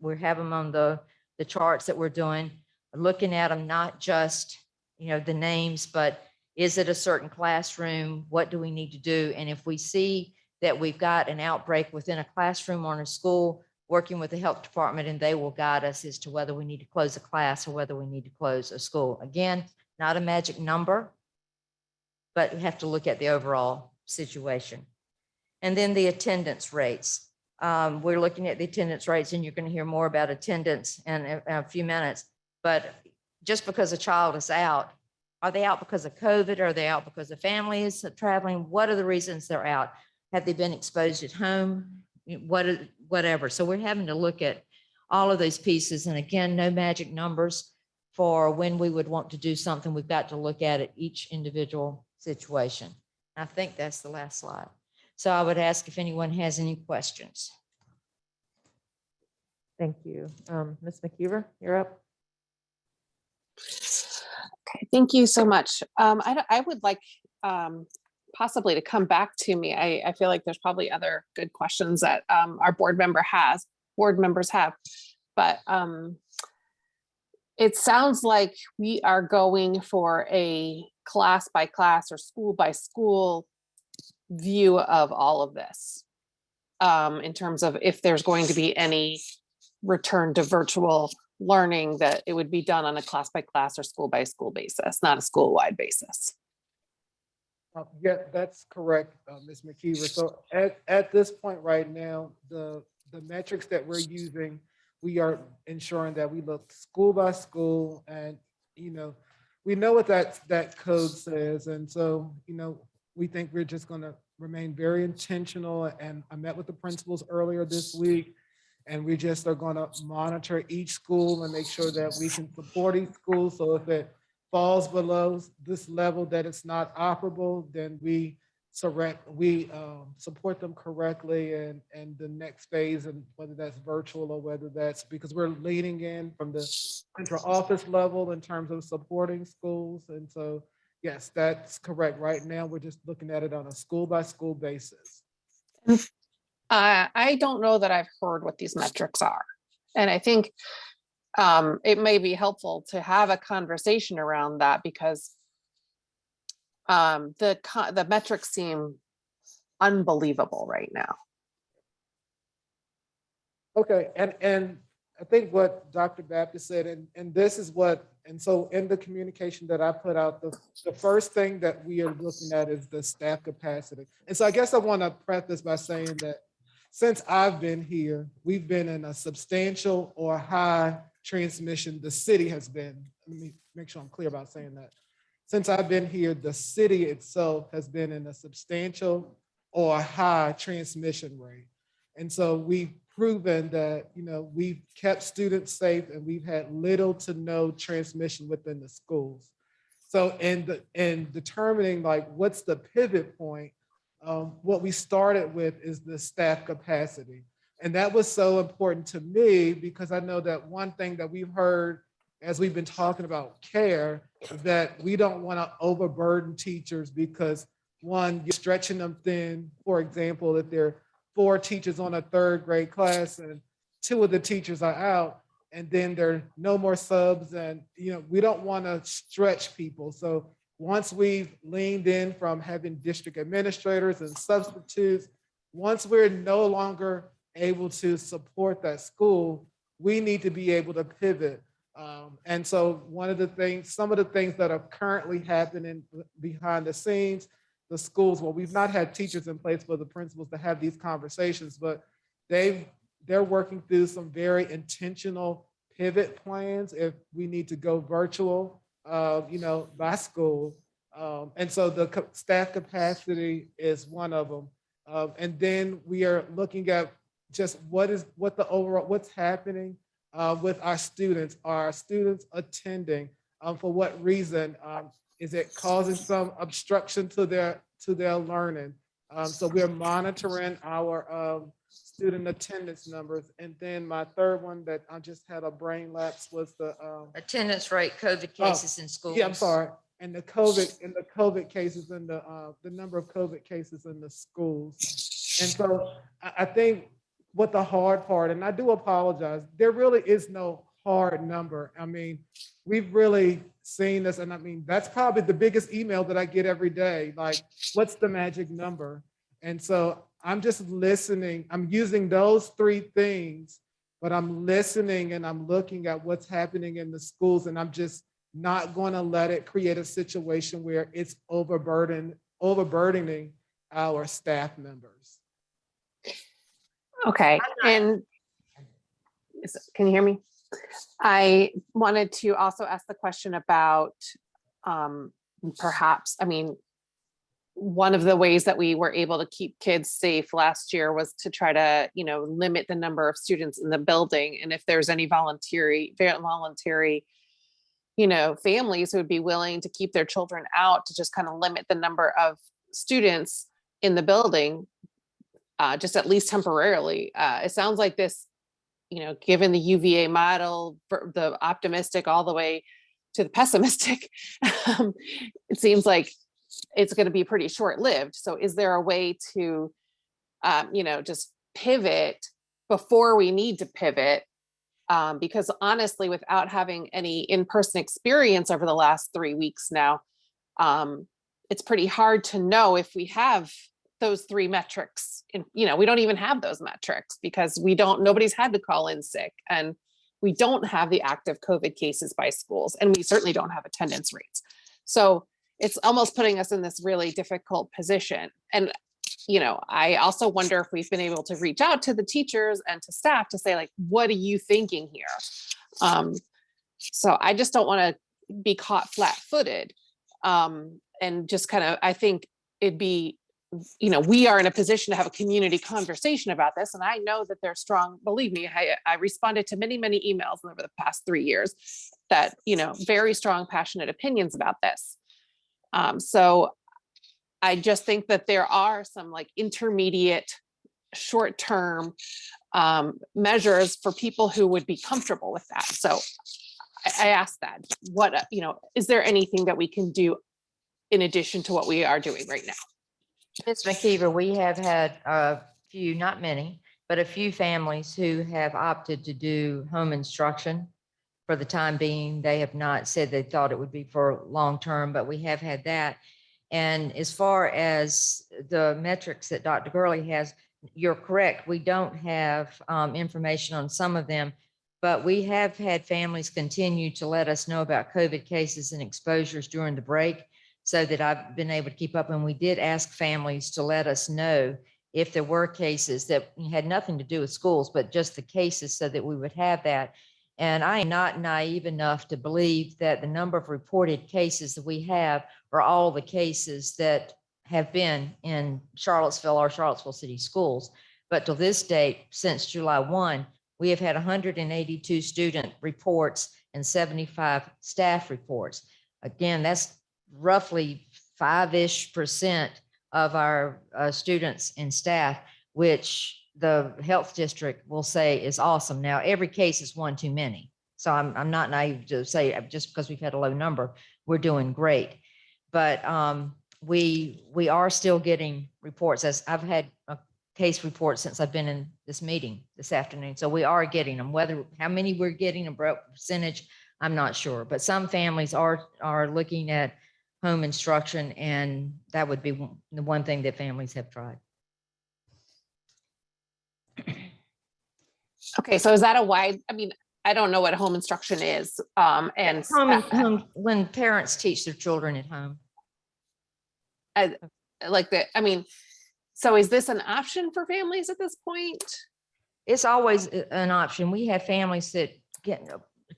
We have them on the charts that we're doing, looking at them, not just, the names, but is it a certain classroom? What do we need to do? And if we see that we've got an outbreak within a classroom or in a school, working with the health department, and they will guide us as to whether we need to close a class or whether we need to close a school. Again, not a magic number, but we have to look at the overall situation. And then the attendance rates. We're looking at the attendance rates, and you're going to hear more about attendance in a few minutes. But just because a child is out, are they out because of COVID? Are they out because the family is traveling? What are the reasons they're out? Have they been exposed at home? Whatever. So we're having to look at all of those pieces. And again, no magic numbers for when we would want to do something. We've got to look at it, each individual situation. I think that's the last slide. So I would ask if anyone has any questions. Thank you. Ms. McKeever, you're up. Okay, thank you so much. I would like possibly to come back to me. I feel like there's probably other good questions that our board members have, but it sounds like we are going for a class by class or school by school view of all of this, in terms of if there's going to be any return to virtual learning, that it would be done on a class by class or school by school basis, not a school-wide basis. Yeah, that's correct, Ms. McKeever. So at this point right now, the metrics that we're using, we are ensuring that we look school by school, and we know what that code says, and so we think we're just going to remain very intentional. And I met with the principals earlier this week, and we just are going to monitor each school and make sure that we can support each school. So if it falls below this level that it's not operable, then we support them correctly, and the next phase, and whether that's virtual or whether that's, because we're leaning in from the central office level in terms of supporting schools. And so, yes, that's correct. Right now, we're just looking at it on a school by school basis. I don't know that I've heard what these metrics are. And I think it may be helpful to have a conversation around that, because the metrics seem unbelievable right now. Okay, and I think what Dr. Baptist said, and this is what, and so in the communication that I put out, the first thing that we are looking at is the staff capacity. And so I guess I want to preface by saying that since I've been here, we've been in a substantial or high transmission. The city has been, let me make sure I'm clear about saying that. Since I've been here, the city itself has been in a substantial or high transmission rate. And so we've proven that, we've kept students safe, and we've had little to no transmission within the schools. So in determining what's the pivot point, what we started with is the staff capacity. And that was so important to me, because I know that one thing that we've heard as we've been talking about care is that we don't want to overburden teachers, because one, you're stretching them thin. For example, if there are 4 teachers on a 3rd grade class and 2 of the teachers are out, and then there are no more subs, and we don't want to stretch people. So once we've leaned in from having district administrators and substitutes, once we're no longer able to support that school, we need to be able to pivot. And so some of the things that are currently happening behind the scenes, the schools, well, we've not had teachers in place for the principals to have these conversations, but they're working through some very intentional pivot plans if we need to go virtual, by school. And so the staff capacity is one of them. And then we are looking at just what's happening with our students. Are our students attending? For what reason? Is it causing some obstruction to their learning? So we're monitoring our student attendance numbers. And then my third one that I just had a brain lapse was the Attendance rate, COVID cases in schools. Yeah, I'm sorry. And the COVID cases and the number of COVID cases in the schools. And so I think what the hard part, and I do apologize, there really is no hard number. I mean, we've really seen this, and I mean, that's probably the biggest email that I get every day. Like, what's the magic number? And so I'm just listening. I'm using those 3 things but I'm listening and I'm looking at what's happening in the schools, and I'm just not going to let it create a situation where it's overburdening our staff members. Okay, and can you hear me? I wanted to also ask the question about perhaps, I mean, one of the ways that we were able to keep kids safe last year was to try to, limit the number of students in the building. And if there's any voluntary, families who would be willing to keep their children out to just kind of limit the number of students in the building, just at least temporarily. It sounds like this, given the UVA model, the optimistic all the way to the pessimistic, it seems like it's going to be pretty short-lived. So is there a way to, just pivot before we need to pivot? Because honestly, without having any in-person experience over the last 3 weeks now, it's pretty hard to know if we have those 3 metrics. We don't even have those metrics because nobody's had to call in sick, and we don't have the active COVID cases by schools, and we certainly don't have attendance rates. So it's almost putting us in this really difficult position. And, I also wonder if we've been able to reach out to the teachers and to staff to say, like, what are you thinking here? So I just don't want to be caught flat-footed. And just kind of, I think it'd be, we are in a position to have a community conversation about this. And I know that they're strong, believe me, I responded to many, many emails over the past 3 years that, very strong, passionate opinions about this. So I just think that there are some like intermediate short-term measures for people who would be comfortable with that. So I asked that, what, is there anything that we can do in addition to what we are doing right now? Ms. McKeever, we have had a few, not many, but a few families who have opted to do home instruction for the time being. They have not said they thought it would be for long term, but we have had that. And as far as the metrics that Dr. Gurley has, you're correct. We don't have information on some of them, but we have had families continue to let us know about COVID cases and exposures during the break, so that I've been able to keep up. And we did ask families to let us know if there were cases that had nothing to do with schools, but just the cases, so that we would have that. And I am not naive enough to believe that the number of reported cases that we have are all the cases that have been in Charlottesville or Charlottesville City Schools. But to this date, since July 1, we have had 182 student reports and 75 staff reports. Again, that's roughly 5-ish% of our students and staff, which the health district will say is awesome. Now, every case is one too many. So I'm not naive to say just because we've had a low number, we're doing great. But we are still getting reports. As I've had a case report since I've been in this meeting this afternoon. So we are getting them. How many we're getting, a percentage, I'm not sure. But some families are looking at home instruction, and that would be the one thing that families have tried. Okay, so is that a wide, I don't know what home instruction is. And when parents teach their children at home. So is this an option for families at this point? It's always an option. We have families that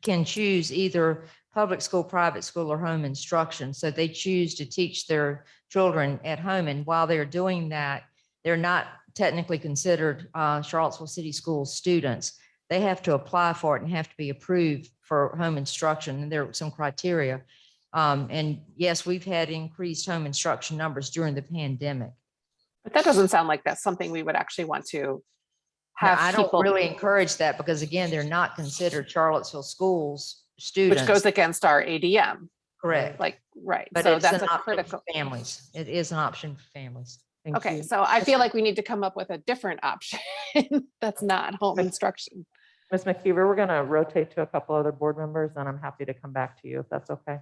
can choose either public school, private school, or home instruction. So they choose to teach their children at home. And while they're doing that, they're not technically considered Charlottesville City Schools students. They have to apply for it and have to be approved for home instruction. And there are some criteria. And yes, we've had increased home instruction numbers during the pandemic. But that doesn't sound like that's something we would actually want to have. Now, I don't really encourage that, because again, they're not considered Charlottesville Schools students. Which goes against our ADM. Correct. Right. But so it's that's an a option critical for families. It is an option for families. Okay, so I feel like we need to come up with a different option that's not home instruction. Ms. McKeever, we're going to rotate to a couple other board members, and I'm happy to come back to you if that's okay.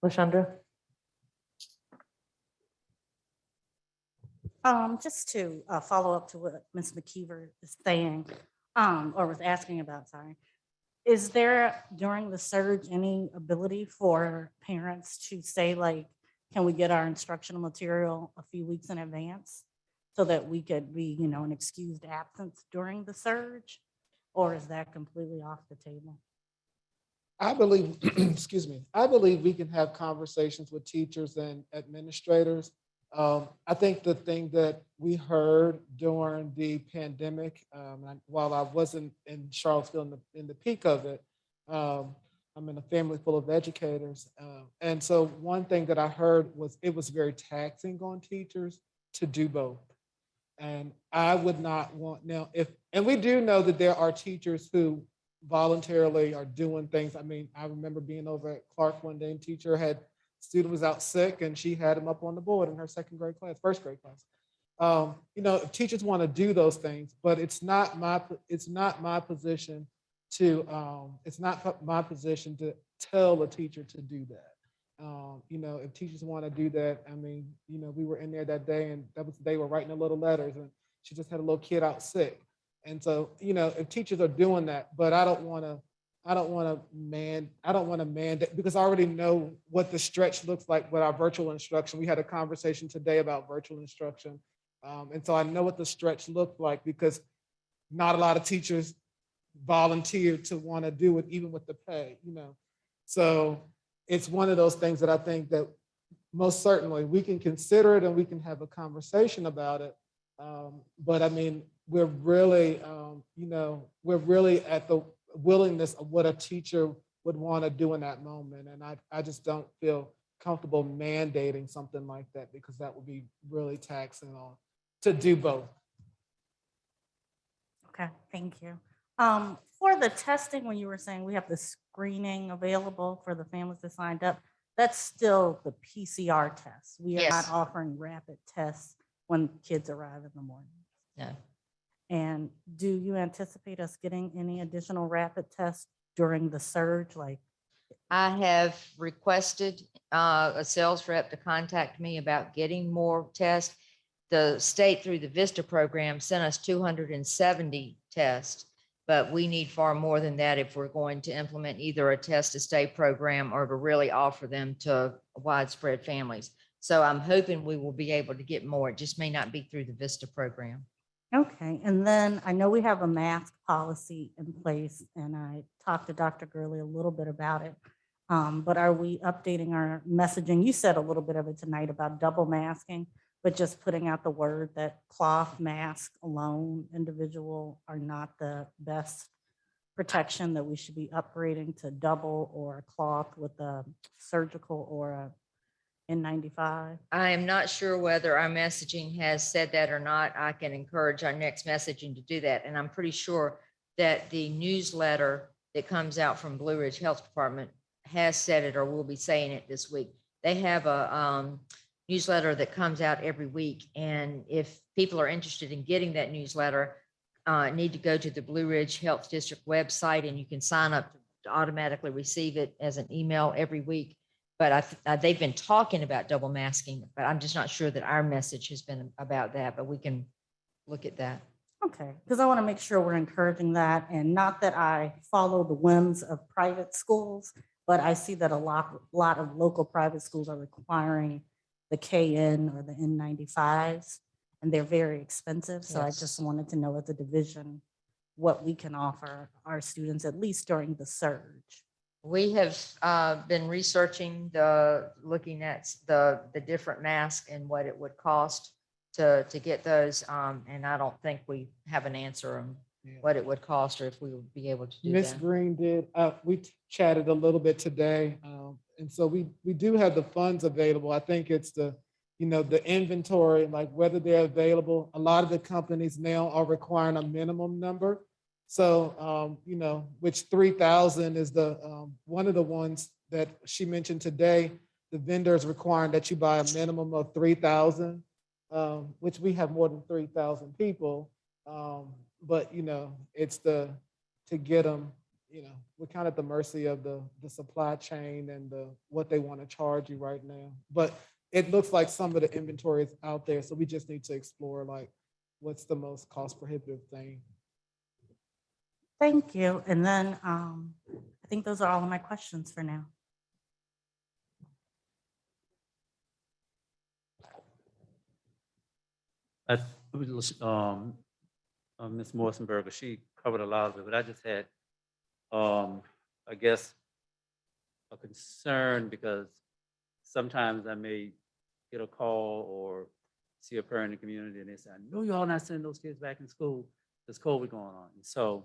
LaShundra? Just to follow up to what Ms. McKeever is saying, or was asking about, sorry. Is there during the surge any ability for parents to say like, can we get our instructional material a few weeks in advance? So that we could be, you know, an excused absence during the surge? Or is that completely off the table? I believe, excuse me, I believe we can have conversations with teachers and administrators. I think the thing that we heard during the pandemic, while I wasn't in Charlottesville in the peak of it, I'm in a family full of educators. And so one thing that I heard was it was very taxing on teachers to do both. And I would not want now and we do know that there are teachers who voluntarily are doing things. I mean, I remember being over at Clark one day and teacher had student was out sick and she had him up on the board in her first grade class. You know, teachers want to do those things, but it's not my position to tell a teacher to do that. You know, if teachers want to do that, I mean, you know, we were in there that day and they were writing the little letters and she just had a little kid out sick. And so, you know, if teachers are doing that, but I don't want to mandate because I already know what the stretch looks like with our virtual instruction. We had a conversation today about virtual instruction. And so I know what the stretch looked like because not a lot of teachers volunteered to want to do it, even with the pay, you know. So it's one of those things that I think that most certainly we can consider it and we can have a conversation about it. But I mean, we're really, you know, we're really at the willingness of what a teacher would want to do in that moment. And I just don't feel comfortable mandating something like that because that would be really taxing on to do both. Okay, thank you. For the testing, when you were saying we have the screening available for the families that signed up, that's still the PCR test. We are Yes. not offering rapid tests when kids arrive in the morning. No. And do you anticipate us getting any additional rapid tests during the surge? Like, I have requested a sales rep to contact me about getting more tests. The state through the VISTA program sent us 270 tests, but we need far more than that if we're going to implement either a test to stay program or to really offer them to widespread families. So I'm hoping we will be able to get more. It just may not be through the VISTA program. okay, and then I know we have a mask policy in place, and I talked to Dr. Gurley a little bit about it. But are we updating our messaging? You said a little bit of it tonight about double masking, but just putting out the word that cloth mask alone, individual, are not the best protection, that we should be upgrading to double or cloth with a surgical or a N95. I am not sure whether our messaging has said that or not. I can encourage our next messaging to do that. And I'm pretty sure that the newsletter that comes out from Blue Ridge Health Department has said it or will be saying it this week. They have a newsletter that comes out every week. And if people are interested in getting that newsletter, need to go to the Blue Ridge Health District website and you can sign up to automatically receive it as an email every week. But they've been talking about double masking, but I'm just not sure that our message has been about that, but we can look at that. Okay, because I want to make sure we're encouraging that, and not that I follow the whims of private schools, but I see that a lot of local private schools are requiring the KN or the N95s, and they're very expensive. So I Yes. just wanted to know as a division what we can offer our students, at least during the surge. We have been researching looking at the different masks and what it would cost to get those. And I don't think we have an answer on what it would cost or if we would be able to do Ms. that. Green did, we chatted a little bit today. And so we do have the funds available. I think it's the inventory, like whether they're available. A lot of the companies now are requiring a minimum number. So, which 3,000 is one of the ones that she mentioned today. The vendor is requiring that you buy a minimum of 3,000, which we have more than 3,000 people. But, it's to get them, we're kind of at the mercy of the supply chain and what they want to charge you right now. But it looks like some of the inventory is out there, so we just need to explore like what's the most cost prohibitive thing. Thank you. And then I think those are all of my questions for now. I, Ms. Morsenberger, she covered a lot of it, but I just had, I guess, a concern because sometimes I may get a call or see a parent in the community and they say, I know y'all not sending those kids back in school. There's COVID going on. And so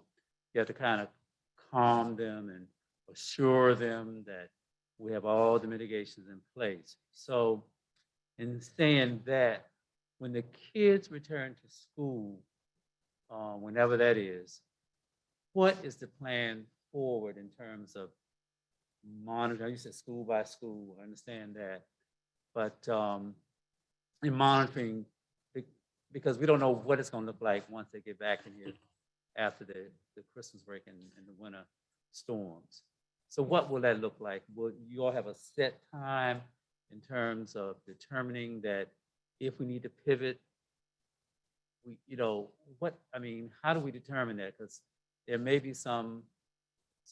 you have to kind of calm them and assure them that we have all the mitigations in place. So in saying that, when the kids return to school, whenever that is, what is the plan forward in terms of monitoring? You said school by school, I understand that. But in monitoring, because we don't know what it's going to look like once they get back in here after the Christmas break and the winter storms. So what will that look like? Will you all have a set time in terms of determining that if we need to pivot, we, how do we determine that? Because there may be some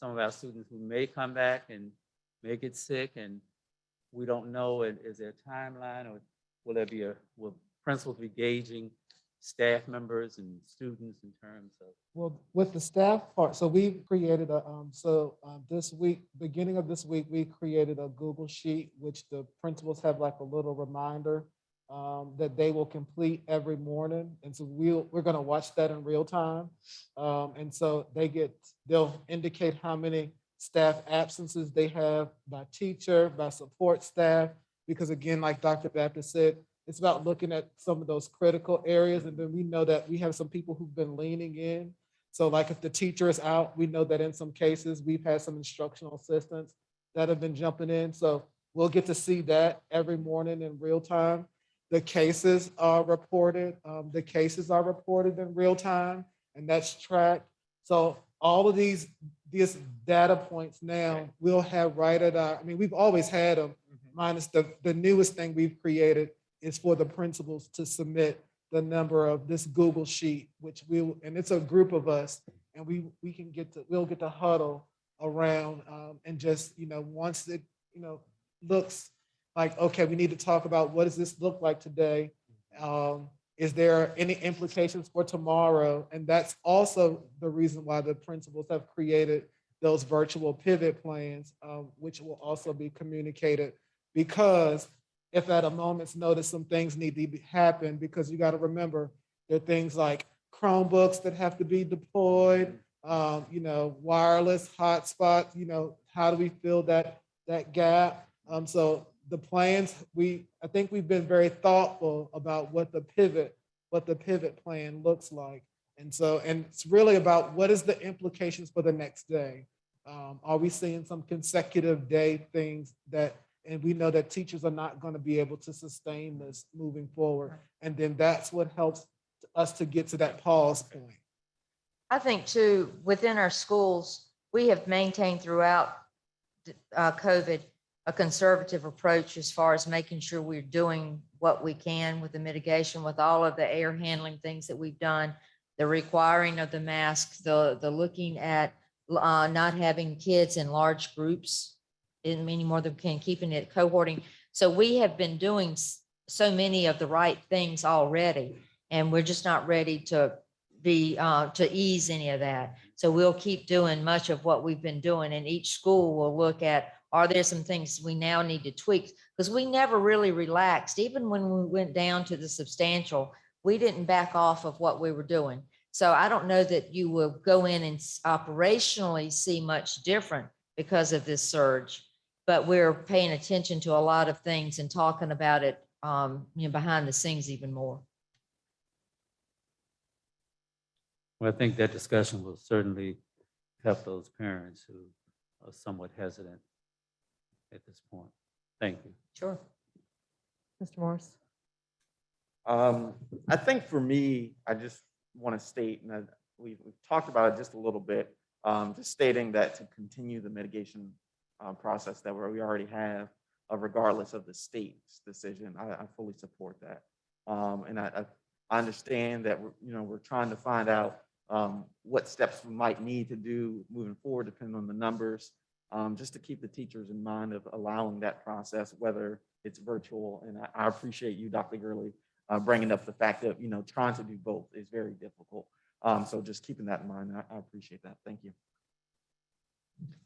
of our students who may come back and may get sick and we don't know, is there a timeline or will principals be gauging staff members and students in terms of? Well, with the staff part, so we created this week, beginning of this week, we created a Google Sheet, which the principals have like a little reminder that they will complete every morning. And so we're gonna watch that in real time. And so they'll indicate how many staff absences they have by teacher, by support staff, because again, like Dr. Baptist said, it's about looking at some of those critical areas. And then we know that we have some people who've been leaning in. So like if the teacher is out, we know that in some cases, we've had some instructional assistants that have been jumping in. So we'll get to see that every morning in real time. The cases are reported. In real time, and that's tracked. So all of these data points now we'll have right at our, we've always had them, minus the newest thing we've created is for the principals to submit the number of this Google Sheet, which and it's a group of us, and we'll get to huddle around and just, once it, looks like, okay, we need to talk about what does this look like today? Is there any implications for tomorrow? And that's also the reason why the principals have created those virtual pivot plans, which will also be communicated, because if at a moment's notice some things need to happen, because you got to remember there are things like Chromebooks that have to be deployed, wireless hotspots, how do we fill that gap? So the plans, I think we've been very thoughtful about what the pivot plan looks like. And it's really about what is the implications for the next day? Are we seeing some consecutive day things and we know that teachers are not going to be able to sustain this moving forward. And then that's what helps us to get to that pause point. I think too, within our schools, we have maintained throughout COVID a conservative approach as far as making sure we're doing what we can with the mitigation, with all of the air handling things that we've done, the requiring of the masks, the looking at not having kids in large groups in many more than can, keeping it cohorting. So we have been doing so many of the right things already, and we're just not ready to to ease any of that. So we'll keep doing much of what we've been doing, and each school will look at, are there some things we now need to tweak? Because we never really relaxed. Even when we went down to the substantial, we didn't back off of what we were doing. So I don't know that you will go in and operationally see much different because of this surge, but we're paying attention to a lot of things and talking about it, behind the scenes even more. Well, I think that discussion will certainly help those parents who are somewhat hesitant at this point. Thank you. Sure. Mr. Morris. I think for me, I just want to state, and we've talked about it just a little bit, just stating that to continue the mitigation process that we already have, regardless of the state's decision. I fully support that. And I understand that we're trying to find out what steps we might need to do moving forward, depending on the numbers, just to keep the teachers in mind of allowing that process, whether it's virtual. And I appreciate you, Dr. Gurley, bringing up the fact that, trying to do both is very difficult. So just keeping that in mind, I appreciate that. Thank you.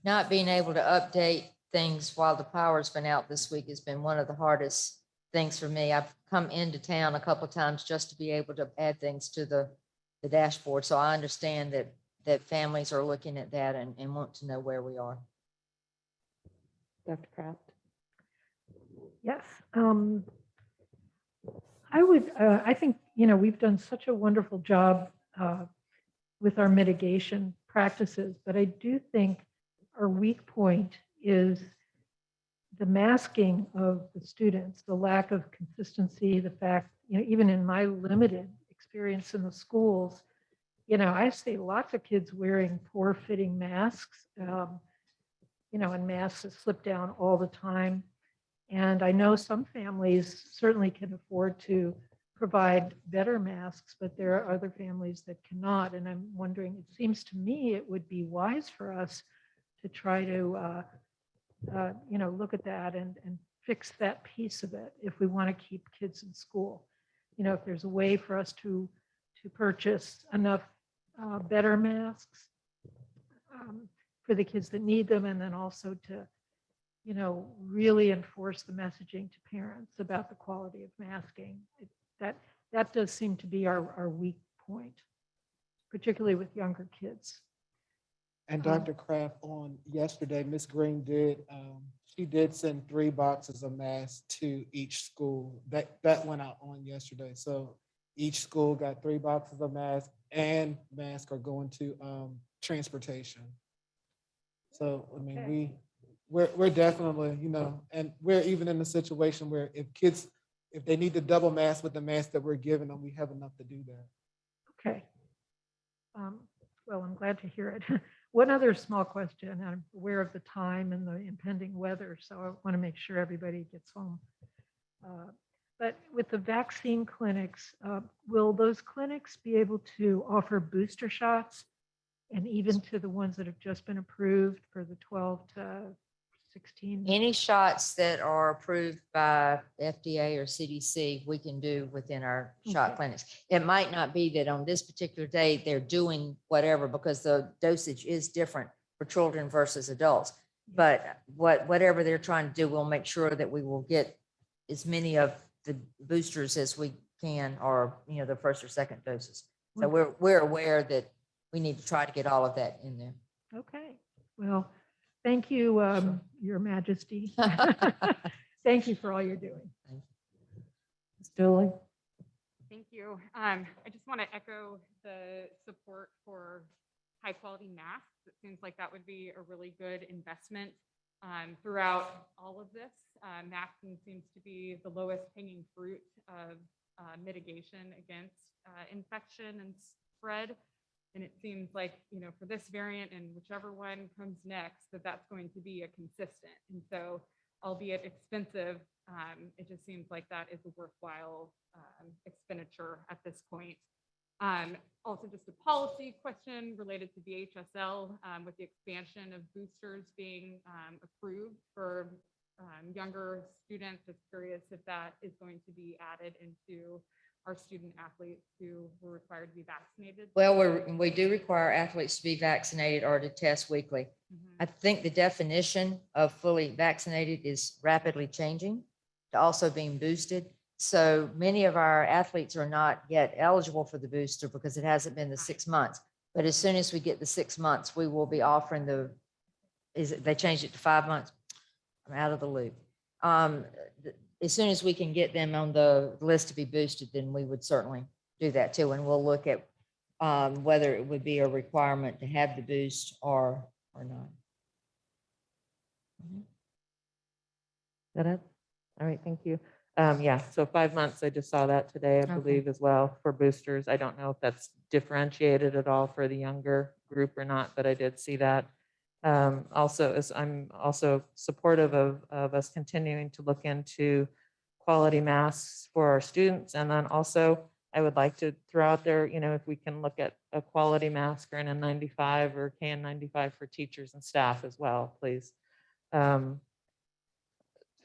Not being able to update things while the power's been out this week has been one of the hardest things for me. I've come into town a couple of times just to be able to add things to the dashboard. So I understand that families are looking at that and want to know where we are. Dr. Kraft? Yes. I think, we've done such a wonderful job with our mitigation practices, but I do think our weak point is the masking of the students, the lack of consistency, the fact, even in my limited experience in the schools, I see lots of kids wearing poor fitting masks, and masks that slip down all the time. And I know some families certainly can afford to provide better masks, but there are other families that cannot. And I'm wondering, it seems to me it would be wise for us to try to, look at that and fix that piece of it if we want to keep kids in school. If there's a way for us to purchase enough better masks for the kids that need them, and then also to, really enforce the messaging to parents about the quality of masking. That does seem to be our weak point, particularly with younger kids. And Dr. Kraft, on yesterday, Ms. Green she did send 3 boxes of masks to each school. That went out on yesterday. So each school got 3 boxes of masks, and masks are going to transportation. So, I mean, Okay. we're definitely, and we're even in a situation where if they need to double mask with the mask that we're giving them, we have enough to do that. Okay. Well, I'm glad to hear it. One other small question. I'm aware of the time and the impending weather, so I want to make sure everybody gets home. But with the vaccine clinics, will those clinics be able to offer booster shots, and even to the ones that have just been approved for the 12 to 16? Any shots that are approved by FDA or CDC, we can do within our shot Okay. clinics. It might not be that on this particular day they're doing whatever, because the dosage is different for children versus adults. But whatever they're trying to do, we'll make sure that we will get as many of the boosters as we can, or the first or second doses. So we're aware that we need to try to get all of that in there. Okay. Well, thank you, Your Majesty. Thank you for all you're doing. Ms. Dooley? Thank you. I just want to echo the support for high quality masks. It seems like that would be a really good investment throughout all of this. Masking seems to be the lowest hanging fruit of mitigation against infection and spread. And it seems like, for this variant and whichever one comes next, that's going to be a consistent. And so, albeit expensive, it just seems like that is a worthwhile expenditure at this point. Also, just a policy question related to VHSL with the expansion of boosters being approved for younger students. Just curious if that is going to be added into our student athletes who were required to be vaccinated. Well, we do require athletes to be vaccinated or to test weekly. I think the definition of fully vaccinated is rapidly changing to also being boosted. So many of our athletes are not yet eligible for the booster because it hasn't been the 6 months. But as soon as we get the 6 months, we will be offering they changed it to 5 months. I'm out of the loop. As soon as we can get them on the list to be boosted, then we would certainly do that too. And we'll look at whether it would be a requirement to have the boost or not. That it? All right, thank you. Yeah, so 5 months, I just saw that today, I believe, as well, for boosters. I don't know if that's differentiated at all for the younger group or not, but I did see that. Also, as I'm also supportive of us continuing to look into quality masks for our students. And then also, I would like to throw out there, you know, if we can look at a quality mask or an N95 or KN95 for teachers and staff as well, please.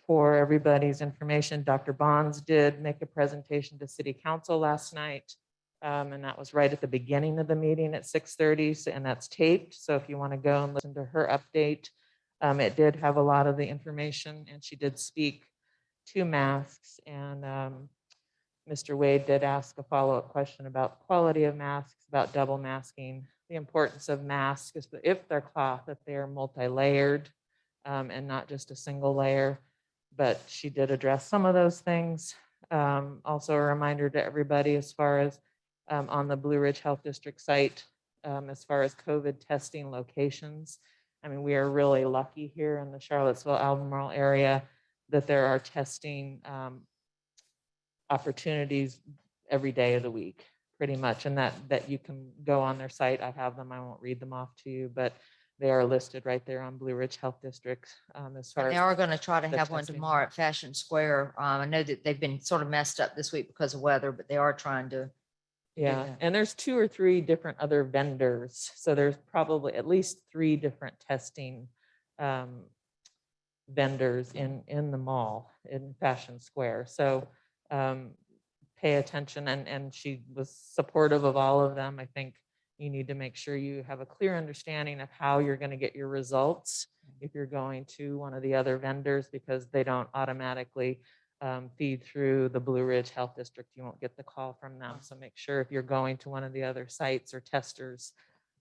For everybody's information, Dr. Bonds did make a presentation to City Council last night. And that was right at the beginning of the meeting at 6:30, and that's taped. So if you want to go and listen to her update, it did have a lot of the information, and she did speak to masks. And Mr. Wade did ask a follow-up question about quality of masks, about double masking, the importance of masks, is that if they're cloth, that they are multi-layered and not just a single layer. But she did address some of those things. Also a reminder to everybody as far as on the Blue Ridge Health District site, as far as COVID testing locations. I mean, we are really lucky here in the Charlottesville-Albemarle area that there are testing opportunities every day of the week, pretty much, and that you can go on their site. I have them, I won't read them off to you, but they are listed right there on Blue Ridge Health District. As far And they as are going to try to the have one testing. tomorrow at Fashion Square. I know that they've been sort of messed up this week because of weather, but they are trying to. Yeah, and there's 2 or 3 different other vendors. So there's probably at least 3 different testing vendors in the mall in Fashion Square. So pay attention, and she was supportive of all of them. I think you need to make sure you have a clear understanding of how you're going to get your results if you're going to one of the other vendors, because they don't automatically feed through the Blue Ridge Health District. You won't get the call from them. So make sure if you're going to one of the other sites or testers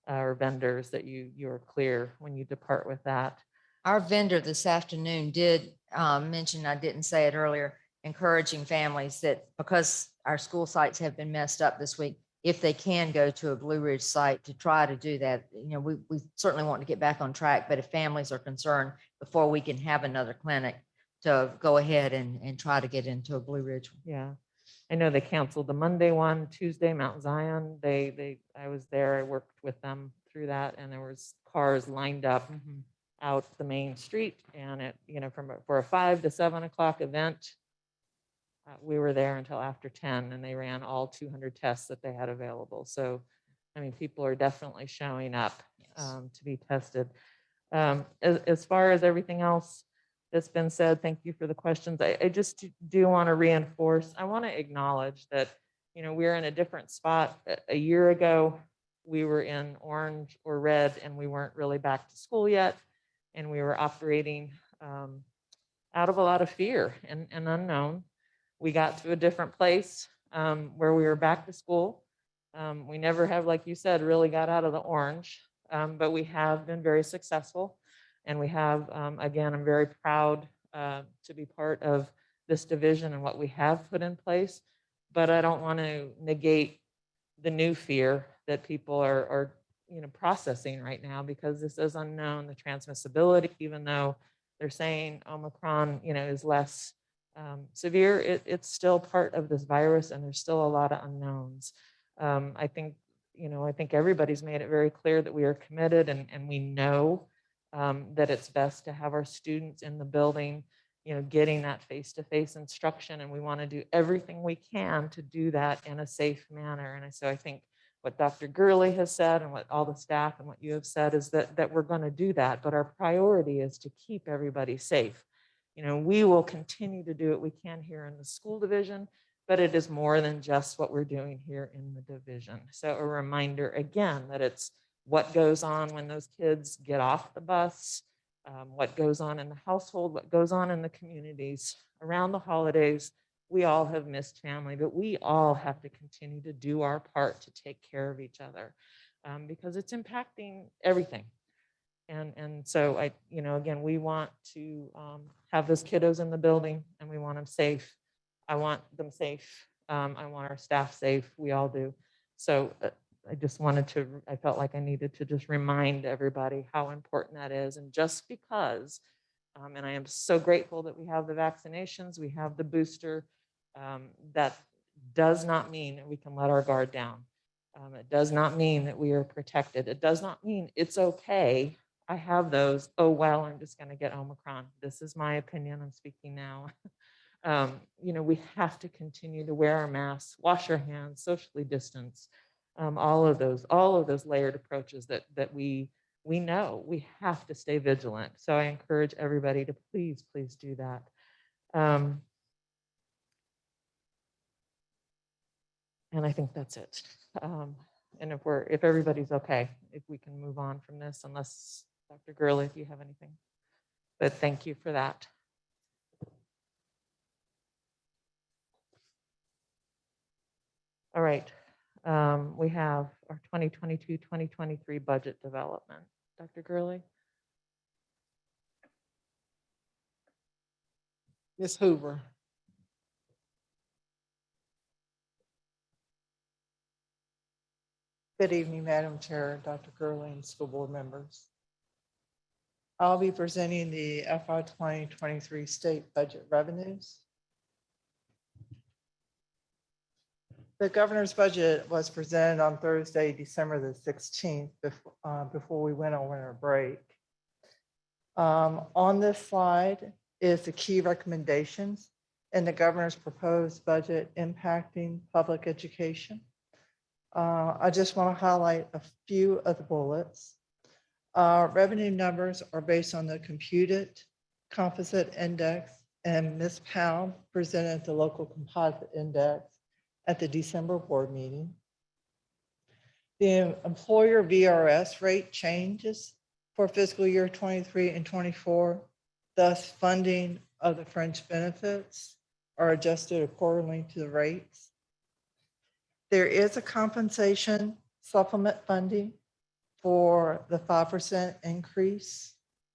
or vendors that you're clear when you depart with that. Our vendor this afternoon did mention, I didn't say it earlier, encouraging families that because our school sites have been messed up this week, if they can go to a Blue Ridge site to try to do that. You know, we certainly want to get back on track, but if families are concerned before we can have another clinic, to go ahead and try to get into a Blue Ridge. Yeah, I know they canceled the Monday one, Tuesday, Mount Zion. I was there, I worked with them through that, and there was cars lined up out the main street, and it, you know, for a 5 to 7 o'clock event, we were there until after 10, and they ran all 200 tests that they had available. So, I mean, people are definitely showing up to be tested. As far as everything else that's been said, thank you for the questions. I just do want to reinforce, I want to acknowledge that, you know, we're in a different spot. A year ago, we were in orange or red, and we weren't really back to school yet. And we were operating out of a lot of fear and unknown. We got to a different place where we were back to school. We never have, like you said, really got out of the orange, but we have been very successful. And we have, again, I'm very proud to be part of this division and what we have put in place. But I don't want to negate the new fear that people are you know, processing right now, because this is unknown, the transmissibility, even though they're saying Omicron, you know, is less severe, it's still part of this virus, and there's still a lot of unknowns. I think, you know, I think everybody's made it very clear that we are committed, and we know that it's best to have our students in the building, you know, getting that face-to-face instruction, and we want to do everything we can to do that in a safe manner. And so I think what Dr. Gurley has said and what all the staff and what you have said is that we're going to do that, but our priority is to keep everybody safe. You know, we will continue to do what we can here in the school division, but it is more than just what we're doing here in the division. So a reminder again that it's what goes on when those kids get off the bus, what goes on in the household, what goes on in the communities around the holidays. We all have missed family, but we all have to continue to do our part to take care of each other because it's impacting everything. And so I, you know, again, we want to have those kiddos in the building, and we want them safe. I want them safe. I want our staff safe. We all do. So I just wanted to, I felt like I needed to just remind everybody how important that is. And just because, and I am so grateful that we have the vaccinations, we have the booster, that does not mean that we can let our guard down. It does not mean that we are protected. It does not mean it's okay I have those. Oh, well, I'm just going to get Omicron. This is my opinion. I'm speaking now. We have to continue to wear our masks, wash our hands, socially distance, all of those layered approaches that we know we have to stay vigilant. So I encourage everybody to please do that. And I think that's it. And if everybody's okay, if we can move on from this, unless Dr. Gurley, if you have anything. But thank you for that. All right. We have our 2022-2023 budget development. Dr. Gurley? Ms. Hoover. Good evening, Madam Chair, Dr. Gurley, and school board members. I'll be presenting the FY 2023 state budget revenues. The governor's budget was presented on Thursday, December the 16th, before we went on winter break. On this slide is the key recommendations in the governor's proposed budget impacting public education. I just want to highlight a few of the bullets. Revenue numbers are based on the computed composite index, and Ms. Powell presented the local composite index at the December board meeting. The employer VRS rate changes for fiscal year 23 and 24, thus funding of the fringe benefits are adjusted accordingly to the rates. There is a compensation supplement funding for the 5% increase,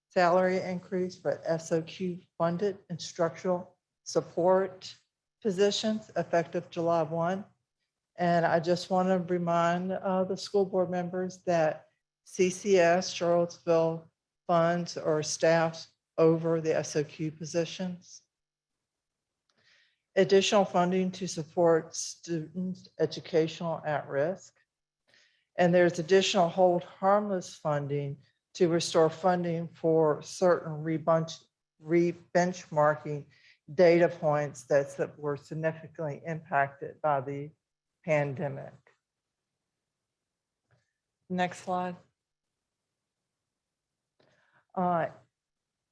salary increase for SOQ funded instructional support positions effective July 1. And I just want to remind the school board members that CCS Charlottesville funds or staffs over the SOQ positions. Additional funding to support students educational at risk. And there's additional hold harmless funding to restore funding for certain re-benchmarking data points that were significantly impacted by the pandemic. Next slide.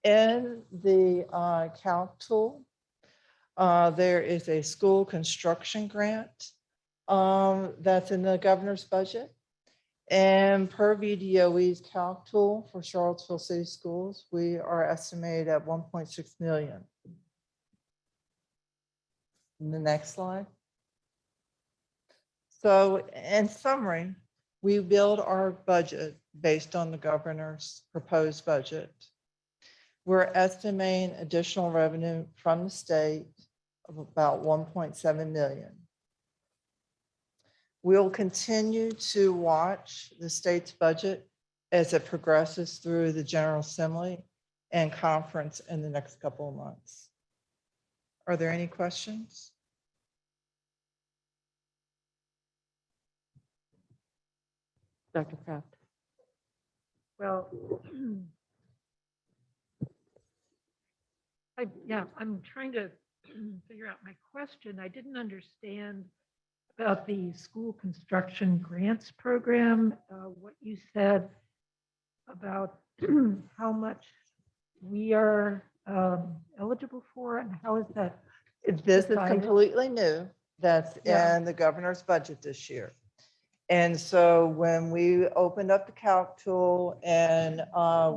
In the calc tool, there is a school construction grant that's in the governor's budget. And per VDOE's calc tool for Charlottesville City Schools, we are estimated at 1.6 million. The next slide. So in summary, we build our budget based on the governor's proposed budget. We're estimating additional revenue from the state of about 1.7 million. We'll continue to watch the state's budget as it progresses through the General Assembly and conference in the next couple of months. Are there any questions? Dr. Kraft. Well, I'm trying to figure out my question. I didn't understand about the school construction grants program, what you said about how much we are eligible for and how is that? This is decided? completely new. That's in the governor's budget this year. And so when we opened up the calc tool and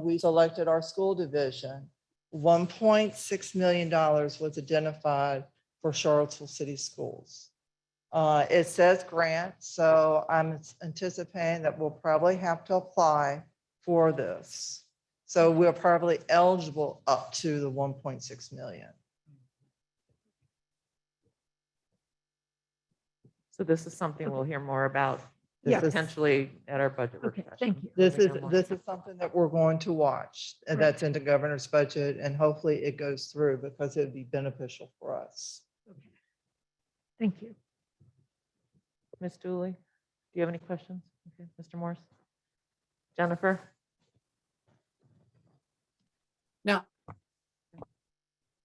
we selected our school division, $1.6 million was identified for Charlottesville City Schools. It says grant, so I'm anticipating that we'll probably have to apply for this. So we're probably eligible up to the 1.6 million. So this is something we'll hear more about Yes. potentially at our budget work Okay, session. thank you. This is something that we're going to watch, and that's in the governor's budget, and hopefully it goes through because it'd be beneficial for us. Okay. Thank you. Ms. Dooley, do you have any questions? Okay, Mr. Morris? Jennifer? No.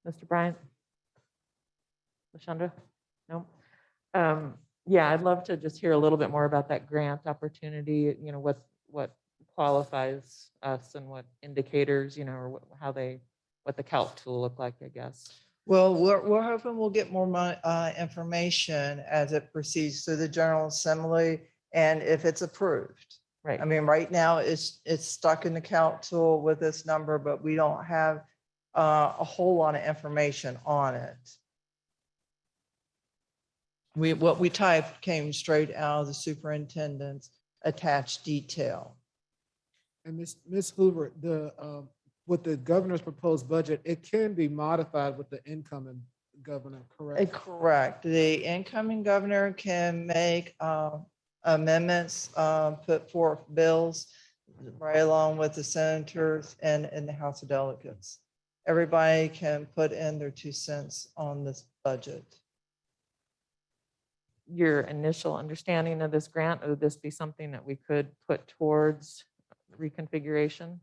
Mr. Bryant? LaShonda? No? Yeah, I'd love to just hear a little bit more about that grant opportunity, you know, what qualifies us and what indicators, you know, or how they, what the calc tool look like, I guess. Well, we're hoping we'll get more information as it proceeds through the General Assembly and if it's approved. Right. I mean, right now it's stuck in the calc tool with this number, but we don't have a whole lot of information on it. What we typed came straight out of the superintendent's attached detail. And Ms. Hoover, with the governor's proposed budget, it can be modified with the incoming governor, correct? Correct. The incoming governor can make amendments, put forth bills right along with the senators and the House of Delegates. Everybody can put in their 2 cents on this budget. Your initial understanding of this grant, would this be something that we could put towards reconfiguration?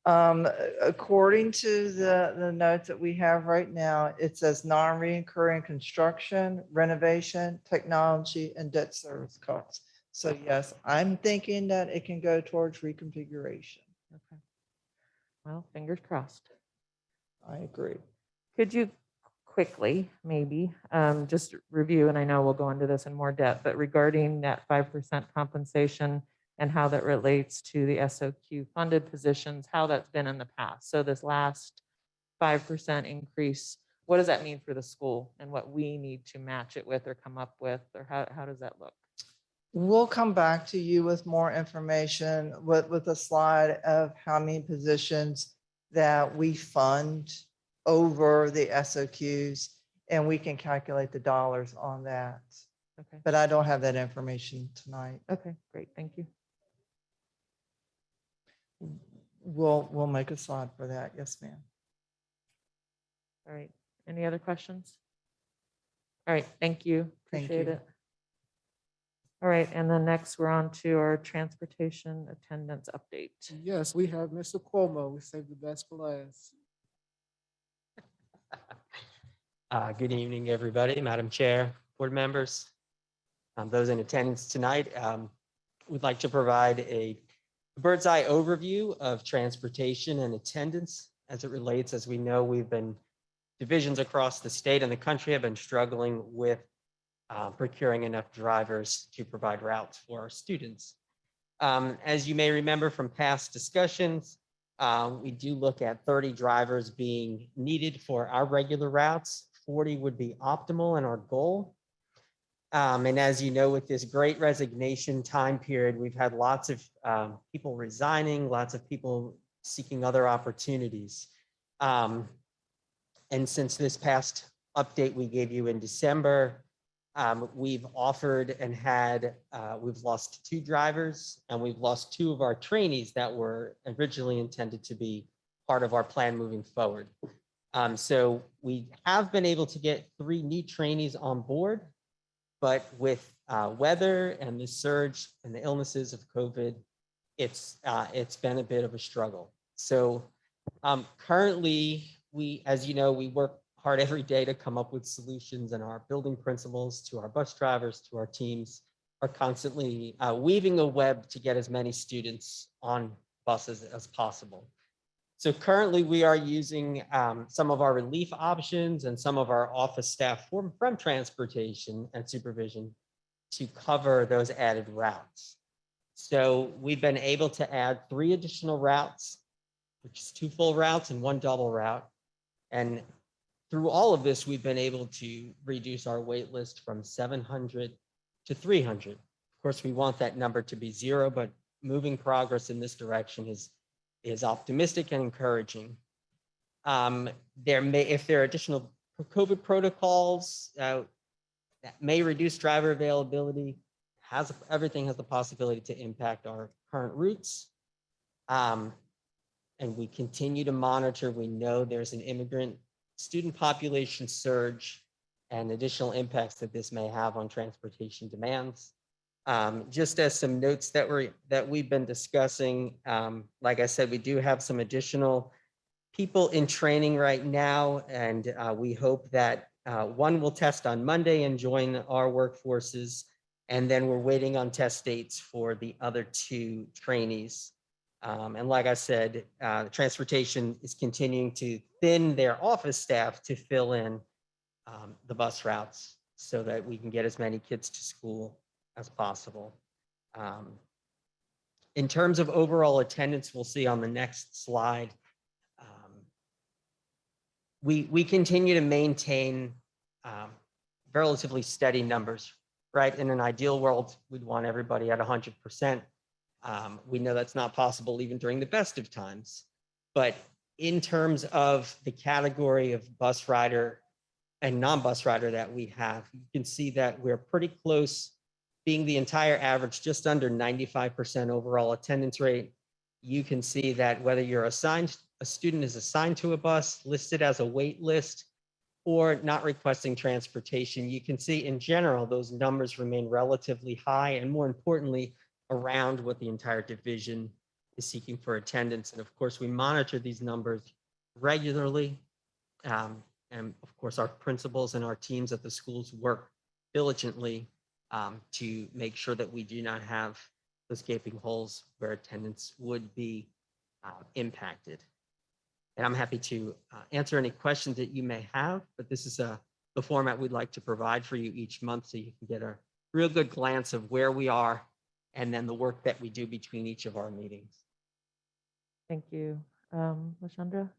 According to the notes that we have right now, it says non-recurring construction, renovation, technology, and debt service costs. So yes, I'm thinking that it can go towards reconfiguration. Okay. Well, fingers crossed. I agree. Could you quickly, maybe, just review, and I know we'll go into this in more depth, but regarding that 5% compensation and how that relates to the SOQ funded positions, how that's been in the past. So this last 5% increase, what does that mean for the school and what we need to match it with or come up with, or how does that look? We'll come back to you with more information with a slide of how many positions that we fund over the SOQs, and we can calculate the dollars on that. Okay. But I don't have that information tonight. Okay, great, thank you. We'll make a slide for that. Yes, ma'am. All right, any other questions? All right, thank you. Thank Appreciate you. it. All right, and then next we're on to our transportation attendance update. Yes, we have Mr. Cuomo. We saved the best for last. Good evening, everybody, Madam Chair, board members, those in attendance tonight. We'd like to provide a bird's eye overview of transportation and attendance as it relates. As we know, divisions across the state and the country have been struggling with procuring enough drivers to provide routes for our students. As you may remember from past discussions, we do look at 30 drivers being needed for our regular routes. 40 would be optimal in our goal. And as you know, with this great resignation time period, we've had lots of people resigning, lots of people seeking other opportunities. And since this past update we gave you in December, we've offered and we've lost 2 drivers, and we've lost 2 of our trainees that were originally intended to be part of our plan moving forward. So we have been able to get 3 new trainees on board, but with weather and the surge and the illnesses of COVID, it's been a bit of a struggle. So currently, as you know, we work hard every day to come up with solutions, and our building principals, to our bus drivers, to our teams, are constantly weaving a web to get as many students on buses as possible. So currently we are using some of our relief options and some of our office staff from transportation and supervision to cover those added routes. So we've been able to add 3 additional routes, which is 2 full routes and 1 double route. And through all of this, we've been able to reduce our wait list from 700 to 300. Of course, we want that number to be 0, but moving progress in this direction is optimistic and encouraging. If there are additional COVID protocols that may reduce driver availability, everything has the possibility to impact our current routes. And we continue to monitor. We know there's an immigrant student population surge and additional impacts that this may have on transportation demands. Just as some notes that we've been discussing, like I said, we do have some additional people in training right now, and we hope that one will test on Monday and join our workforces. And then we're waiting on test dates for the other 2 trainees. And like I said, transportation is continuing to thin their office staff to fill in the bus routes so that we can get as many kids to school as possible. In terms of overall attendance, we'll see on the next slide. We continue to maintain relatively steady numbers, right? In an ideal world, we'd want everybody at 100%. We know that's not possible even during the best of times. But in terms of the category of bus rider and non-bus rider that we have, you can see that we're pretty close, being the entire average, just under 95% overall attendance rate. You can see that whether you're assigned, a student is assigned to a bus, listed as a wait list, or not requesting transportation, you can see in general, those numbers remain relatively high, and more importantly, around what the entire division is seeking for attendance. And of course, we monitor these numbers regularly. And of course, our principals and our teams at the schools work diligently to make sure that we do not have those gaping holes where attendance would be impacted. And I'm happy to answer any questions that you may have, but this is the format we'd like to provide for you each month so you can get a real good glance of where we are and then the work that we do between each of our meetings. Thank you. Lashundra,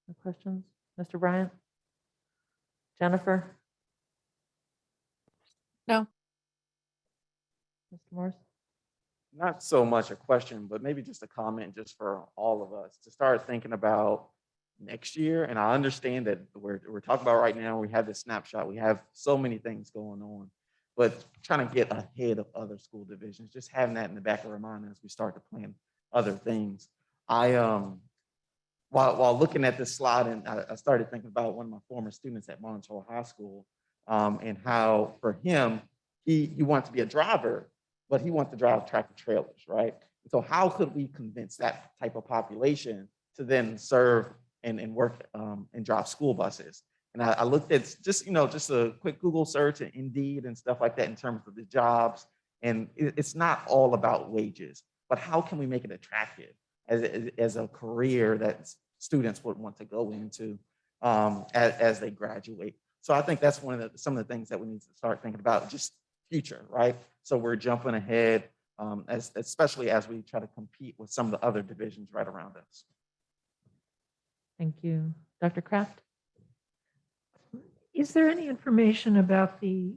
no questions? Mr. Bryant? Jennifer? No. Mr. Morris? Not so much a question, but maybe just a comment just for all of us to start thinking about next year. And I understand that we're talking about right now, we have this snapshot, we have so many things going on, but trying to get ahead of other school divisions, just having that in the back of our mind as we start to plan other things. While looking at this slide, and I started thinking about one of my former students at Monticello High School, and how for him, he wants to be a driver, but he wants to drive tractor trailers, right? So how could we convince that type of population to then serve and work and drive school buses? And I looked at just a quick Google search and Indeed and stuff like that in terms of the jobs. And it's not all about wages, but how can we make it attractive as a career that students would want to go into as they graduate? So I think that's some of the things that we need to start thinking about, just future, right? So we're jumping ahead, especially as we try to compete with some of the other divisions right around us. Thank you. Dr. Kraft? Is there any information about the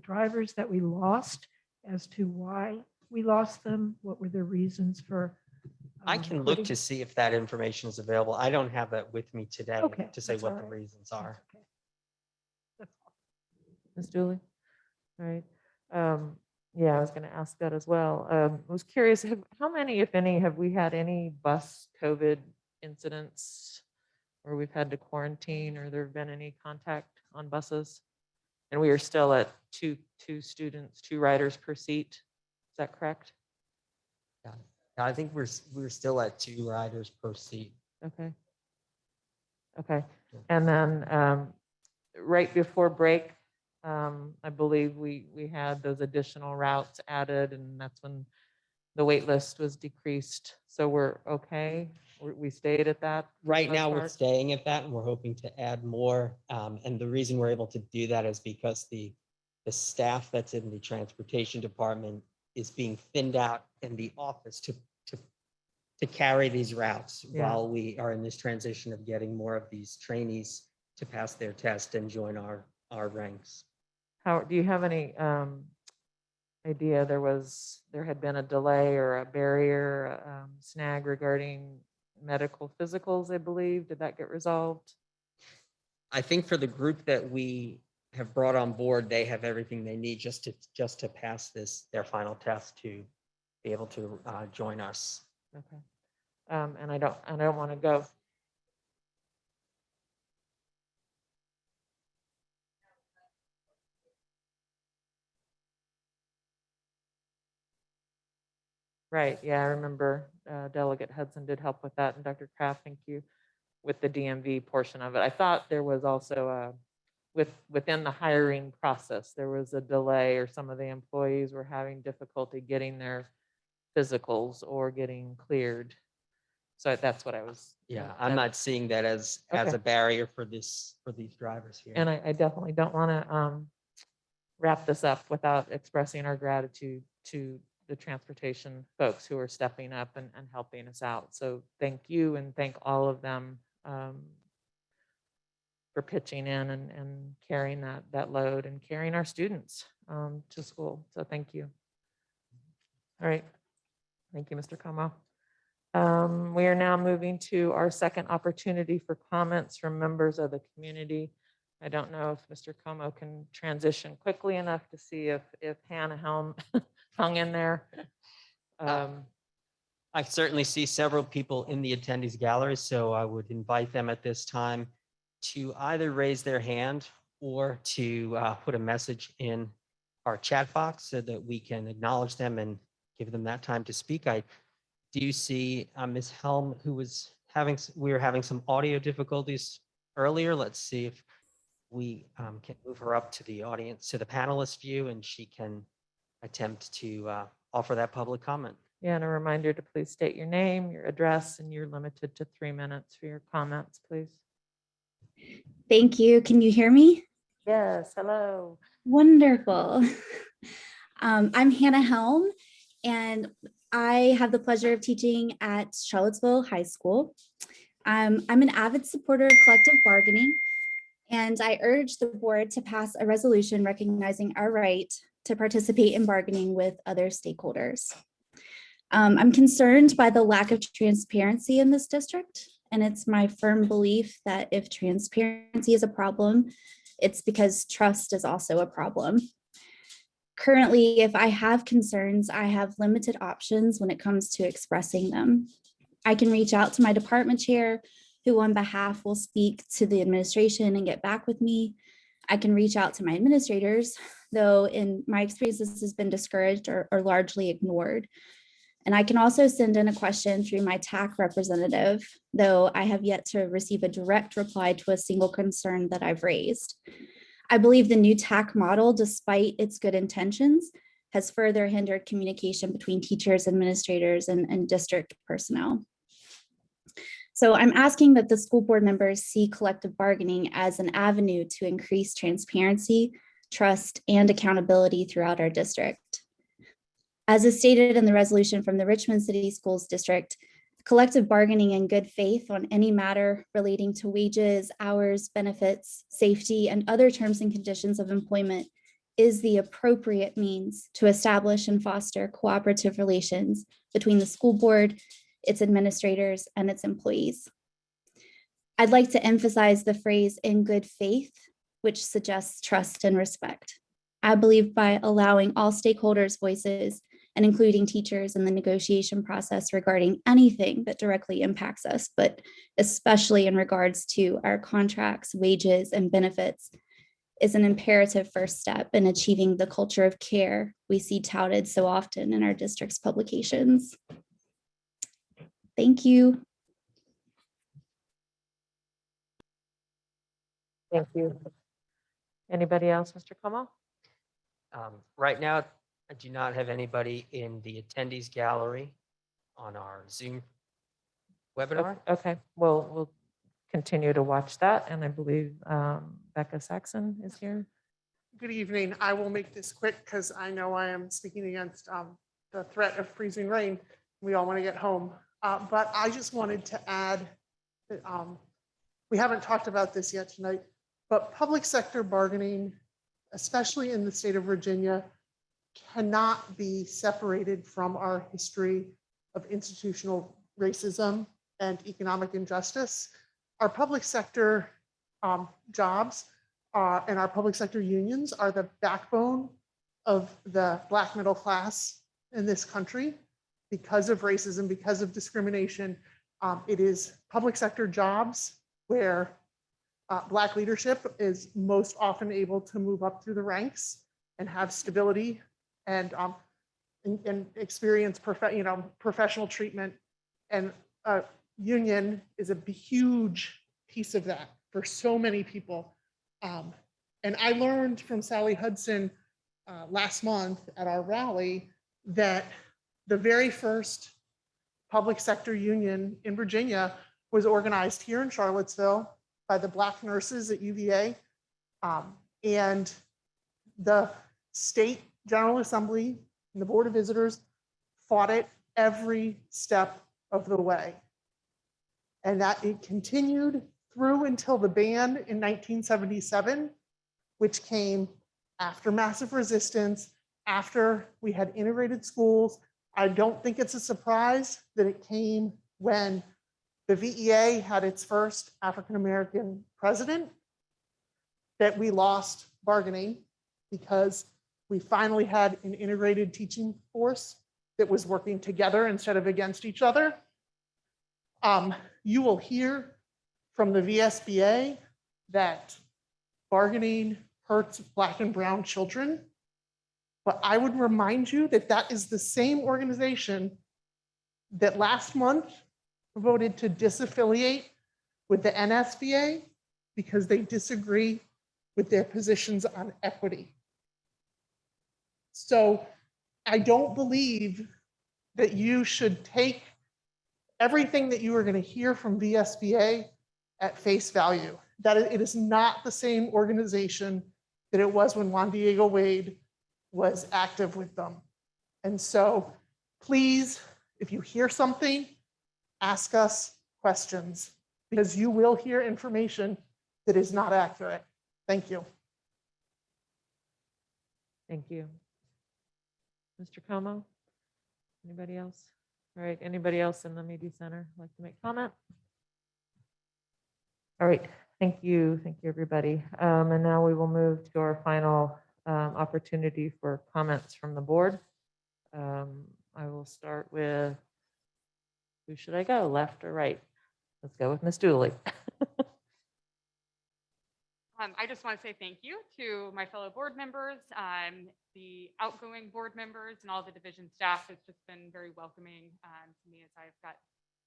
drivers that we lost as to why we lost them? What were the reasons for? I can look to see if that information is available. I don't have that with me today to say what the reasons are. Ms. Dooley? All right. Yeah, I was going to ask that as well. I was curious, how many, if any, have we had any bus COVID incidents where we've had to quarantine or there have been any contact on buses? And we are still at two students, 2 riders per seat. Is that correct? Yeah, I think we're still at 2 riders per seat. Okay. Okay. And then right before break, I believe we had those additional routes added, and that's when the wait list was decreased. So we're okay. We stayed at that. Right now, we're staying at that, and we're hoping to add more. And the reason we're able to do that is because the staff that's in the transportation department is being thinned out in the office to carry these routes while we are in this transition of getting more of these trainees to pass their test and join our ranks. How do you have any idea there had been a delay or a barrier snag regarding medical physicals, I believe? Did that get resolved? I think for the group that we have brought on board, they have everything they need just to pass their final test to be able to join us. Okay. And I don't want to go. Right. Yeah, I remember Delegate Hudson did help with that, and Dr. Kraft, thank you. with the DMV portion of it. I thought there was also within the hiring process, there was a delay or some of the employees were having difficulty getting their physicals or getting cleared. So that's what I was. Yeah, I'm not seeing that as Okay. a barrier for these drivers here. And I definitely don't want to wrap this up without expressing our gratitude to the transportation folks who are stepping up and helping us out. So thank you and thank all of them for pitching in and carrying that load and carrying our students to school. So thank you. All right. Thank you, Mr. Como. We are now moving to our second opportunity for comments from members of the community. I don't know if Mr. Como can transition quickly enough to see if Hannah Helm hung in there. I certainly see several people in the attendees gallery, so I would invite them at this time to either raise their hand or to put a message in our chat box so that we can acknowledge them and give them that time to speak. I do see Ms. Helm, who was we were having some audio difficulties earlier. Let's see if we can move her up to the audience, to the panelist view, and she can attempt to offer that public comment. Yeah, and a reminder to please state your name, your address, and you're limited to 3 minutes for your comments, please. Thank you. Can you hear me? Yes, hello. Wonderful. I'm Hannah Helm, and I have the pleasure of teaching at Charlottesville High School. I'm an avid supporter of collective bargaining, and I urge the board to pass a resolution recognizing our right to participate in bargaining with other stakeholders. I'm concerned by the lack of transparency in this district, and it's my firm belief that if transparency is a problem, it's because trust is also a problem. Currently, if I have concerns, I have limited options when it comes to expressing them. I can reach out to my department chair, who on behalf will speak to the administration and get back with me. I can reach out to my administrators, though in my experience, this has been discouraged or largely ignored. And I can also send in a question through my TAC representative, though I have yet to receive a direct reply to a single concern that I've raised. I believe the new TAC model, despite its good intentions, has further hindered communication between teachers, administrators, and district personnel. So I'm asking that the school board members see collective bargaining as an avenue to increase transparency, trust, and accountability throughout our district. As is stated in the resolution from the Richmond City Schools District, collective bargaining in good faith on any matter relating to wages, hours, benefits, safety, and other terms and conditions of employment is the appropriate means to establish and foster cooperative relations between the school board, its administrators, and its employees. I'd like to emphasize the phrase "in good faith," which suggests trust and respect. I believe by allowing all stakeholders' voices and including teachers in the negotiation process regarding anything that directly impacts us, but especially in regards to our contracts, wages, and benefits, is an imperative first step in achieving the culture of care we see touted so often in our district's publications. Thank you. Thank you. Anybody else, Mr. Como? Right now, I do not have anybody in the attendees gallery on our Zoom webinar. Okay, well, we'll continue to watch that. And I believe Becca Saxon is here. Good evening. I will make this quick because I know I am speaking against the threat of freezing rain. We all want to get home. But I just wanted to add that we haven't talked about this yet tonight, but public sector bargaining, especially in the state of Virginia, cannot be separated from our history of institutional racism and economic injustice. Our public sector jobs and our public sector unions are the backbone of the Black middle class in this country. Because of racism, because of discrimination, it is public sector jobs where Black leadership is most often able to move up through the ranks and have stability and experience professional treatment and union is a huge piece of that for so many people. And I learned from Sally Hudson last month at our rally that the very first public sector union in Virginia was organized here in Charlottesville by the Black nurses at UVA. And the state General Assembly and the Board of Visitors fought it every step of the way. And that it continued through until the ban in 1977, which came after massive resistance, after we had integrated schools. I don't think it's a surprise that it came when the VEA had its first African-American president, that we lost bargaining because we finally had an integrated teaching force that was working together instead of against each other. You will hear from the VSBA that bargaining hurts Black and brown children. But I would remind you that that is the same organization that last month voted to disaffiliate with the NSBA because they disagree with their positions on equity. So I don't believe that you should take everything that you are going to hear from VSBA at face value. That it is not the same organization that it was when Juan Diego Wade was active with them. And so please, if you hear something, ask us questions, because you will hear information that is not accurate. Thank you. Thank you. Mr. Como, anybody else? All right, anybody else in the media center like to make comment? All right, thank you, everybody. And now we will move to our final opportunity for comments from the board. I will start with, who should I go, left or right? Let's go with Ms. Dooley. I just want to say thank you to my fellow board members, the outgoing board members, and all the division staff. It's just been very welcoming to me as I've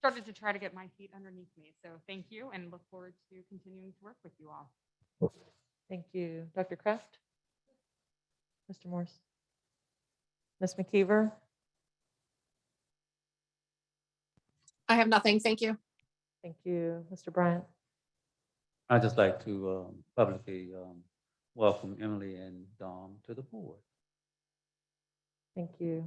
started to try to get my feet underneath me. So thank you, and look forward to continuing to work with you all. Thank you. Dr. Kraft? Mr. Morse? Ms. McKeever? I have nothing. Thank you. Thank you. Mr. Bryant? I'd just like to publicly welcome Emily and Dom to the board. Thank you.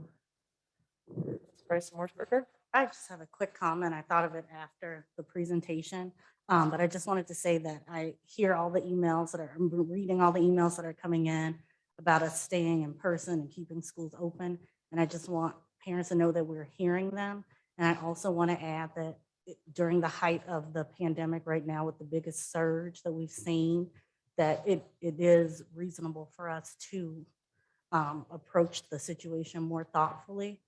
Bryce Morseberger? I just have a quick comment. I thought of it after the presentation, but I just wanted to say that I hear all the emails I'm reading all the emails that are coming in about us staying in person and keeping schools open. And I just want parents to know that we're hearing them. And I also want to add that during the height of the pandemic right now, with the biggest surge that we've seen, that it is reasonable for us to approach the situation more thoughtfully.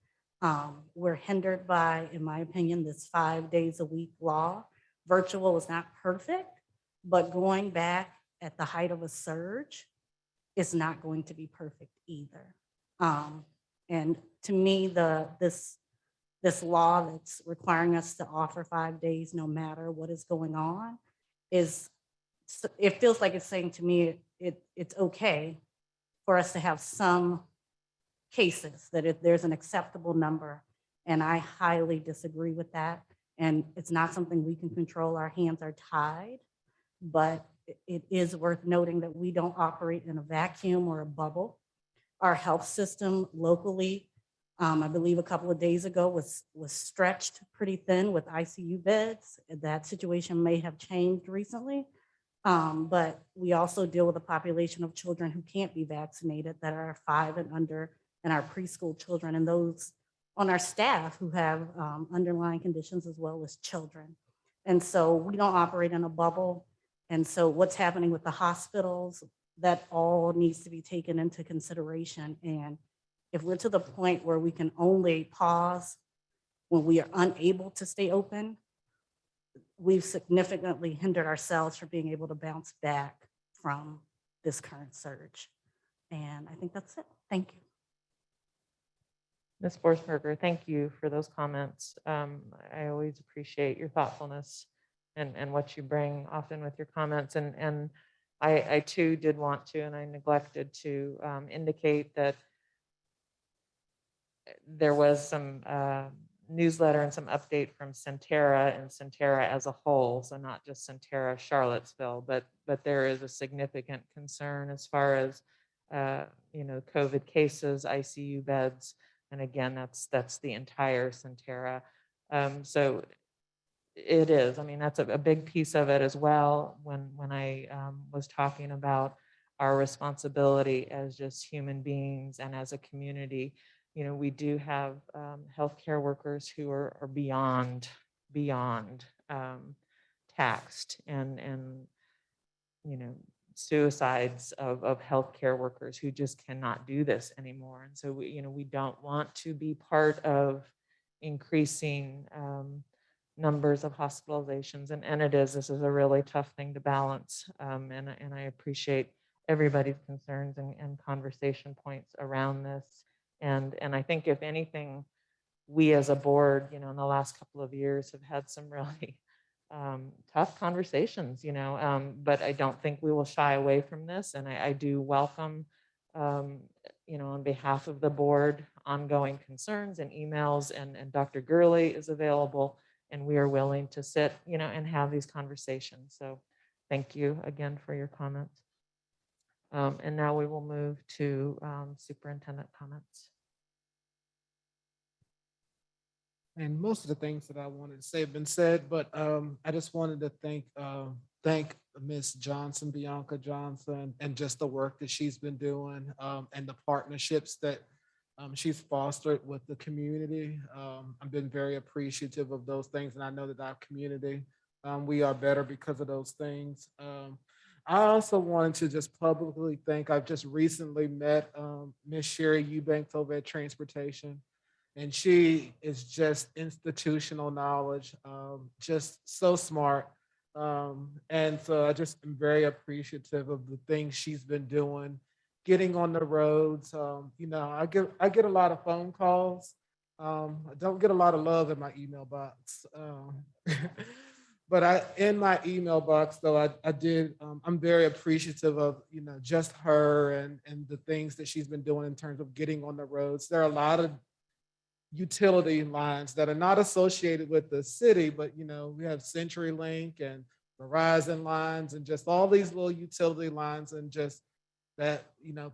We're hindered by, in my opinion, this 5 days a week law. Virtual is not perfect, but going back at the height of a surge is not going to be perfect either. And to me, this law that's requiring us to offer 5 days no matter what is going on it feels like it's saying to me it's okay for us to have some cases, that if there's an acceptable number, and I highly disagree with that. And it's not something we can control. Our hands are tied, but it is worth noting that we don't operate in a vacuum or a bubble. Our health system locally, I believe a couple of days ago, was stretched pretty thin with ICU beds. That situation may have changed recently, but we also deal with a population of children who can't be vaccinated, that are 5 and under, and our preschool children, and those on our staff who have underlying conditions as well as children. And so we don't operate in a bubble. And so what's happening with the hospitals, that all needs to be taken into consideration. And if we're to the point where we can only pause when we are unable to stay open, we've significantly hindered ourselves from being able to bounce back from this current surge. And I think that's it. Thank you. Ms. Forsberger, thank you for those comments. I always appreciate your thoughtfulness and what you bring often with your comments. And I too did want to, and I neglected to indicate that there was some newsletter and some update from Centera and Centera as a whole. So not just Centera Charlottesville, but there is a significant concern as far as COVID cases, ICU beds. And again, that's the entire Centera. So it is, I mean, that's a big piece of it as well. When I was talking about our responsibility as just human beings and as a community, we do have healthcare workers who are beyond taxed and suicides of healthcare workers who just cannot do this anymore. And so we don't want to be part of increasing numbers of hospitalizations. And this is a really tough thing to balance. And I appreciate everybody's concerns and conversation points around this. And I think if anything, we as a board, in the last couple of years have had some really tough conversations, but I don't think we will shy away from this. And I do welcome, on behalf of the board, ongoing concerns and emails, and Dr. Gurley is available, and we are willing to sit, and have these conversations. So thank you again for your comments. And now we will move to superintendent comments. And most of the things that I wanted to say have been said, but I just wanted to thank Ms. Johnson, Bianca Johnson, and just the work that she's been doing and the partnerships that she's fostered with the community. I've been very appreciative of those things, and I know that our community, we are better because of those things. I also wanted to just publicly thank, I've just recently met Ms. Sherry Eubanks over at Transportation. And she is just institutional knowledge, just so smart. And so I just am very appreciative of the things she's been doing, getting on the roads. I get a lot of phone calls. I don't get a lot of love in my email box. But in my email box, though, I'm very appreciative of, just her and the things that she's been doing in terms of getting on the roads. There are a lot of utility lines that are not associated with the city, but we have CenturyLink and Verizon lines and just all these little utility lines, and just that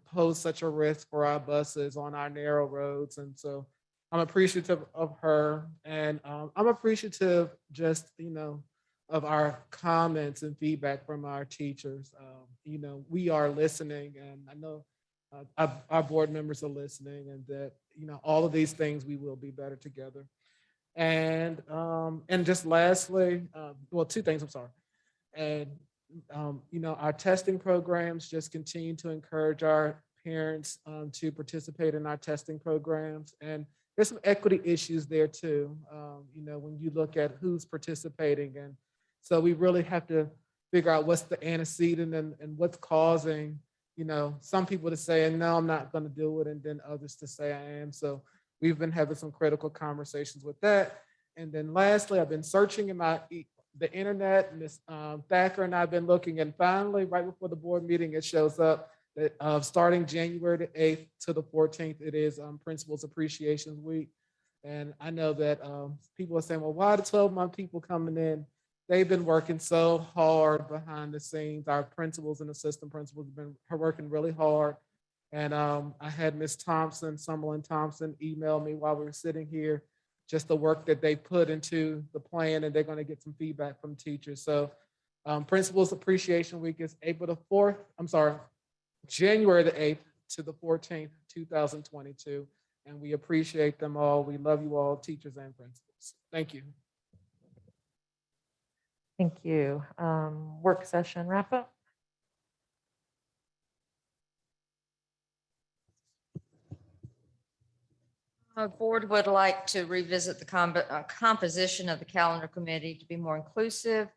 pose such a risk for our buses on our narrow roads. And so I'm appreciative of her, and I'm appreciative just of our comments and feedback from our teachers. We are listening, and I know our board members are listening, and that all of these things, we will be better together. And just lastly, well, two things, I'm sorry. And our testing programs, just continue to encourage our parents to participate in our testing programs. And there's some equity issues there too, when you look at who's participating. And so we really have to figure out what's the antecedent and what's causing some people to say, no, I'm not going to do it, and then others to say I am. So we've been having some critical conversations with that. And then lastly, I've been searching in the internet. Ms. Thacker and I've been looking, and finally, right before the board meeting, it shows up that starting January the 8th to the 14th, it is Principals Appreciation Week. And I know that people are saying, well, why are the 12-month people coming in? They've been working so hard behind the scenes. Our principals and assistant principals have been working really hard. And I had Ms. Thompson, Summerlin Thompson, email me while we were sitting here, just the work that they put into the plan, and they're going to get some feedback from teachers. So Principals Appreciation Week is January the 8th to the 14th, 2022. And we appreciate them all. We love you all, teachers and principals. Thank you. Thank you. Work session wrap up. Our board would like to revisit the composition of the calendar committee to be more inclusive.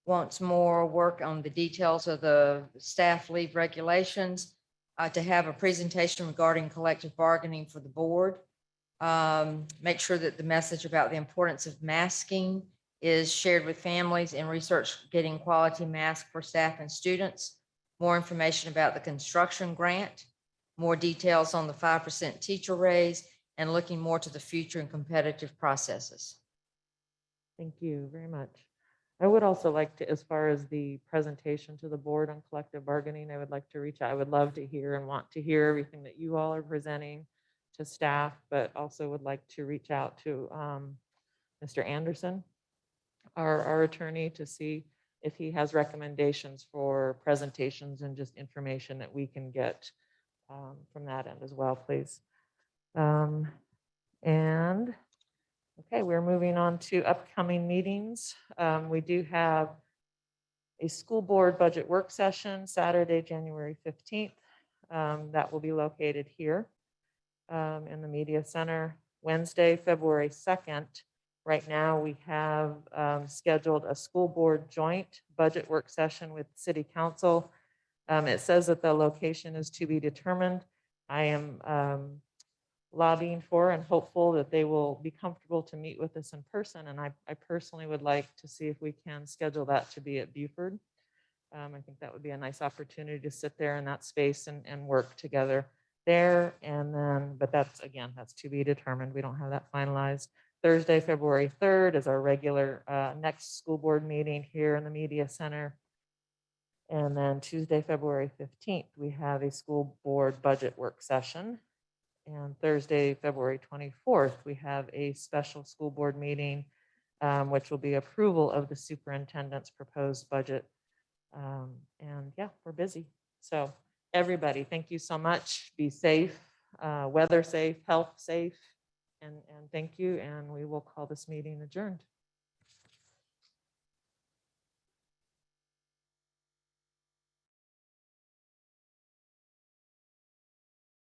Wants more work on the details of the staff leave regulations, to have a presentation regarding collective bargaining for the board, Make sure that the message about the importance of masking is shared with families and research getting quality masks for staff and students. More information about the construction grant, more details on the 5% teacher raise, and looking more to the future and competitive processes. Thank you very much. I would also like to, as far as the presentation to the board on collective bargaining, I would like to reach out. I would love to hear and want to hear everything that you all are presenting to staff, but also would like to reach out to Mr. Anderson, our attorney, to see if he has recommendations for presentations and just information that we can get from that end as well, please. And okay, we're moving on to upcoming meetings. We do have a school board budget work session Saturday, January 15th. That will be located here in the media center. Wednesday, February 2nd. Right now we have scheduled a school board joint budget work session with city council. It says that the location is to be determined. I am lobbying for and hopeful that they will be comfortable to meet with us in person. And I personally would like to see if we can schedule that to be at Buford. I think that would be a nice opportunity to sit there in that space and work together there. And then, but that's, again, that's to be determined. We don't have that finalized. Thursday, February 3rd is our regular next school board meeting here in the media center. And then Tuesday, February 15th, we have a school board budget work session. And Thursday, February 24th, we have a special school board meeting, which will be approval of the superintendent's proposed budget. And yeah, we're busy. So everybody, thank you so much. Be safe, weather safe, health safe, and thank you. And we will call this meeting adjourned.